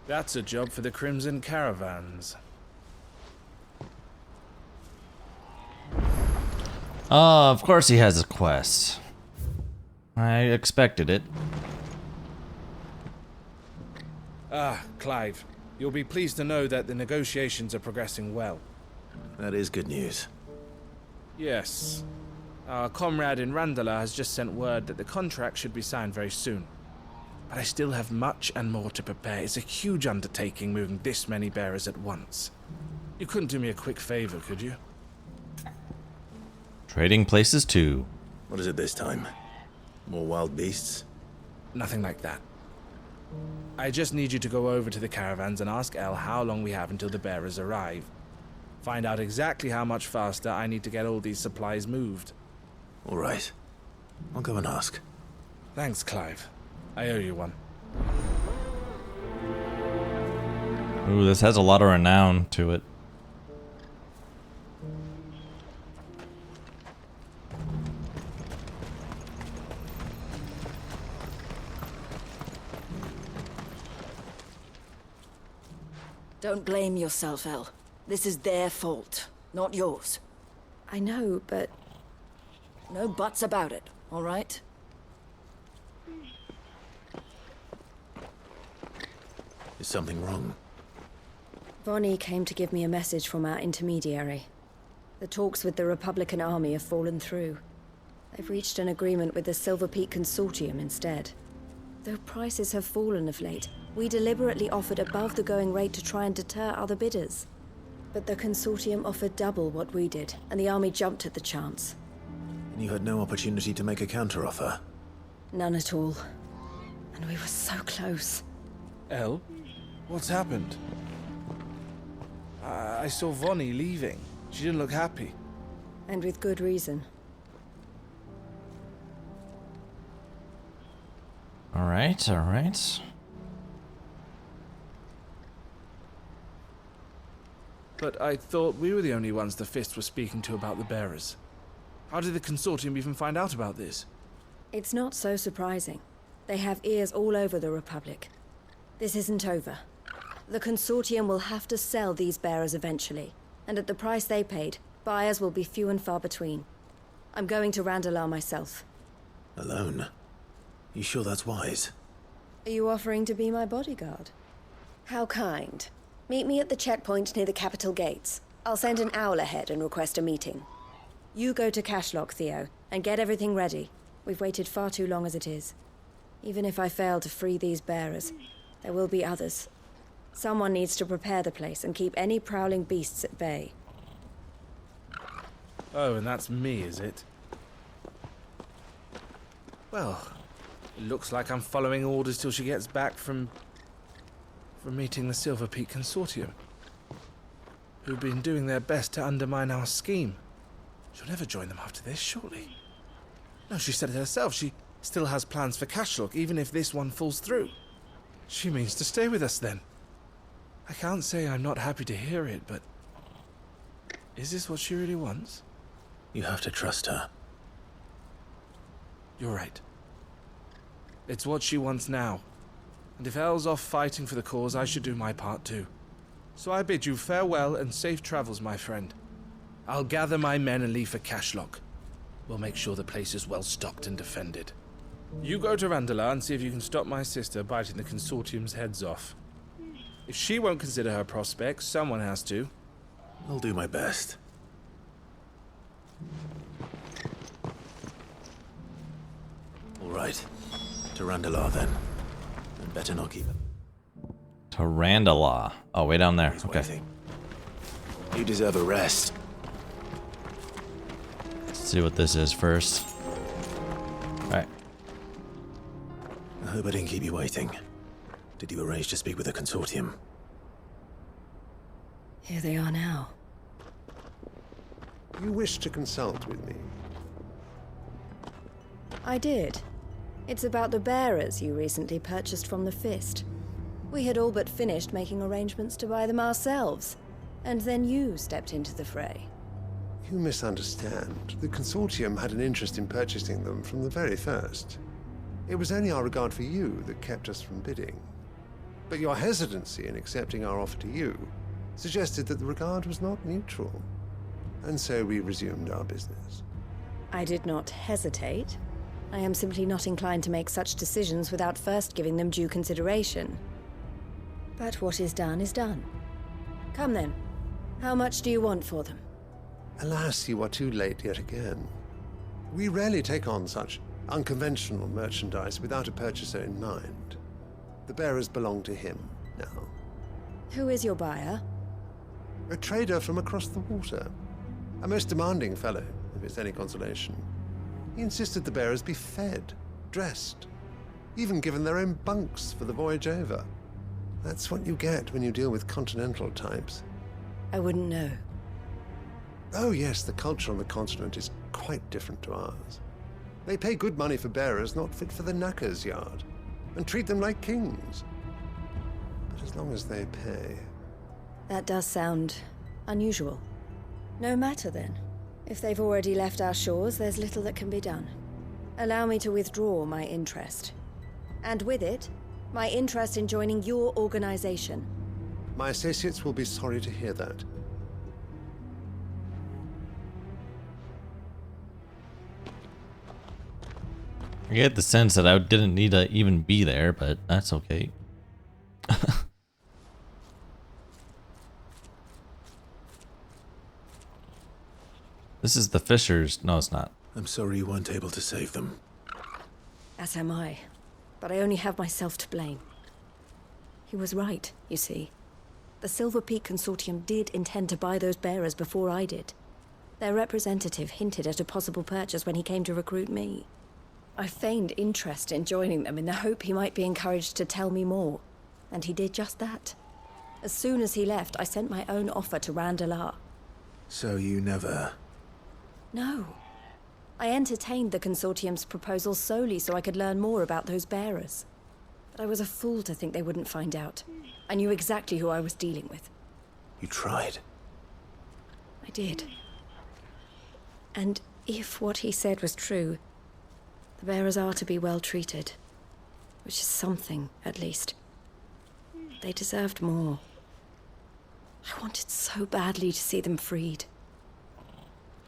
That's a job for the Crimson Caravans. Oh, of course he has a quest. I expected it. Ah, Clive. You'll be pleased to know that the negotiations are progressing well. That is good news. Yes. Our comrade in Randala has just sent word that the contract should be signed very soon. But I still have much and more to prepare. It's a huge undertaking moving this many bearers at once. You couldn't do me a quick favor, could you? Trading places too. What is it this time? More wild beasts? Nothing like that. I just need you to go over to the caravans and ask El how long we have until the bearers arrive. Find out exactly how much faster I need to get all these supplies moved. All right. I'll go and ask. Thanks, Clive. I owe you one. Ooh, this has a lot of renown to it. Don't blame yourself, Elle. This is their fault, not yours. I know, but... no buts about it, all right? Is something wrong? Vonnie came to give me a message from our intermediary. The talks with the Republican army have fallen through. They've reached an agreement with the Silver Peak Consortium instead. Though prices have fallen of late, we deliberately offered above the going rate to try and deter other bidders. But the Consortium offered double what we did, and the army jumped at the chance. And you had no opportunity to make a counteroffer? None at all. And we were so close. Elle? What's happened? I saw Vonnie leaving. She didn't look happy. And with good reason. Alright, alright. But I thought we were the only ones the Fist were speaking to about the bearers. How did the Consortium even find out about this? It's not so surprising. They have ears all over the Republic. This isn't over. The Consortium will have to sell these bearers eventually, and at the price they paid, buyers will be few and far between. I'm going to Randalar myself. Alone? You sure that's wise? Are you offering to be my bodyguard? How kind. Meet me at the checkpoint near the capital gates. I'll send an owl ahead and request a meeting. You go to Cashlock, Theo, and get everything ready. We've waited far too long as it is. Even if I fail to free these bearers, there will be others. Someone needs to prepare the place and keep any prowling beasts at bay. Oh, and that's me, is it? Well, it looks like I'm following orders till she gets back from meeting the Silver Peak Consortium, who've been doing their best to undermine our scheme. She'll never join them after this, surely. No, she said it herself. She still has plans for Cashlock, even if this one falls through. She means to stay with us, then. I can't say I'm not happy to hear it, but... is this what she really wants? You have to trust her. You're right. It's what she wants now. And if Elle's off fighting for the cause, I should do my part too. So I bid you farewell and safe travels, my friend. I'll gather my men and leave for Cashlock. We'll make sure the place is well stocked and defended. You go to Randalar and see if you can stop my sister biting the Consortium's heads off. If she won't consider her prospects, someone has to. I'll do my best. All right. To Randalar, then. And better not keep it. To Randalar. Oh, way down there. He's okay. Waiting. You deserve a rest. Let's see what this is first. Alright. I hope I didn't keep you waiting. Did you arrange to speak with the Consortium? Here they are now. You wish to consult with me? I did. It's about the bearers you recently purchased from the Fist. We had all but finished making arrangements to buy them ourselves, and then you stepped into the fray. You misunderstand. The Consortium had an interest in purchasing them from the very first. It was only our regard for you that kept us from bidding. But your hesitancy in accepting our offer to you suggested that the regard was not mutual. And so we resumed our business. I did not hesitate. I am simply not inclined to make such decisions without first giving them due consideration. But what is done is done. Come then. How much do you want for them? Alas, you are too late yet again. We rarely take on such unconventional merchandise without a purchaser in mind. The bearers belong to him now. Who is your buyer? A trader from across the water. A most demanding fellow, if it's any consolation. He insisted the bearers be fed, dressed, even given their own bunks for the voyage over. That's what you get when you deal with continental types. I wouldn't know. Oh yes, the culture on the continent is quite different to ours. They pay good money for bearers not fit for the knacker's yard, and treat them like kings. But as long as they pay... That does sound unusual. No matter then. If they've already left our shores, there's little that can be done. Allow me to withdraw my interest. And with it, my interest in joining your organization. My associates will be sorry to hear that. I get the sense that I didn't need to even be there, but that's okay. This is the Fishers. No, it's not. I'm sorry you weren't able to save them. As am I. But I only have myself to blame. He was right, you see. The Silver Peak Consortium did intend to buy those bearers before I did. Their representative hinted at a possible purchase when he came to recruit me. I feigned interest in joining them in the hope he might be encouraged to tell me more. And he did just that. As soon as he left, I sent my own offer to Randalar. So you never... No. I entertained the Consortium's proposal solely so I could learn more about those bearers. But I was a fool to think they wouldn't find out. I knew exactly who I was dealing with. You tried. I did. And if what he said was true, the bearers are to be well treated. Which is something, at least. They deserved more. I wanted so badly to see them freed.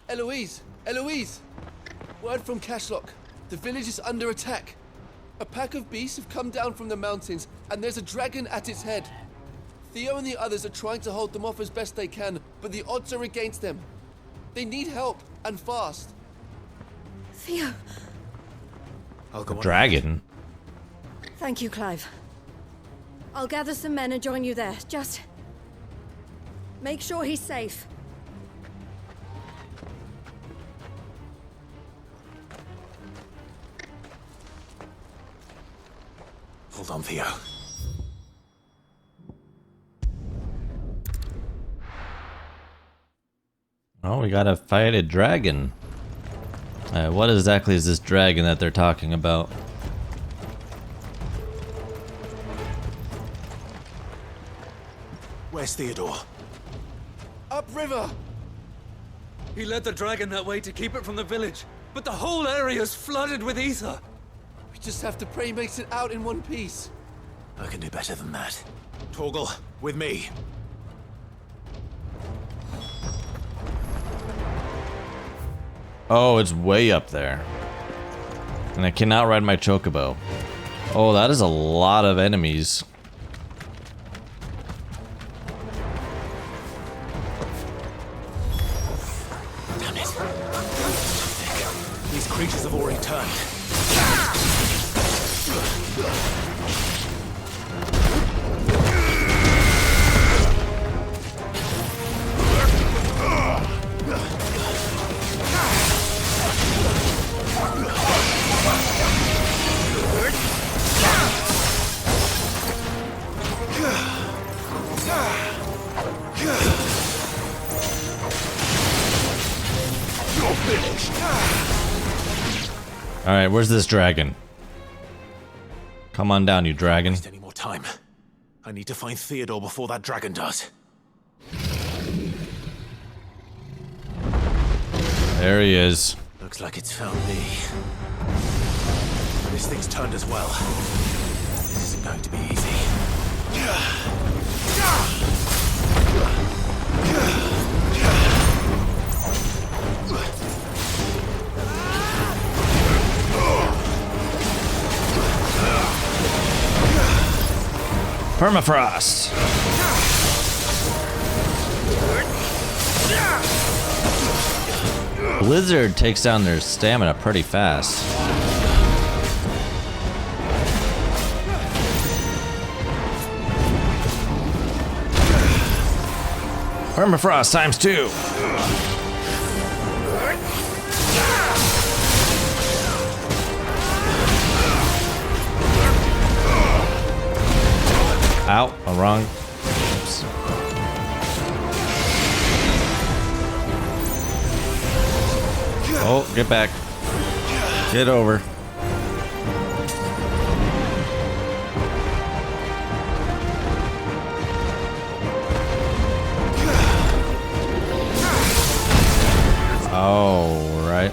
Eloise! Eloise! Word from Cashlock. The village is under attack. A pack of beasts have come down from the mountains, and there's a dragon at its head. Theo and the others are trying to hold them off as best they can, but the odds are against them. They need help, and fast. Theo! I'll go a dragon? Thank you, Clive. I'll gather some men and join you there. Just... make sure he's safe. Hold on, Theo. Oh, we gotta fight a dragon. What exactly is this dragon that they're talking about? Where's Theodore? Upriver! He led the dragon that way to keep it from the village, but the whole area's flooded with ether. We just have to pray he makes it out in one piece. I can do better than that. Torgal, with me. Oh, it's way up there. And I cannot ride my chocobo. Oh, that is a lot of enemies. Damn it. These creatures have already turned. Alright, where's this dragon? Come on down, you dragon. Don't waste any more time. I need to find Theodore before that dragon does. There he is. Looks like it's found me. This thing's turned as well. This isn't going to be easy. Permafrost! Blizzard takes down their stamina pretty fast. Permafrost times 2! Ow, I'm wrong. Oops. Oh, get back. Get over. Oh, right.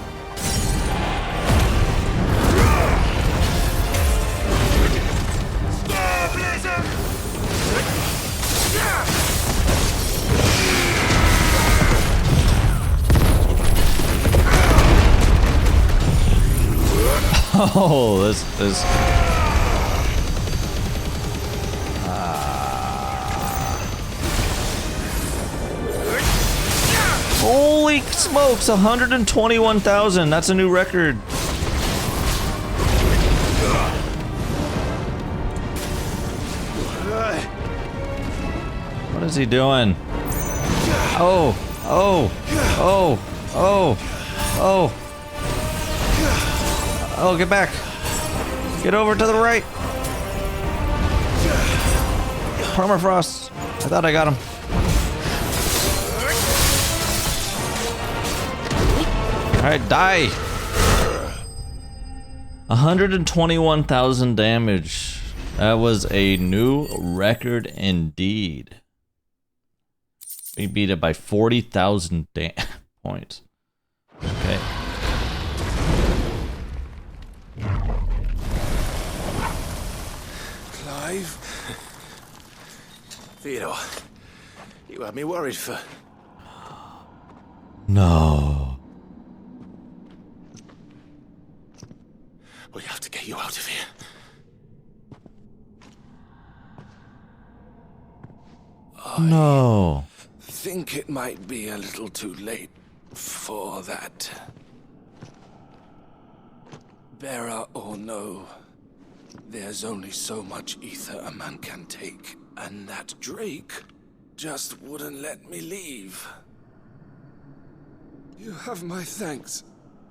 Oh, this. Holy smokes, 121,000. That's a new record. What is he doing? Oh, oh, oh, oh, oh. Oh, get back. Get over to the right. Permafrost. I thought I got him. Alright, die. 121,000 damage. That was a new record indeed. We beat it by 40,000 points. Okay. Clive? Theodore, you had me worried for... No. We have to get you out of here. No. I think it might be a little too late for that. Bearer or no, there's only so much ether a man can take, and that Drake just wouldn't let me leave. You have my thanks,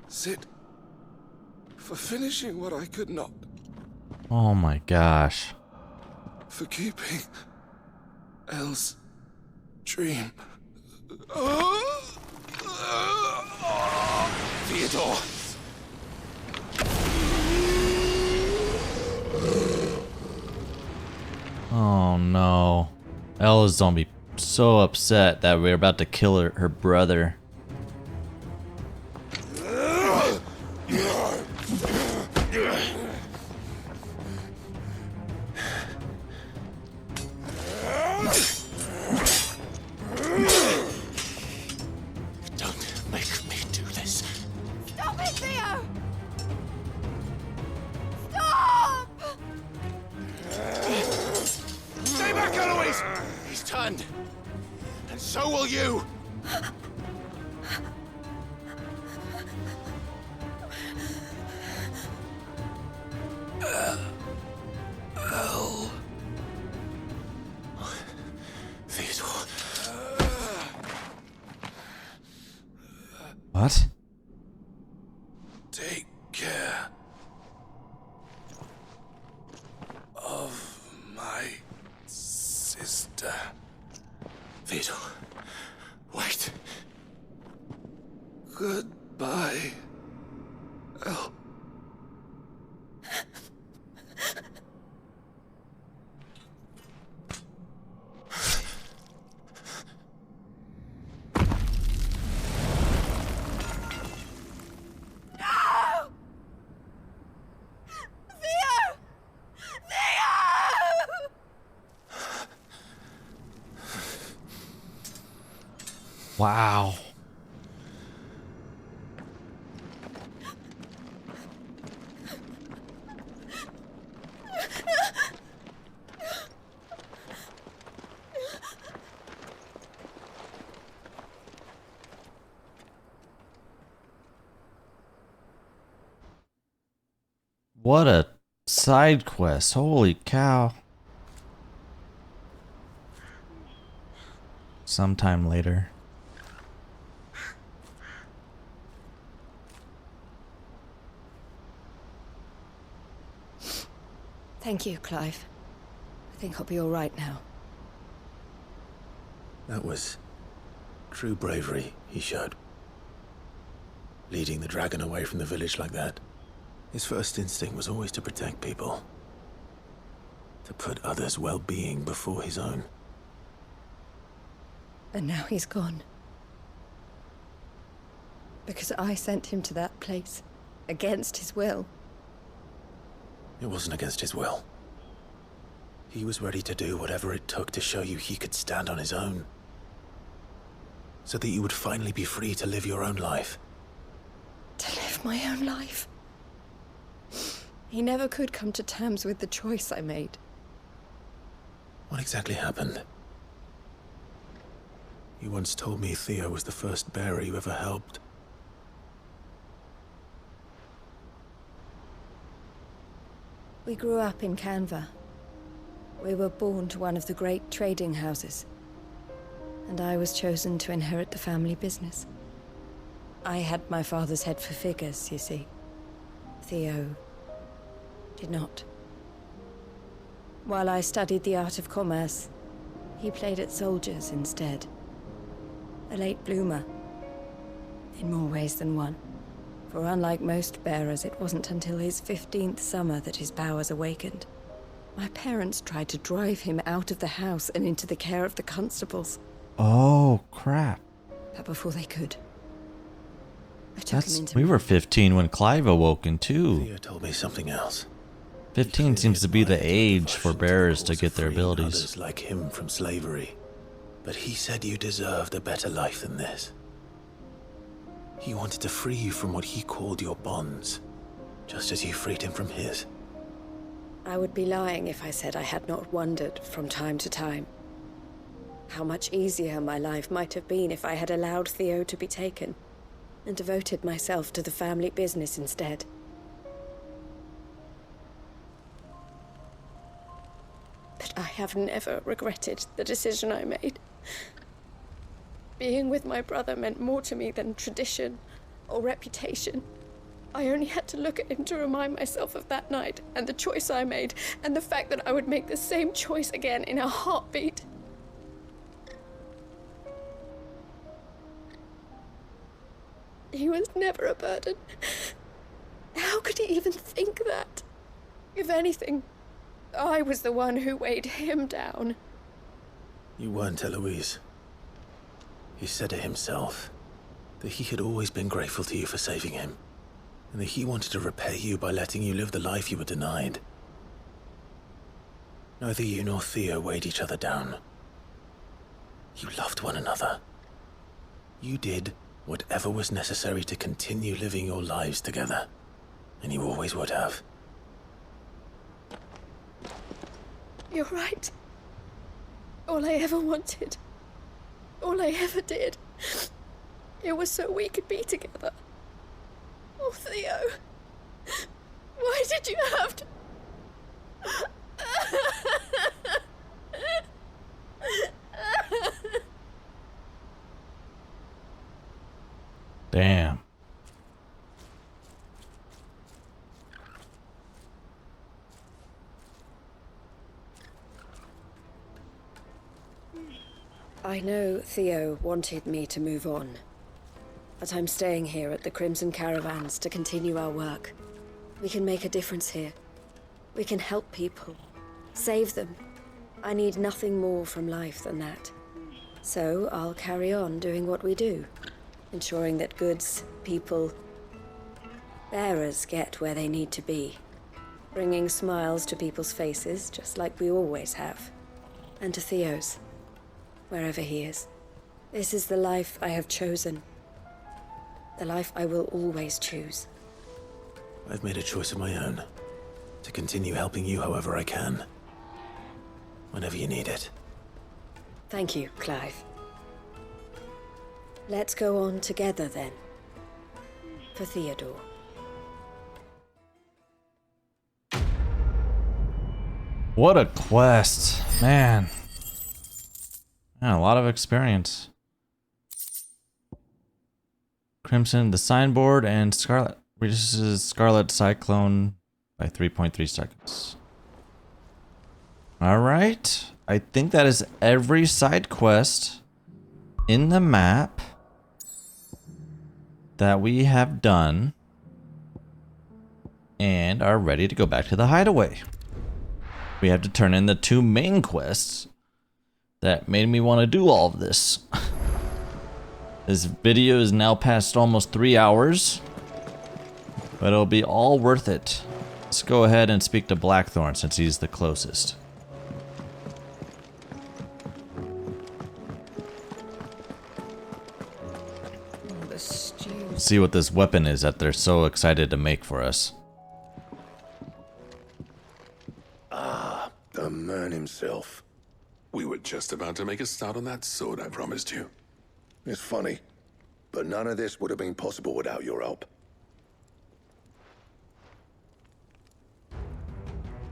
Sid, for finishing what I could not. Oh my gosh. For keeping Elle's dream. Theodore! Oh no. Ella's gonna be so upset that we're about to kill her brother. Don't make me do this. Stop it, Theo! Stop! Stay back, Eloise! He's turned. And so will you! Elle. Theodore. What? Take care of my sister. Theodore. Wait. Goodbye, Elle. Wow. What a side quest. Holy cow. Sometime later. Thank you, Clive. I think I'll be all right now. That was true bravery he showed. Leading the dragon away from the village like that. His first instinct was always to protect people. To put others' well-being before his own. And now he's gone. Because I sent him to that place, against his will. It wasn't against his will. He was ready to do whatever it took to show you he could stand on his own. So that you would finally be free to live your own life. To live my own life? He never could come to terms with the choice I made. What exactly happened? You once told me Theo was the first bearer you ever helped. We grew up in Canva. We were born to one of the great trading houses. And I was chosen to inherit the family business. I had my father's head for figures, you see. Theo did not. While I studied the art of commerce, he played at soldiers instead. A late bloomer. In more ways than one. For unlike most bearers, it wasn't until his 15th summer that his powers awakened. My parents tried to drive him out of the house and into the care of the constables. Oh, crap. But before they could, I took him into... We were 15 when Clive awoken, too. Theo told me something else. 15 seems to be the age for bearers to get their abilities. Others like him from slavery. But he said you deserved a better life than this. He wanted to free you from what he called your bonds, just as you freed him from his. I would be lying if I said I had not wondered from time to time how much easier my life might have been if I had allowed Theo to be taken and devoted myself to the family business instead. But I have never regretted the decision I made. Being with my brother meant more to me than tradition or reputation. I only had to look at him to remind myself of that night and the choice I made and the fact that I would make the same choice again in a heartbeat. He was never a burden. How could he even think that? If anything, I was the one who weighed him down. You weren't, Eloise. He said it himself, that he had always been grateful to you for saving him, and that he wanted to repay you by letting you live the life you were denied. Neither you nor Theo weighed each other down. You loved one another. You did whatever was necessary to continue living your lives together, and you always would have. You're right. All I ever wanted, all I ever did, it was so we could be together. Oh, Theo, why did you have to... Damn. I know Theo wanted me to move on, but I'm staying here at the Crimson Caravans to continue our work. We can make a difference here. We can help people, save them. I need nothing more from life than that. So I'll carry on doing what we do, ensuring that goods, people, bearers get where they need to be, bringing smiles to people's faces just like we always have, and to Theo's. Wherever he is. This is the life I have chosen. The life I will always choose. I've made a choice of my own. To continue helping you however I can. Whenever you need it. Thank you, Clive. Let's go on together then. For Theodore. What a quest, man. Yeah, a lot of experience. Crimson, the signboard, and Scarlet reduces Scarlet Cyclone by 3.3 seconds. Alright. I think that is every side quest in the map that we have done. and are ready to go back to the hideaway. We have to turn in the 2 main quests that made me want to do all of this. This video is now past almost 3 hours, but it'll be all worth it. Let's go ahead and speak to Blackthorn since he's the closest. See what this weapon is that they're so excited to make for us. Ah, the man himself. We were just about to make a start on that sword I promised you. It's funny, but none of this would have been possible without your help.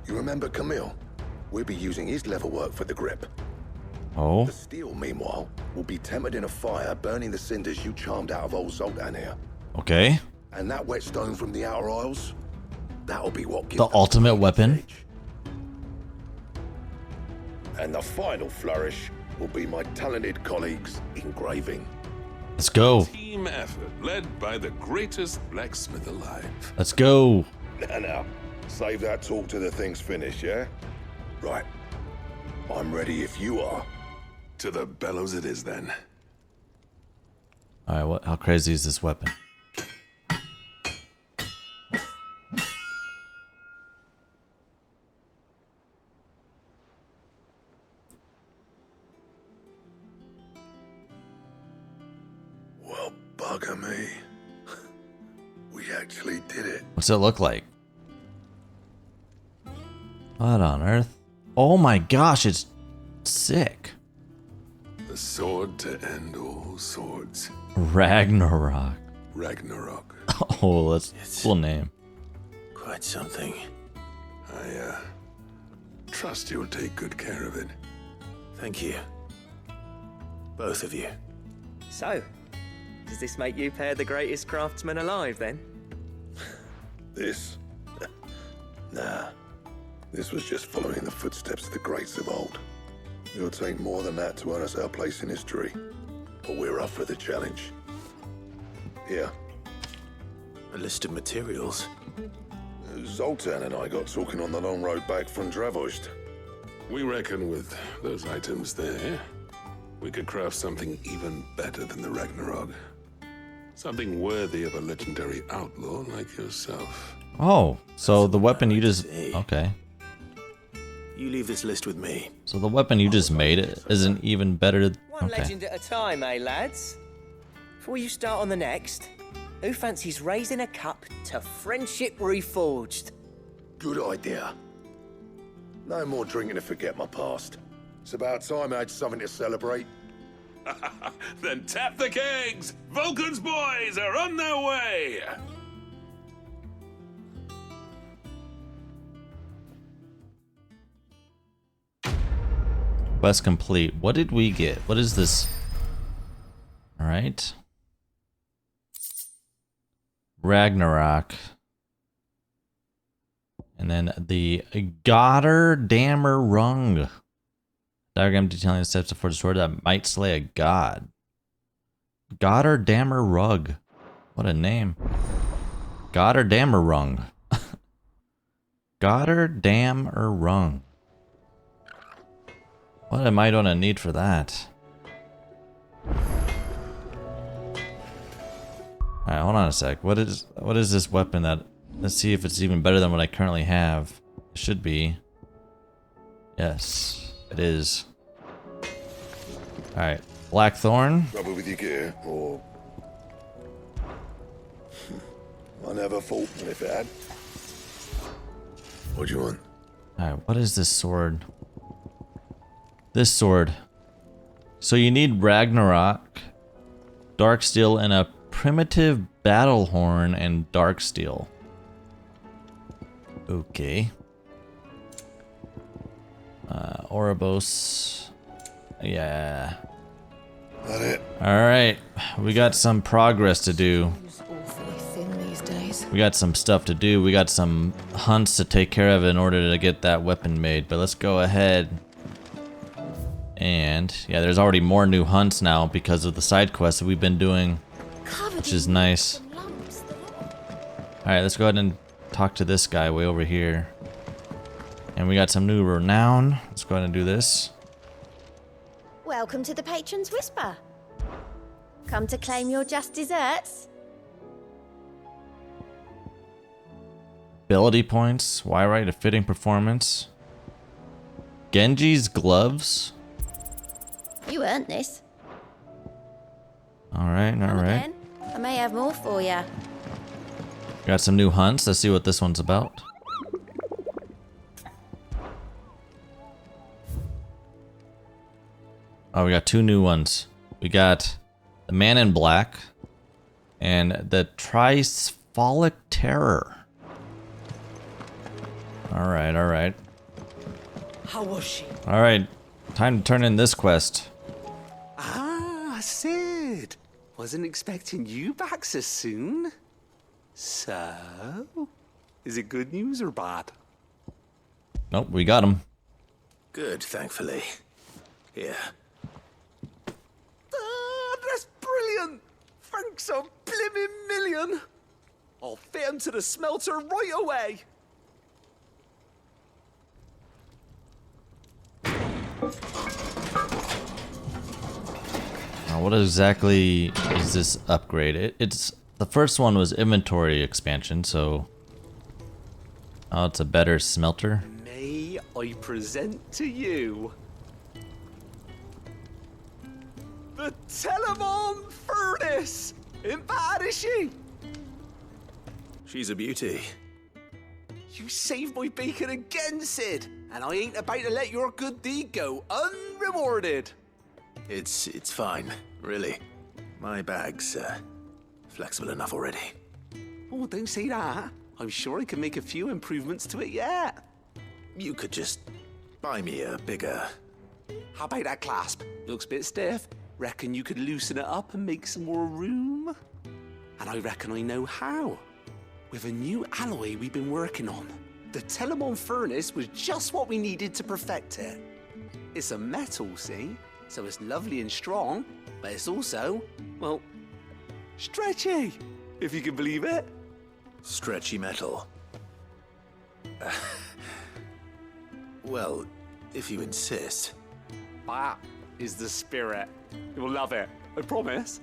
You remember Camille? We'll be using his level work for the grip. Oh? The steel, meanwhile, will be tempered in a fire, burning the cinders you charmed out of old Zoltan here. Okay. And that whetstone from the Outer Isles, that'll be what gives the ultimate weapon. And the final flourish will be my talented colleagues' engraving. Let's go. Team effort led by the greatest blacksmith alive. Let's go. Now, save that talk till the thing's finished, yeah? Right. I'm ready if you are. To the bellows it is then. Alright, how crazy is this weapon? Well, bugger me. We actually did it. What's it look like? What on earth? Oh my gosh, it's sick. The sword to end all swords. Ragnarok. Ragnarok. Oh, that's a cool name. Quite something. I trust you'll take good care of it. Thank you. Both of you. So, does this make you pair the greatest craftsmen alive, then? This? Nah. This was just following the footsteps of the greats of old. It'll take more than that to earn us our place in history. But we're up for the challenge. Here. A list of materials. Zoltan and I got talking on the long road back from Dravost. We reckon with those items there, we could craft something even better than the Ragnarok. Something worthy of a legendary outlaw like yourself. Oh, so the weapon you just... Okay. You leave this list with me. So the weapon you just made isn't even better... One legend at a time, eh, lads? Before you start on the next, who fancies raising a cup to friendship reforged? Good idea. No more drinking to forget my past. It's about time I had something to celebrate. Then tap the kegs! Vulcan's boys are on their way! Quest complete. What did we get? What is this? Alright. Ragnarok. And then the Gotterdammer Rung. Diagram detailing the steps before the sword that might slay a god. Gotterdammer Rug. What a name. Gotterdammer Rung. Gotterdammer Rung. What am I gonna need for that? Alright, hold on a sec. What is this weapon that... Let's see if it's even better than what I currently have. It should be. Yes, it is. Alright, Blackthorn. Trouble with your gear, or... I never fought if it had. What do you want? Alright, what is this sword? This sword. So you need Ragnarok, Dark Steel, and a primitive battle horn and Dark Steel. Okay. Ouroboros. Yeah. That it? Alright. We got some progress to do. Awfully thin these days. We got some stuff to do. We got some hunts to take care of in order to get that weapon made. But let's go ahead. And yeah, there's already more new hunts now because of the side quests that we've been doing, which is nice. Alright, let's go ahead and talk to this guy way over here. And we got some new renown. Let's go ahead and do this. Welcome to the Patron's Whisper. Come to claim your just desserts? Ability points. Why right? A fitting performance. Genji's gloves. You earned this. Alright, alright. Again, I may have more for you. Got some new hunts. Let's see what this one's about. Oh, we got two new ones. We got the Man in Black and the Trispholic Terror. Alright, alright. How was she? Alright, time to turn in this quest. Ah, Sid. Wasn't expecting you back so soon. So, is it good news or bad? Nope, we got him. Good, thankfully. Here. Ah, that's brilliant. Thanks a blimmin' million. I'll fit him to the smelter right away. Now, what exactly is this upgrade? It's the first one was inventory expansion, so oh, it's a better smelter. May I present to you the Telemon Furnace? Ain't bad, is she? She's a beauty. You saved my bacon again, Sid, and I ain't about to let your good deed go unrewarded. It's fine, really. My bag's flexible enough already. Oh, don't say that. I'm sure I can make a few improvements to it yet. You could just buy me a bigger... How about that clasp? Looks a bit stiff. Reckon you could loosen it up and make some more room? And I reckon I know how. With a new alloy we've been working on. The Telemon Furnace was just what we needed to perfect it. It's a metal, see? So it's lovely and strong, but it's also, well, stretchy, if you can believe it. Stretchy metal. Well, if you insist. That is the spirit. You'll love it, I promise.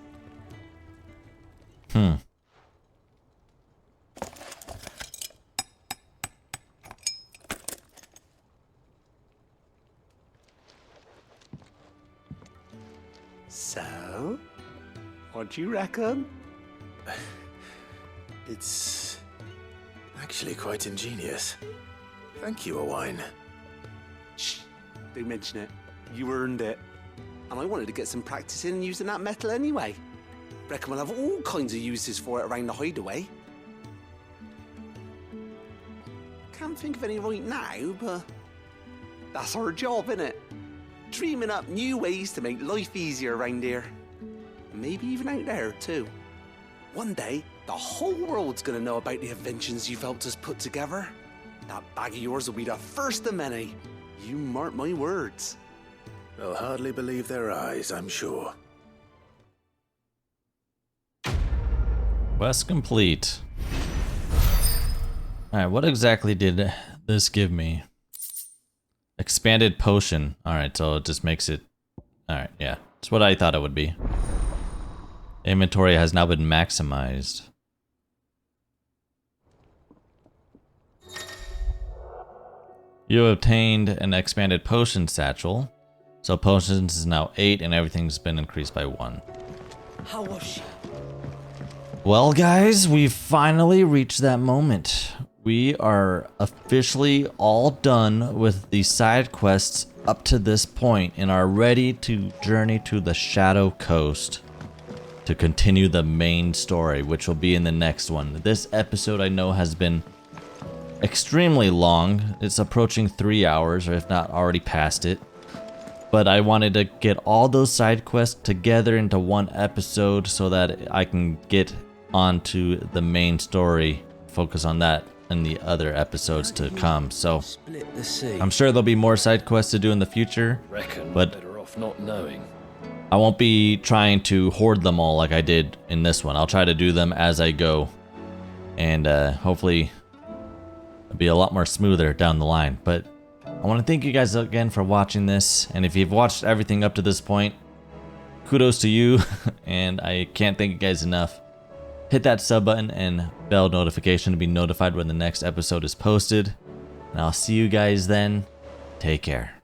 So, what do you reckon? It's actually quite ingenious. Thank you, Owain. Shh, don't mention it. You earned it. And I wanted to get some practice in using that metal anyway. Reckon we'll have all kinds of uses for it around the hideaway. Can't think of any right now, but that's our job, innit? Dreaming up new ways to make life easier around here. Maybe even out there, too. One day, the whole world's gonna know about the inventions you've helped us put together. That bag of yours will be the first of many. You mark my words. They'll hardly believe their eyes, I'm sure. Quest complete. Alright, what exactly did this give me? Expanded potion. Alright, so it just makes it... Alright, yeah. It's what I thought it would be. Inventory has now been maximized. You obtained an expanded potion satchel. So potions is now 8 and everything's been increased by 1. How was she? Well, guys, we've finally reached that moment. We are officially all done with the side quests up to this point and are ready to journey to the Shadow Coast to continue the main story, which will be in the next one. This episode I know has been extremely long. It's approaching 3 hours, or if not already past it. But I wanted to get all those side quests together into one episode so that I can get onto the main story, focus on that in the other episodes to come. So I'm sure there'll be more side quests to do in the future, but better off not knowing. I won't be trying to hoard them all like I did in this one. I'll try to do them as I go, and hopefully It'll be a lot more smoother down the line. But I want to thank you guys again for watching this, and if you've watched everything up to this point, kudos to you, and I can't thank you guys enough. Hit that sub button and bell notification to be notified when the next episode is posted, and I'll see you guys then. Take care.